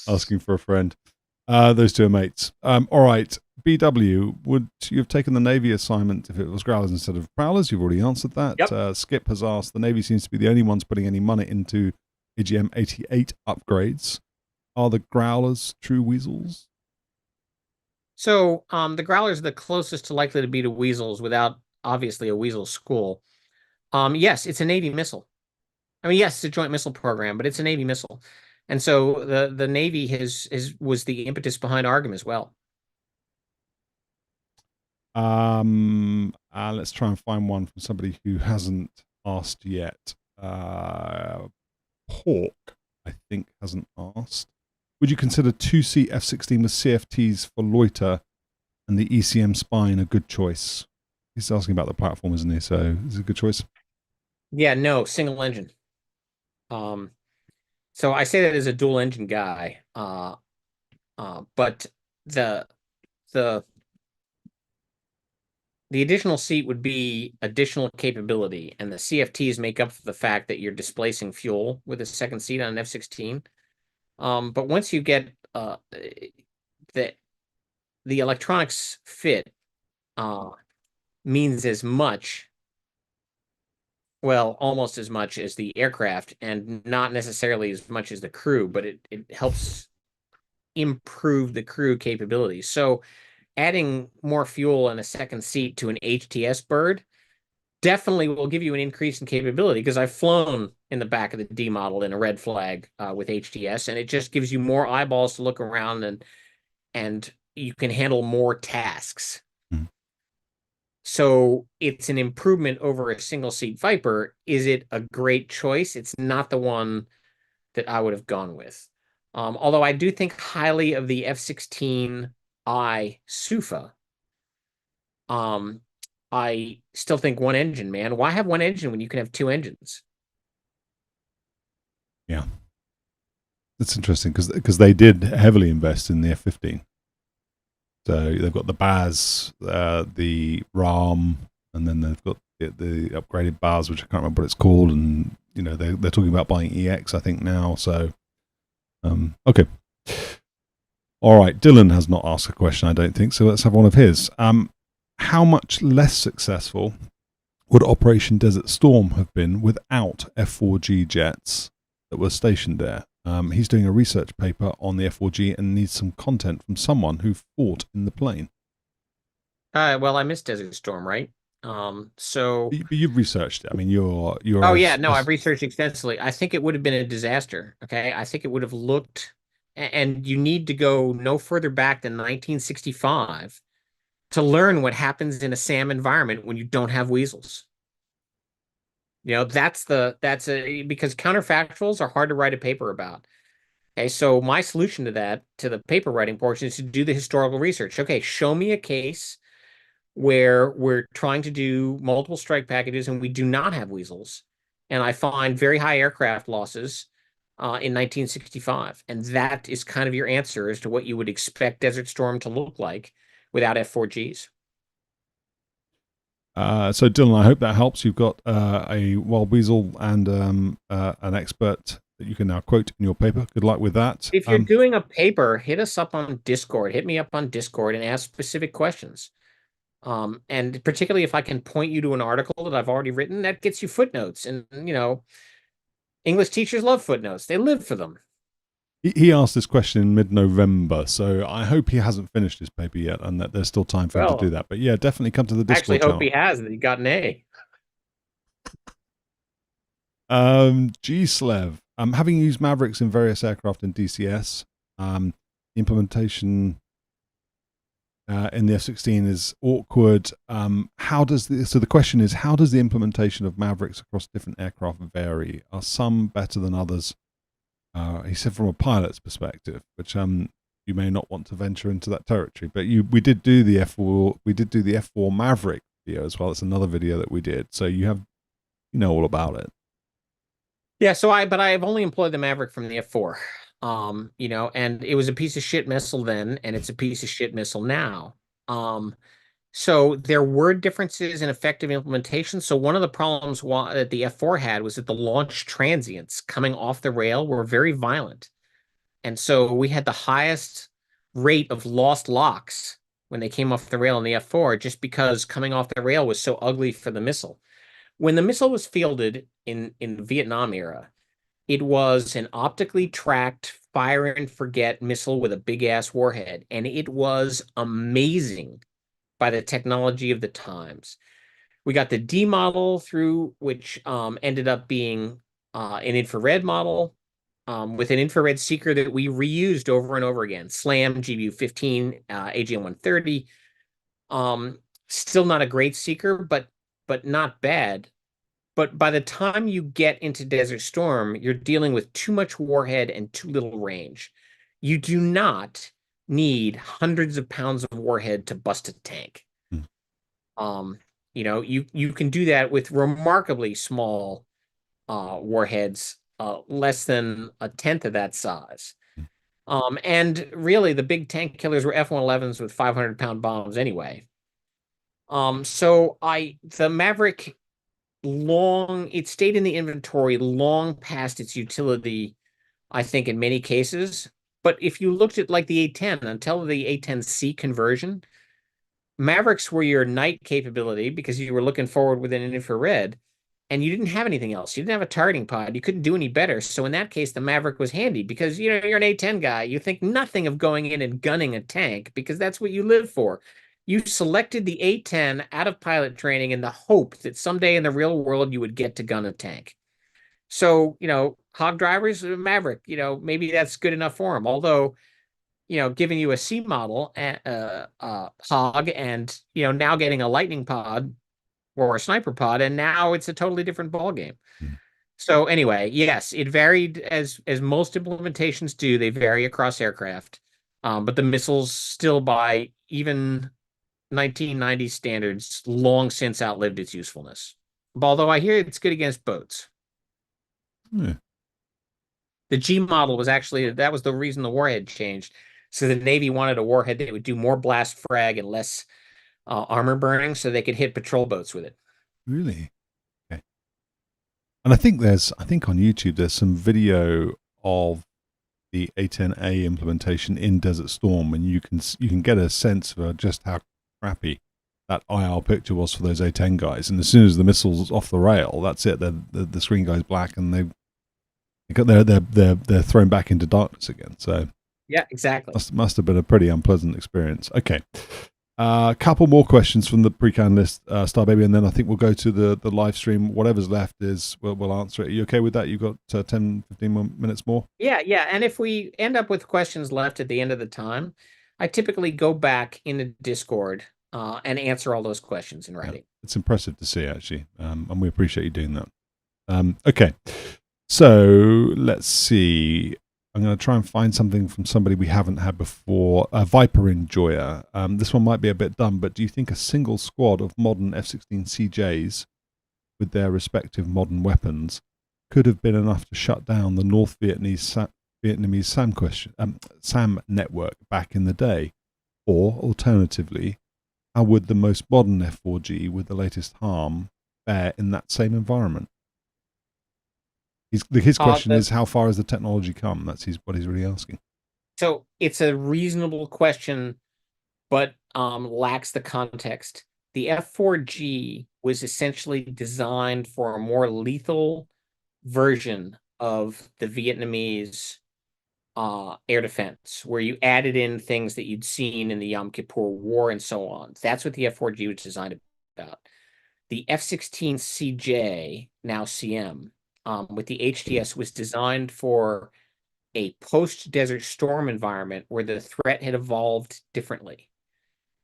Asking for a friend. Those two are mates. All right. BW, would you have taken the Navy assignment if it was Growlers instead of Prowlers? You've already answered that. Yep. Skip has asked, the Navy seems to be the only ones putting any money into AGM-88 upgrades. Are the Growlers true Weasels? So the Growlers are the closest to likely to be to Weasels without obviously a Weasel school. Yes, it's a Navy missile. I mean, yes, it's a joint missile program, but it's a Navy missile. And so the Navy was the impetus behind ARGM as well. Let's try and find one from somebody who hasn't asked yet. Pork, I think, hasn't asked. Would you consider 2-seat F-16 with CFTs for loiter and the ECM spine a good choice? He's asking about the platform, isn't he? So is it a good choice? Yeah, no, single engine. So I say that as a dual engine guy. But the additional seat would be additional capability, and the CFTs make up for the fact that you're displacing fuel with a second seat on an F-16. But once you get the electronics fit means as much, well, almost as much as the aircraft, and not necessarily as much as the crew, but it helps improve the crew capabilities. So adding more fuel and a second seat to an HTS bird definitely will give you an increase in capability, because I've flown in the back of the D model in a red flag with HTS, and it just gives you more eyeballs to look around, and you can handle more tasks. So it's an improvement over a single seat Viper. Is it a great choice? It's not the one that I would have gone with. Although I do think highly of the F-16I Sufa. I still think one engine, man. Why have one engine when you can have two engines? Yeah. That's interesting, because they did heavily invest in the F-15. So they've got the BAS, the RAM, and then they've got the upgraded BAS, which I can't remember what it's called. And, you know, they're talking about buying EX, I think, now. So, okay. All right. Dylan has not asked a question, I don't think. So let's have one of his. How much less successful would Operation Desert Storm have been without F-4G jets that were stationed there? He's doing a research paper on the F-4G and needs some content from someone who fought in the plane. Well, I missed Desert Storm, right? So but you've researched it. I mean, you're. Oh yeah, no, I've researched extensively. I think it would have been a disaster. Okay, I think it would have looked, and you need to go no further back than 1965 to learn what happens in a SAM environment when you don't have Weasels. You know, because counterfactuals are hard to write a paper about. Okay, so my solution to that, to the paper writing portion, is to do the historical research. Okay, show me a case where we're trying to do multiple strike packages and we do not have Weasels, and I find very high aircraft losses in 1965, and that is kind of your answer as to what you would expect Desert Storm to look like without F-4Gs. So Dylan, I hope that helps. You've got a wild Weasel and an expert that you can now quote in your paper. Good luck with that. If you're doing a paper, hit us up on Discord. Hit me up on Discord and ask specific questions. And particularly if I can point you to an article that I've already written, that gets you footnotes. And, you know, English teachers love footnotes. They live for them. He asked this question in mid-November, so I hope he hasn't finished his paper yet and that there's still time for him to do that. But yeah, definitely come to the I actually Discord hope channel. he has, that he got an A. G-Slev. Having used Mavericks in various aircraft in DCS, implementation in the F-16 is awkward. So the question is, how does the implementation of Mavericks across different aircraft vary? Are some better than others? He said from a pilot's perspective, which you may not want to venture into that territory. But we did do the F4 Maverick video as well. It's another video that we did, so you know all about it. Yeah, but I've only employed the Maverick from the F4. And it was a piece of shit missile then, and it's a piece of shit missile now. So there were differences in effective implementation. So one of the problems that the F4 had was that the launch transients coming off the rail were very violent. And so we had the highest rate of lost locks when they came off the rail in the F4, just because coming off the rail was so ugly for the missile. When the missile was fielded in the Vietnam era, it was an optically tracked fire and forget missile with a big ass warhead, and it was amazing by the technology of the times. We got the D model through, which ended up being an infrared model with an infrared seeker that we reused over and over again. SLAM, GBU-15, AGM-130. Still not a great seeker, but not bad. But by the time you get into Desert Storm, you're dealing with too much warhead and too little range. You do not need hundreds of pounds of warhead to bust a tank. You can do that with remarkably small warheads, less than a tenth of that size. And really, the big tank killers were F-111s with 500-pound bombs anyway. The Maverick it stayed in the inventory long past its utility, I think, in many cases. But if you looked at like the A-10, until the A-10C conversion, Mavericks were your night capability because you were looking forward with an infrared, and you didn't have anything else. You didn't have a targeting pod. You couldn't do any better. So in that case, the Maverick was handy because you're an A-10 guy. You think nothing of going in and gunning a tank because that's what you live for. You selected the A-10 out of pilot training in the hope that someday in the real world you would get to gun a tank. So, hog drivers, Maverick, maybe that's good enough for them. Although, giving you a C model hog and, now getting a lightning pod or a sniper pod, and now it's a totally different ballgame. So anyway, yes, it varied as most implementations do. They vary across aircraft. But the missiles still, by even 1990 standards, long since outlived its usefulness. Although I hear it's good against boats. The G model was that was the reason the warhead changed. So the Navy wanted a warhead that would do more blast frag and less armor burning, so they could hit patrol boats with it. Really? Okay. And I think on YouTube there's some video of the A-10A implementation in Desert Storm, and you can get a sense of just how crappy that IR picture was for those A-10 guys. And as soon as the missile's off the rail, that's it. The screen goes black, and they're thrown back into darkness again. So yeah, exactly. Must have been a pretty unpleasant experience. Okay. A couple more questions from the pre-can list, Starbaby, and then I think we'll go to the live stream. Whatever's left we'll answer it. Are you okay with that? You've got 10, 15 more minutes more? Yeah. And if we end up with questions left at the end of the time, I typically go back into Discord and answer all those questions in writing. Yeah, it's impressive to see, actually, and we appreciate you doing that. Okay, so let's see. I'm going to try and find something from somebody we haven't had before. Viper Enjoyer. This one might be a bit dumb, but do you think a single squad of modern F-16 CJs with their respective modern weapons could have been enough to shut down the North Vietnamese SAM network back in the day? Or, alternatively, how would the most modern F4G with the latest HARM fare in that same environment? His question is, how far has the technology come? That's what he's really asking. So it's a reasonable question, but lacks the context. The F4G was essentially designed for a more lethal version of the Vietnamese air defense, where you added in things that you'd seen in the Yom Kippur War and so on. That's what the F-4G was designed about. The F-16CJ, now CM, with the HDS, was designed for a post-Desert Storm environment where the threat had evolved differently.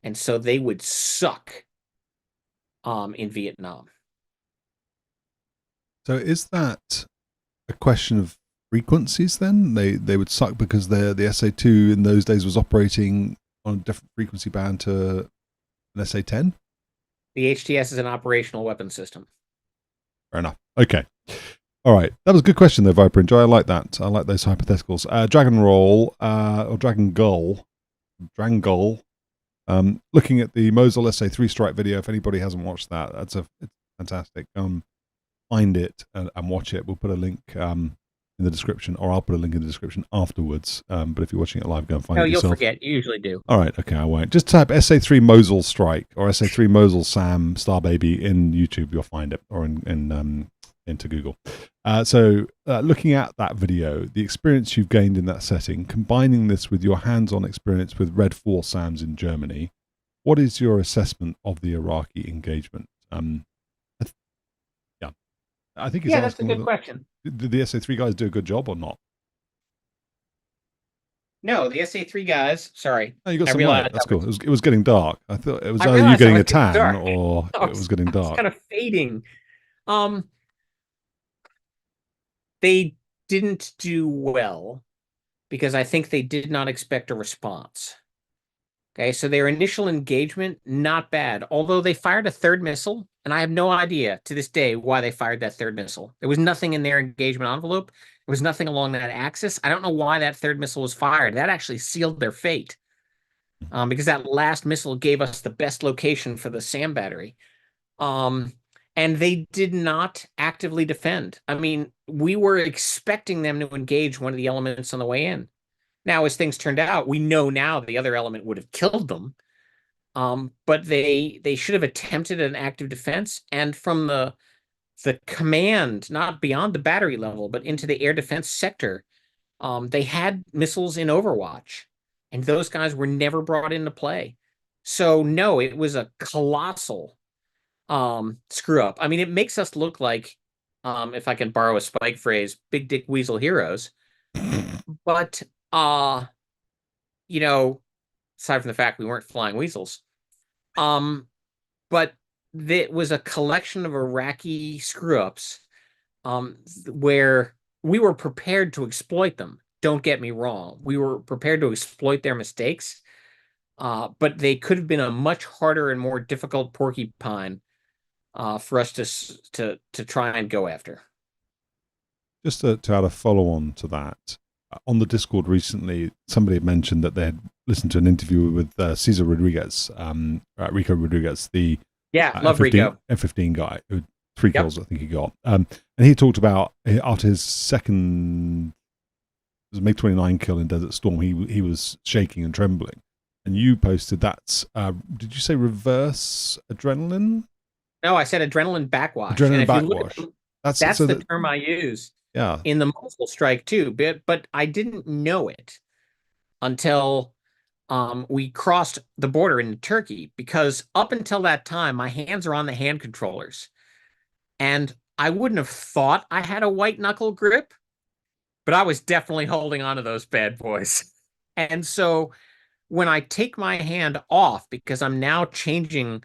And so they would suck in Vietnam. So is that a question of frequencies then? They would suck because the SA-2 in those days was operating on a different frequency band to an SA-10? The HTS is an operational weapon system. Fair enough. Okay. All right. That was a good question though, Viper Enjoy. I like that. I like those hypotheticals. Dragon Roll, or Dragon Gull. Looking at the Mosul SA-3 strike video, if anybody hasn't watched that, it's fantastic. Find it and watch it. We'll put a link in the description, or I'll put a link in the description afterwards. But if you're watching it live, go and find it yourself. No, you'll forget. You usually do. All right. Okay, I won't. Just type SA-3 Mosul strike or SA-3 Mosul SAM Starbaby in YouTube. You'll find it, or into Google. Looking at that video, the experience you've gained in that setting, combining this with your hands-on experience with Red 4 SAMs in Germany, what is your assessment of the Iraqi engagement? I think that's a good question. Did the SA-3 guys do a good job or not? No, the SA-3 guys. Sorry, no, you got some light. That's cool. It was getting dark. I thought it was either you getting a tan or it was getting dark. It's kind of fading. They didn't do well because I think they did not expect a response. Okay, so their initial engagement, not bad. Although they fired a third missile, and I have no idea to this day why they fired that third missile. There was nothing in their engagement envelope. There was nothing along that axis. I don't know why that third missile was fired. That actually sealed their fate, because that last missile gave us the best location for the SAM battery. And they did not actively defend. I mean, we were expecting them to engage one of the elements on the way in. Now, as things turned out, we know now the other element would have killed them. But they should have attempted an active defense. And from the command, not beyond the battery level, but into the air defense sector, they had missiles in Overwatch. And those guys were never brought into play. So, no, it was a colossal screw up. I mean, it makes us look like, if I can borrow a Spike phrase, big dick weasel heroes. But aside from the fact we weren't flying weasels, but it was a collection of Iraqi screw-ups, where we were prepared to exploit them. Don't get me wrong. We were prepared to exploit their mistakes, but they could have been a much harder and more difficult porcupine for us to try and go after. Just to add a follow-on to that, on the Discord recently, somebody had mentioned that they had listened to an interview with Cesar Rodriguez, Rico Rodriguez, the love Rico, F-15 guy, who 3 kills I think he got, and he talked about after his second MiG 29 kill in Desert Storm, he was shaking and trembling, and you posted that's did you say reverse adrenaline? No, I said adrenaline backwash. Adrenaline backwash. That's the term I use. Yeah. In the Mosul strike too, but I didn't know it until we crossed the border into Turkey, because up until that time, my hands are on the hand controllers, and I wouldn't have thought I had a white knuckle grip, but I was definitely holding onto those bad boys. And so when I take my hand off, because I'm now changing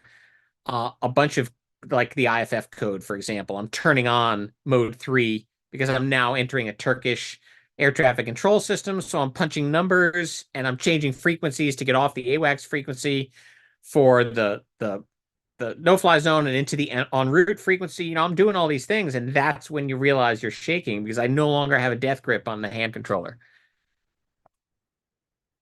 a bunch of, like the IFF code, for example, I'm turning on mode 3 because I'm now entering a Turkish air traffic control system. So I'm punching numbers and I'm changing frequencies to get off the AWACS frequency for the no-fly zone and into the en route frequency. I'm doing all these things, and that's when you realize you're shaking, because I no longer have a death grip on the hand controller.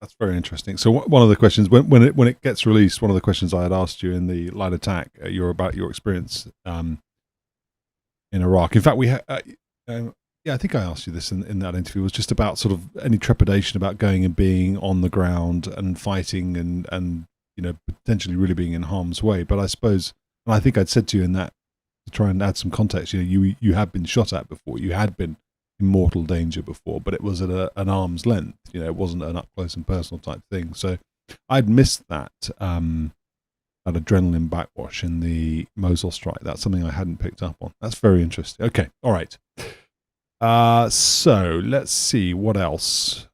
That's very interesting. So one of the questions, when it gets released, one of the questions I had asked you in the light attack, about your experience in Iraq. In fact, we I think I asked you this in that interview, was just about sort of any trepidation about going and being on the ground and fighting and potentially really being in harm's way. But I suppose, and I think I'd said to you in that, to try and add some context, you had been shot at before, you had been mortal danger before, but it was at an arm's length. It wasn't an up close and personal type thing. So I'd missed that that adrenaline backwash in the Mosul strike. That's something I hadn't picked up on. That's very interesting. Okay, all right. So let's see what else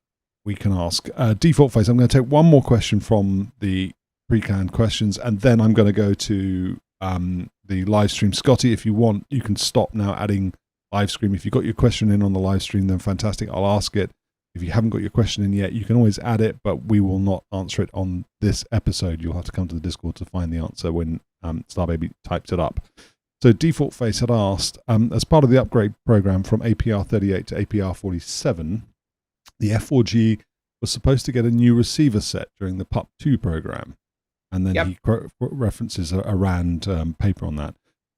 we can ask. Default face. I'm going to take one more question from the pre-canned questions, and then I'm going to go to the live stream. Scotty, if you want, you can stop now adding live stream. If you got your question in on the live stream, then fantastic. I'll ask it. If you haven't got your question in yet, you can always add it, but we will not answer it on this episode. You'll have to come to the Discord to find the answer when Starbaby types it up. So Default Face had asked, as part of the upgrade program from APR 38 to APR 47, the F4G was supposed to get a new receiver set during the PUP 2 program. And then he references a RAND paper on that.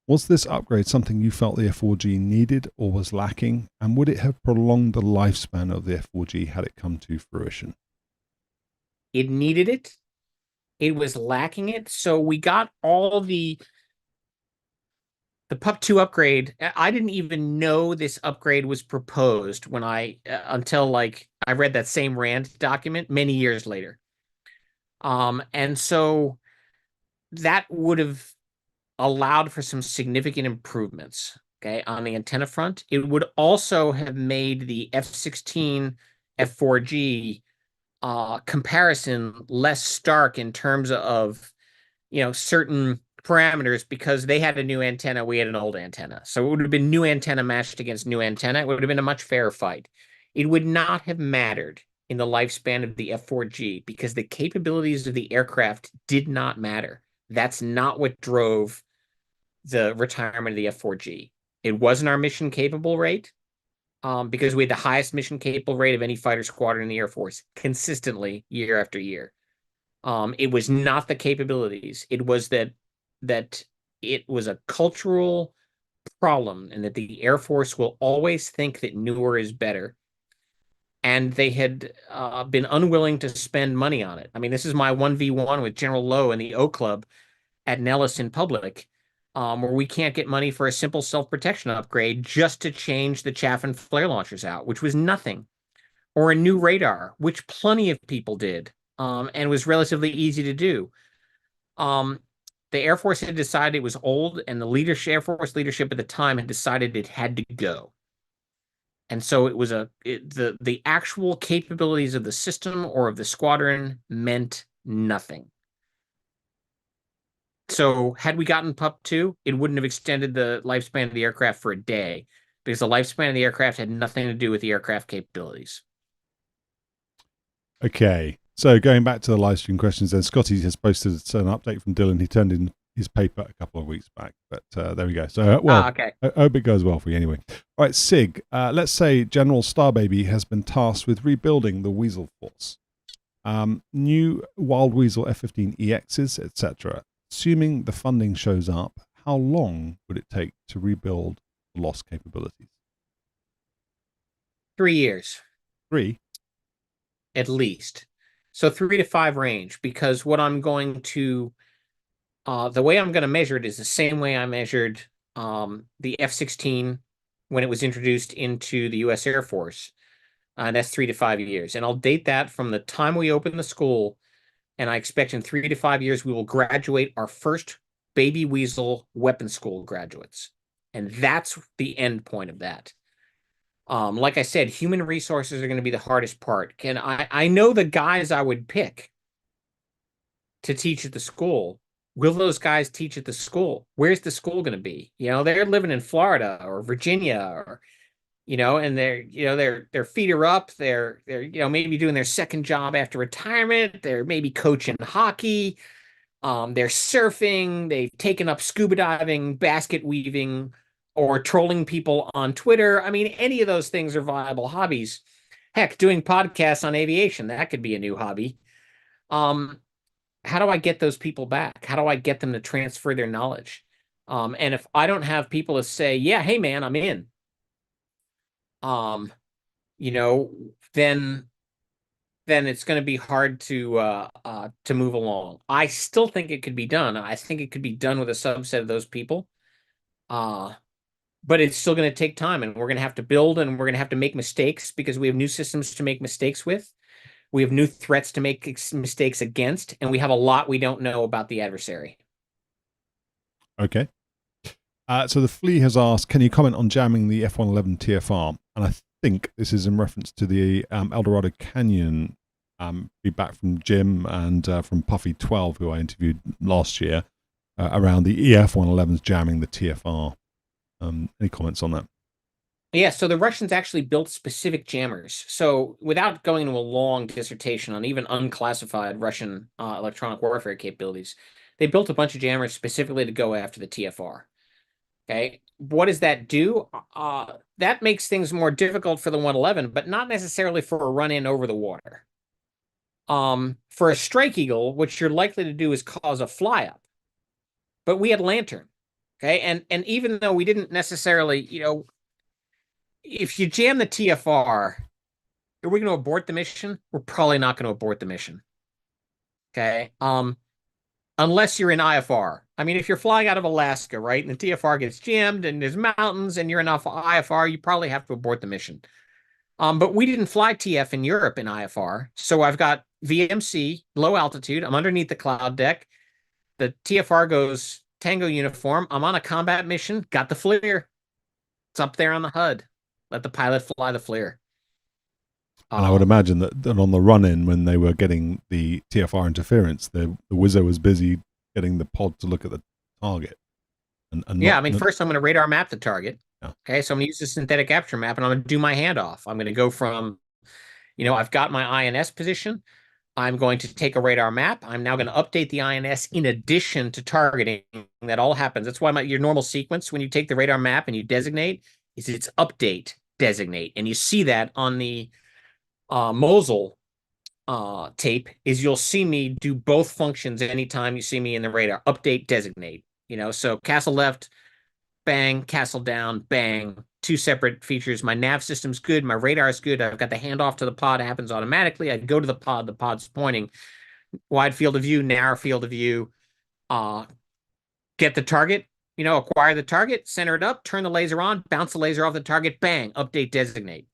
Was this upgrade something you felt the F4G needed or was lacking? And would it have prolonged the lifespan of the F4G had it come to fruition? It needed it. It was lacking it. So we got all the PUP 2 upgrade. I didn't even know this upgrade was proposed when until I read that same RAND document many years later. And so that would have allowed for some significant improvements, okay, on the antenna front. It would also have made the F-16 F4G comparison less stark in terms of, certain parameters, because they had a new antenna, we had an old antenna. So it would have been new antenna matched against new antenna. It would have been a much fairer fight. It would not have mattered in the lifespan of the F4G because the capabilities of the aircraft did not matter. That's not what drove the retirement of the F4G. It wasn't our mission capable rate, because we had the highest mission capable rate of any fighter squadron in the Air Force consistently year after year. It was not the capabilities. It was that it was a cultural problem, and that the Air Force will always think that newer is better. And they had been unwilling to spend money on it. I mean, this is my 1v1 with General Lowe in the O Club at Nellis in public, where we can't get money for a simple self-protection upgrade just to change the chaff and flare launchers out, which was nothing, or a new radar, which plenty of people did, and was relatively easy to do. The Air Force had decided it was old, and the Air Force leadership at the time had decided it had to go. And so it was the actual capabilities of the system or of the squadron meant nothing. So had we gotten PUP 2, it wouldn't have extended the lifespan of the aircraft for a day, because the lifespan of the aircraft had nothing to do with the aircraft capabilities. Okay. So going back to the live stream questions, then Scotty has posted an update from Dylan. He turned in his paper a couple of weeks back, but there we go. So, okay. I hope it goes well for you anyway. All right, Sig, let's say General Starbaby has been tasked with rebuilding the Weasel force. New Wild Weasel F-15EXs, etc. Assuming the funding shows up, how long would it take to rebuild the lost capabilities? 3 years. 3? At least. So 3 to 5 range, because what I'm going to, the way I'm going to measure it is the same way I measured the F-16 when it was introduced into the US Air Force. And that's 3 to 5 years. And I'll date that from the time we open the school. And I expect in 3 to 5 years, we will graduate our first Baby Weasel weapons school graduates. And that's the end point of that. Like I said, human resources are going to be the hardest part. I know the guys I would pick to teach at the school. Will those guys teach at the school? Where's the school going to be? They're living in Florida or Virginia, or and their feet are up. They're maybe doing their second job after retirement. They're maybe coaching hockey. They're surfing. They've taken up scuba diving, basket weaving, or trolling people on Twitter. I mean, any of those things are viable hobbies. Heck, doing podcasts on aviation, that could be a new hobby. How do I get those people back? How do I get them to transfer their knowledge? And if I don't have people to say, yeah, hey man, I'm in, then it's going to be hard to move along. I still think it could be done. I think it could be done with a subset of those people. but it's still going to take time, and we're going to have to build, and we're going to have to make mistakes because we have new systems to make mistakes with. We have new threats to make mistakes against, and we have a lot we don't know about the adversary. Okay. So the Flea has asked, can you comment on jamming the F-111 TFR? And I think this is in reference to the El Dorado Canyon feedback from Jim and from Puffy12, who I interviewed last year, around the EF-111s jamming the TFR. Any comments on that? Yeah, so the Russians actually built specific jammers. So without going into a long dissertation on even unclassified Russian electronic warfare capabilities, they built a bunch of jammers specifically to go after the TFR. Okay, what does that do? That makes things more difficult for the 111, but not necessarily for a run in over the water. For a Strike Eagle, what you're likely to do is cause a fly up. But we had Lantern. Okay, and even though we didn't necessarily, if you jam the TFR, are we going to abort the mission? We're probably not going to abort the mission. Okay. Unless you're in IFR. I mean, if you're flying out of Alaska, right, and the TFR gets jammed and there's mountains and you're in IFR, you probably have to abort the mission. But we didn't fly TF in Europe in IFR. So I've got VMC, low altitude. I'm underneath the cloud deck. The TFR goes Tango uniform. I'm on a combat mission. Got the FLIR. It's up there on the HUD. Let the pilot fly the FLIR. And I would imagine that on the run-in, when they were getting the TFR interference, the Weasel was busy getting the pod to look at the target. And yeah, I mean, first I'm going to radar map the target. Yeah. Okay, so I'm going to use the synthetic aperture map, and I'm going to do my handoff. I'm going to go from, I've got my INS position. I'm going to take a radar map. I'm now going to update the INS in addition to targeting. That all happens. That's why your normal sequence when you take the radar map and you designate is it's update, designate. And you see that on the Mosul tape is you'll see me do both functions anytime you see me in the radar. Update, designate. So castle left, bang, castle down, bang. Two separate features. My nav system's good. My radar is good. I've got the handoff to the pod. It happens automatically. I go to the pod. The pod's pointing. Wide field of view, narrow field of view. Get the target. Acquire the target. Center it up. Turn the laser on. Bounce the laser off the target. Bang. Update, designate.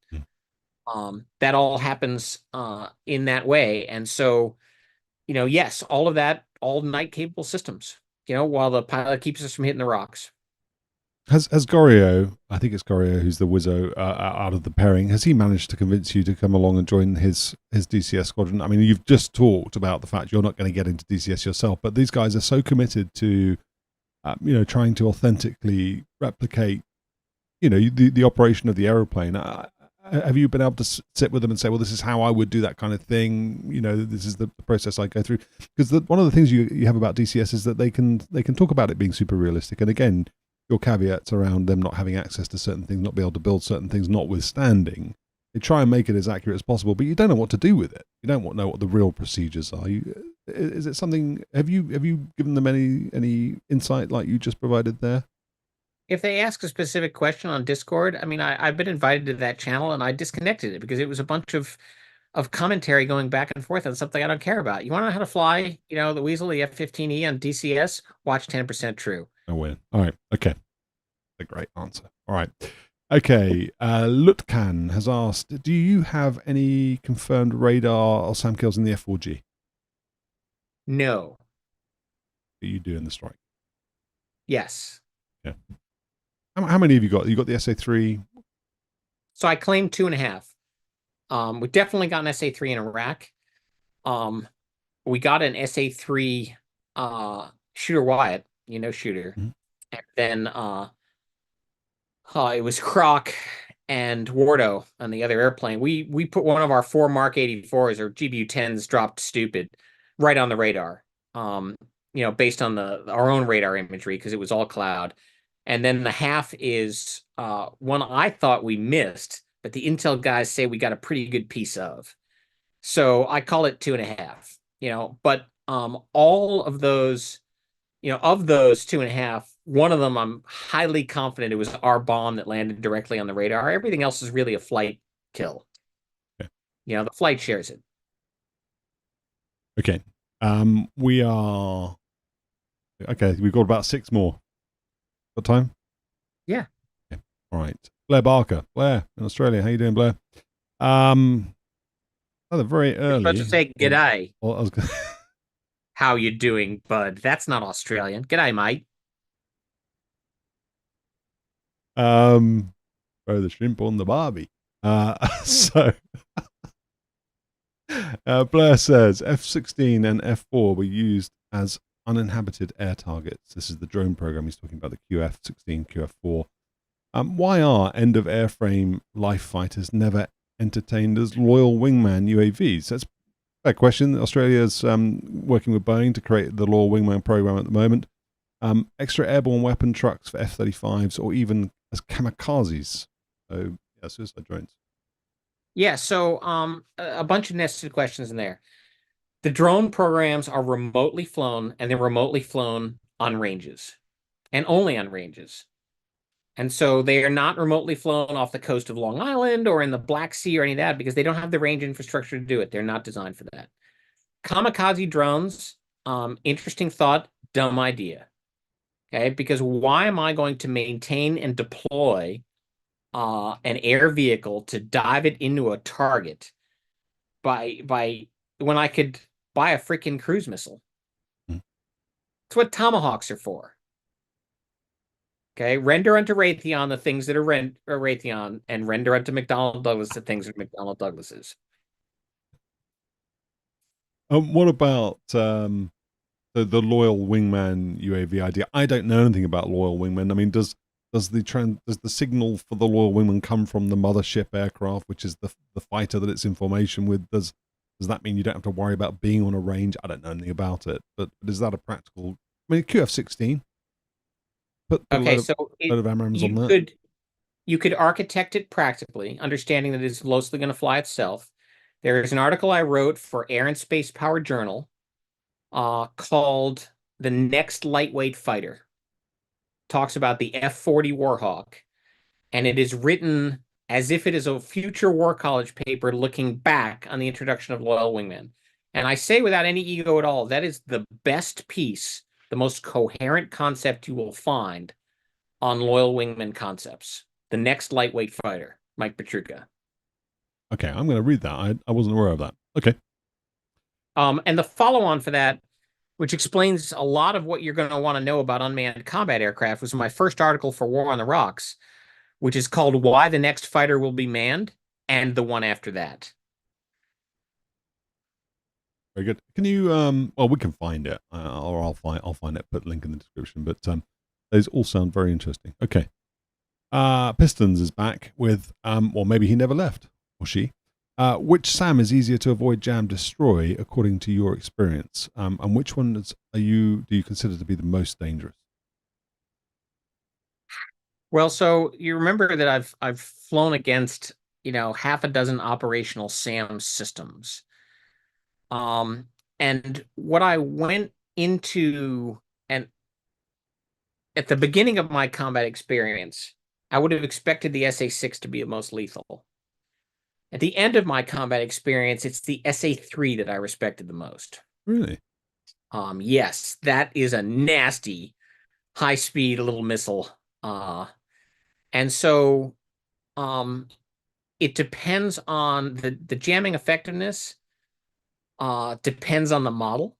That all happens in that way. And so, yes, all of that, all night capable systems. While the pilot keeps us from hitting the rocks. Has Gorio, I think it's Gorio who's the Wizzo out of the pairing, has he managed to convince you to come along and join his DCS squadron? I mean, you've just talked about the fact you're not going to get into DCS yourself, but these guys are so committed to, trying to authentically replicate, the operation of the aeroplane. Have you been able to sit with them and say, well, this is how I would do that kind of thing? This is the process I go through. Because one of the things you have about DCS is that they can talk about it being super realistic. And again, your caveats around them not having access to certain things, not be able to build certain things, notwithstanding, they try and make it as accurate as possible, but you don't know what to do with it. You don't know what the real procedures are. Is it something? Have you given them any insight like you just provided there? If they ask a specific question on Discord, I mean, I've been invited to that channel and I disconnected it because it was a bunch of commentary going back and forth on something I don't care about. You want to know how to fly, the Weasel, the F-15E on DCS? Watch 10% True. I win. All right. Okay. A great answer. All right. Okay. Lutkan has asked, do you have any confirmed radar or SAM kills in the F4G? No. What are you doing the strike? Yes. Yeah. How many have you got? You got the SA-3? So I claimed 2.5. We definitely got an SA-3 in Iraq. We got an SA-3 Shooter Wyatt, Shooter. Mm-hmm. And then it was Croc and Wardo on the other airplane. We put one of our 4 Mark 84s or GBU-10s dropped stupid right on the radar. Based on our own radar imagery because it was all cloud. And then the half is one I thought we missed, but the intel guys say we got a pretty good piece of. So I call it 2.5. But all of those, of those 2.5, one of them I'm highly confident it was our bomb that landed directly on the radar. Everything else is really a flight kill. Okay. The flight shares it. Okay. We've got about 6 more. What time? Yeah. Okay. All right. Blair Barker. Blair in Australia. How you doing, Blair? Oh, very You're supposed to early. say g'day. Well, I was gonna, How you doing, bud? That's not Australian. G'day, mate. throw the shrimp on the barbie. So Blair says F-16 and F-4 were used as uninhabited air targets. This is the drone program he's talking about, the QF-16, QF-4. Why are end-of-airframe life fighters never entertained as loyal wingman UAVs? That's a fair question. Australia's working with Boeing to create the loyal wingman program at the moment. Extra airborne weapon trucks for F-35s or even as kamikazes. So, yeah, suicide drones. Yeah, so a bunch of nested questions in there. The drone programs are remotely flown, and they're remotely flown on ranges, and only on ranges. And so they are not remotely flown off the coast of Long Island or in the Black Sea or any of that because they don't have the range infrastructure to do it. They're not designed for that. Kamikaze drones, interesting thought, dumb idea. Okay, because why am I going to maintain and deploy an air vehicle to dive it into a target by when I could buy a freaking cruise missile? That's what Tomahawks are for. Okay, render unto Raytheon the things that are Raytheon, and render unto McDonnell Douglas the things that McDonnell Douglas is. What about the loyal wingman UAV idea? I don't know anything about loyal wingmen. I mean, does the signal for the loyal wingman come from the mothership aircraft, which is the fighter that it's in formation with? Does that mean you don't have to worry about being on a range? I don't know anything about it, but is that a practical? I mean, QF-16. Put Okay, so a load of AMRAAMs on that. You could architect it practically, understanding that it's mostly going to fly itself. There is an article I wrote for Air and Space Power Journal called "The Next Lightweight Fighter." Talks about the F-40 Warhawk, and it is written as if it is a future War College paper looking back on the introduction of loyal wingmen. And I say without any ego at all, that is the best piece, the most coherent concept you will find on loyal wingman concepts. The Next Lightweight Fighter, Mike Petruka. Okay, I'm going to read that. I wasn't aware of that. Okay. And the follow-on for that, which explains a lot of what you're going to want to know about unmanned combat aircraft, was my first article for War on the Rocks, which is called "Why the Next Fighter Will Be Manned," and the one after that. Very good. Can you well, we can find it, or I'll find it. Put a link in the description. But those all sound very interesting. Okay. Pistons is back with or maybe he never left, or she. Which SAM is easier to avoid, jam, destroy according to your experience? And which ones do you consider to be the most dangerous? Well, so you remember that I've flown against, half a dozen operational SAM systems. And what I went into, and at the beginning of my combat experience, I would have expected the SA-6 to be the most lethal. At the end of my combat experience, it's the SA-3 that I respected the most. Really? Yes, that is a nasty, high-speed little missile. And so it depends on the jamming effectiveness, depends on the model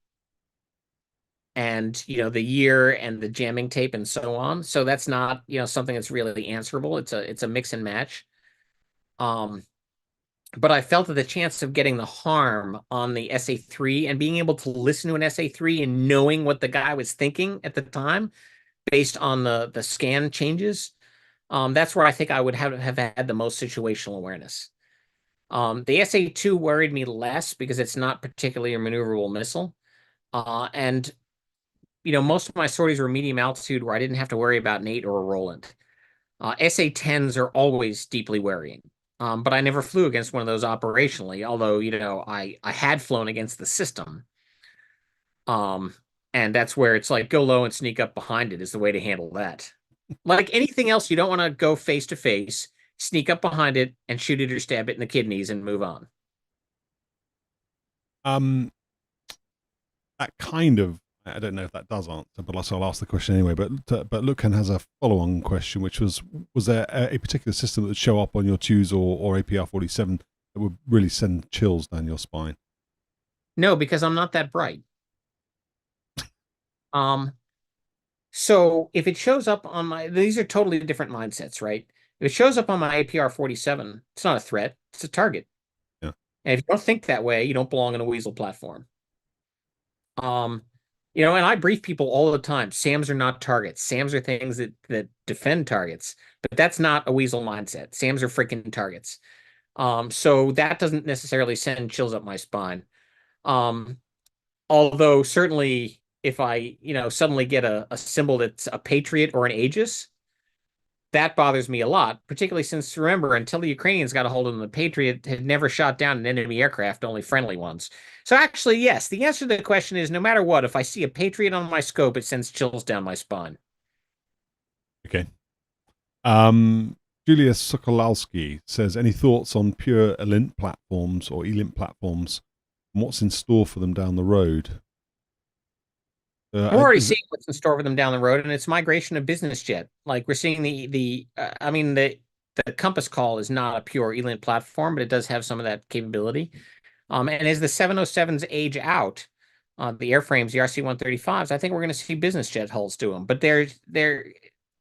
and, the year and the jamming tape and so on. So that's not, something that's really answerable. It's a mix and match. But I felt that the chance of getting the harm on the SA-3 and being able to listen to an SA-3 and knowing what the guy was thinking at the time based on the scan changes, that's where I think I would have had the most situational awareness. The SA-2 worried me less because it's not particularly a maneuverable missile. And, most of my sorties were medium altitude where I didn't have to worry about Nate or a Roland. SA-10s are always deeply worrying. But I never flew against one of those operationally, although, I had flown against the system. And that's where it's like, go low and sneak up behind it is the way to handle that. Like anything else, you don't want to go face to face, sneak up behind it and shoot it or stab it in the kidneys and move on. That kind of, I don't know if that does answer, but I'll ask the question anyway. But Lucan has a follow-on question, which was there a particular system that would show up on your TEWS or APR-47 that would really send chills down your spine? No, because I'm not that bright. So if it shows up on these are totally different mindsets, right? If it shows up on my APR-47, it's not a threat, it's a target. Yeah. And if you don't think that way, you don't belong in a Weasel platform. You know, and I brief people all the time. SAMs are not targets. SAMs are things that defend targets, but that's not a Weasel mindset. SAMs are freaking targets. So that doesn't necessarily send chills up my spine. Although certainly if I, suddenly get a symbol that's a Patriot or an Aegis, that bothers me a lot, particularly since, remember, until the Ukrainians got a hold of them, the Patriot had never shot down an enemy aircraft, only friendly ones. So actually, yes, the answer to the question is no matter what, if I see a Patriot on my scope, it sends chills down my spine. Okay. Julius Sokolowski says, any thoughts on pure ELINT platforms or ELINT platforms and what's in store for them down the road? We're already seeing what's in store for them down the road, and it's migration of business jet. Like we're seeing the Compass Call is not a pure ELINT platform, but it does have some of that capability. And as the 707s age out, the airframes, the RC-135s, I think we're going to see business jet hulls to them. But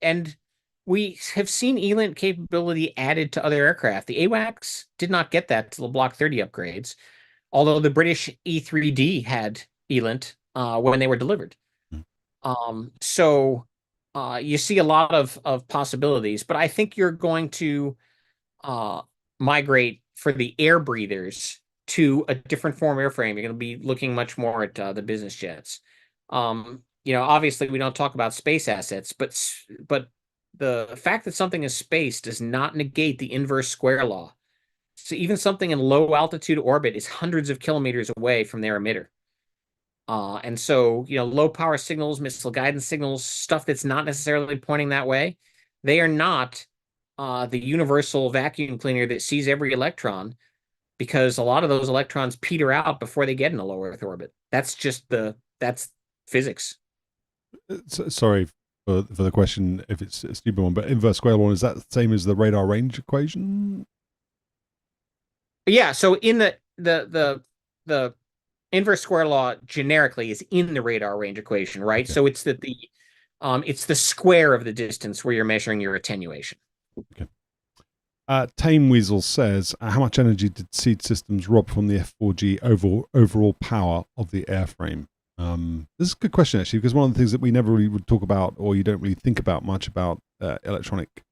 and we have seen ELINT capability added to other aircraft. The AWACS did not get that till the Block 30 upgrades, although the British E-3D had ELINT when they were delivered. So you see a lot of possibilities, but I think you're going to migrate for the air breathers to a different form airframe. You're going to be looking much more at the business jets. Obviously we don't talk about space assets, but the fact that something is space does not negate the inverse square law. So even something in low altitude orbit is hundreds of kilometers away from their emitter. And so, low power signals, missile guidance signals, stuff that's not necessarily pointing that way, they are not the universal vacuum cleaner that sees every electron, because a lot of those electrons peter out before they get in a low Earth orbit. That's that's physics. Sorry for the question if it's a stupid one, but inverse square law, is that the same as the radar range equation? Yeah, so in the inverse square law generically is in the radar range equation, right? Okay. So it's it's the square of the distance where you're measuring your attenuation. Okay. Tame Weasel says, how much energy did seed systems rob from the F4G overall power of the airframe? This is a good question, actually, because one of the things that we never really would talk about, or you don't really think about much about electronic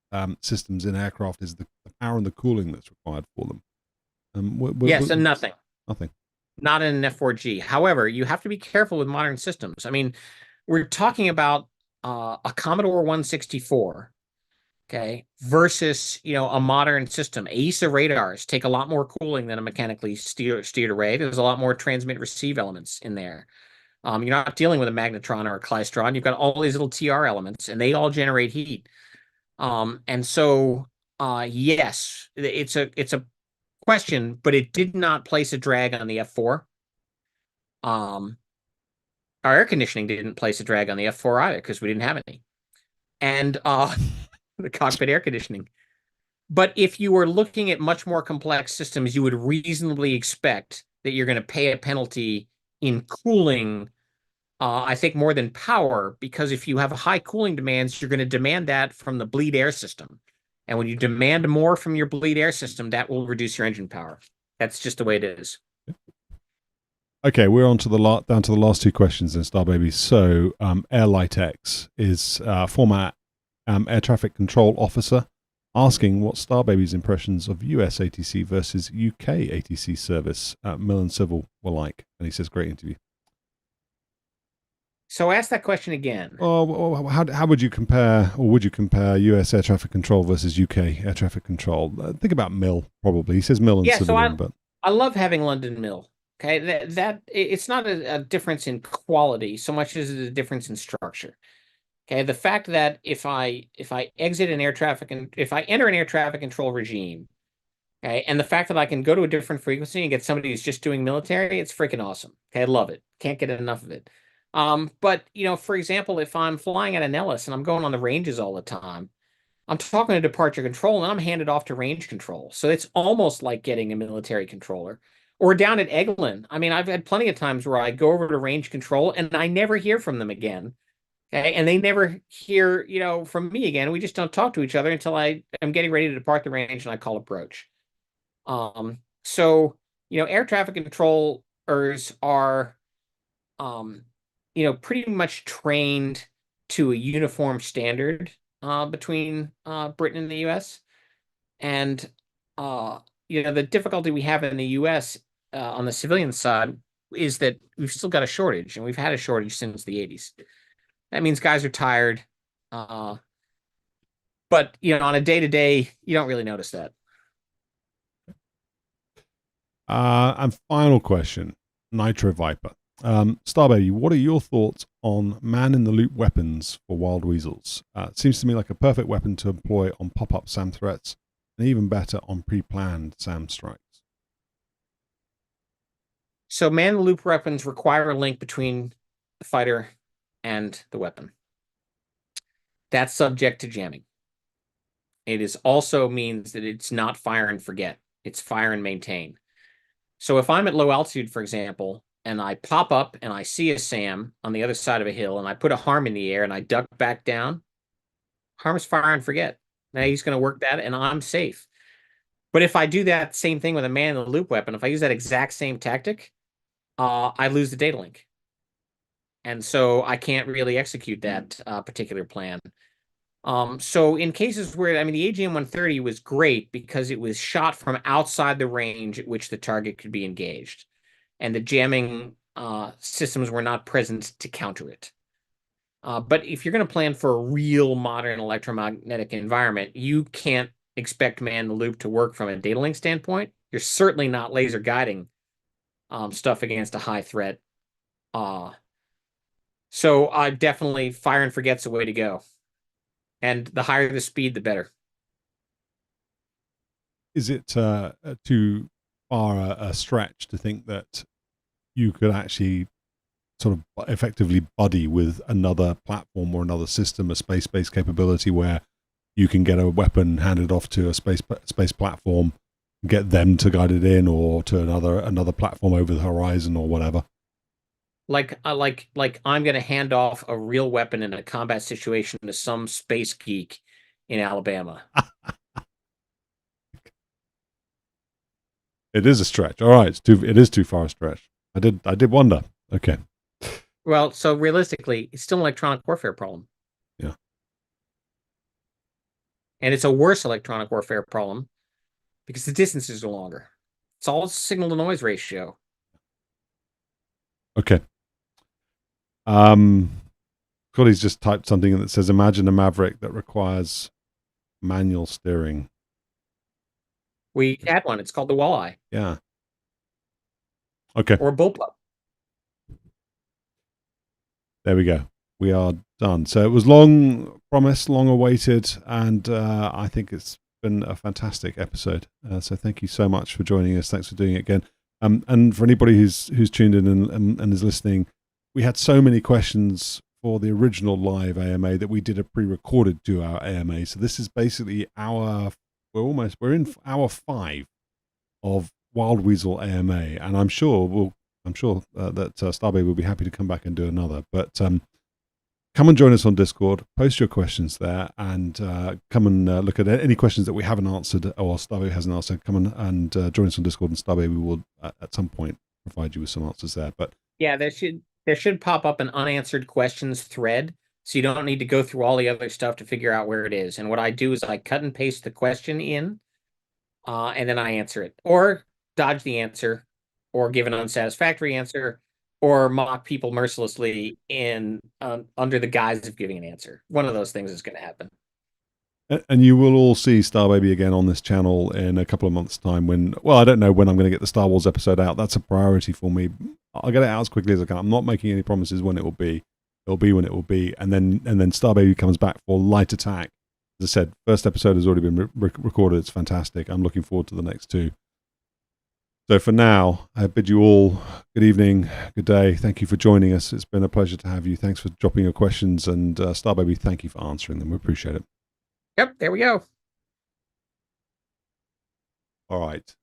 systems in aircraft, is the power and the cooling that's required for them. Yes, and nothing. Nothing. Not in an F4G. However, you have to be careful with modern systems. I mean, we're talking about a Commodore 164, okay, versus, a modern system. AESA radars take a lot more cooling than a mechanically steered array. There's a lot more transmit-receive elements in there. You're not dealing with a magnetron or a klystron. You've got all these little TR elements, and they all generate heat. And so, yes, it's a question, but it did not place a drag on the F4. Our air conditioning didn't place a drag on the F4 either because we didn't have any. And the cockpit air conditioning. But if you were looking at much more complex systems, you would reasonably expect that you're going to pay a penalty in cooling, I think, more than power, because if you have high cooling demands, you're going to demand that from the bleed air system. And when you demand more from your bleed air system, that will reduce your engine power. That's just the way it is. Okay, we're on to down to the last two questions in Starbaby. So, Airlight-X is former air traffic control officer asking what Starbaby's impressions of US ATC versus UK ATC service Mill and Civil were like. And he says, great interview. So ask that question again. Oh, how would you compare, or would you compare US air traffic control versus UK air traffic control? Think about Mill, probably. He says Mill and civilian, but I love having London Mill. Okay, that it's not a difference in quality so much as a difference in structure. Okay, the fact that if I exit an air traffic and if I enter an air traffic control regime, okay, and the fact that I can go to a different frequency and get somebody who's just doing military, it's freaking awesome. Okay, I love it. Can't get enough of it. But for example, if I'm flying at an Ellis and I'm going on the ranges all the time, I'm talking to departure control and I'm handed off to range control. So it's almost like getting a military controller. Or down at Eglin. I mean, I've had plenty of times where I go over to range control and I never hear from them again. Okay. And they never hear, from me again. We just don't talk to each other until I am getting ready to depart the range and I call approach. So, air traffic controllers are, pretty much trained to a uniform standard between Britain and the U.S. And, the difficulty we have in the U.S. On the civilian side is that we've still got a shortage, and we've had a shortage since the 80s. That means guys are tired. But, on a day-to-day, you don't really notice that. And final question, Nitro Viper. Starbaby, what are your thoughts on man-in-the-loop weapons for wild weasels? It seems to me like a perfect weapon to employ on pop-up SAM threats, and even better on pre-planned SAM strikes. So man-in-the-loop weapons require a link between the fighter and the weapon. That's subject to jamming. It is also means that it's not fire and forget. It's fire and maintain. So if I'm at low altitude, for example, and I pop up and I see a SAM on the other side of a hill and I put a harm in the air and I duck back down, harm's fire and forget. Now he's going to work that and I'm safe. But if I do that same thing with a man-in-the-loop weapon, if I use that exact same tactic, I lose the data link. And so I can't really execute that particular plan. So in cases where, the AGM-130 was great because it was shot from outside the range at which the target could be engaged. And the jamming systems were not present to counter it. But if you're going to plan for a real modern electromagnetic environment, you can't expect man-in-the-loop to work from a data link standpoint. You're certainly not laser guiding stuff against a high threat. So I definitely fire and forget's the way to go. And the higher the speed, the better. Is it too far a stretch to think that you could actually sort of effectively buddy with another platform or another system, a space-based capability where you can get a weapon handed off to a space platform, get them to guide it in, or to another platform over the horizon or whatever? Like I'm going to hand off a real weapon in a combat situation to some space geek in Alabama. It is a stretch. All right, it is too far a stretch. I did wonder. Okay. Well, so realistically, it's still an electronic warfare problem. Yeah. And it's a worse electronic warfare problem because the distances are longer. It's all signal to noise ratio. Okay. Scotty's just typed something that says, imagine a Maverick that requires manual steering. We had one. It's called the Walleye. Yeah. Okay. Or bullpup. There we go. We are done. So it was long promised, long awaited, and I think it's been a fantastic episode. So thank you so much for joining us. Thanks for doing it again. And for anybody who's tuned in and is listening, we had so many questions for the original live AMA that we did a pre-recorded 2-hour AMA. So this is basically we're in hour 5 of Wild Weasel AMA, and I'm sure that Starbaby will be happy to come back and do another. But come and join us on Discord, post your questions there, and come and look at any questions that we haven't answered or Starbaby hasn't answered. Come and join us on Discord, and Starbaby will at some point provide you with some answers there. But yeah, there should pop up an unanswered questions thread, so you don't need to go through all the other stuff to figure out where it is. And what I do is I cut and paste the question in, and then I answer it, or dodge the answer, or give an unsatisfactory answer, or mock people mercilessly in under the guise of giving an answer. One of those things is going to happen. And you will all see Starbaby again on this channel in a couple of months' time I don't know when I'm going to get the Star Wars episode out. That's a priority for me. I'll get it out as quickly as I can. I'm not making any promises when it will be. It'll be when it will be. And then Starbaby comes back for Light Attack. As I said, first episode has already been recorded. It's fantastic. I'm looking forward to the next 2. So for now, I bid you all good evening, good day. Thank you for joining us. It's been a pleasure to have you. Thanks for dropping your questions. And Starbaby, thank you for answering them. We appreciate it. Yep, there we go. All right.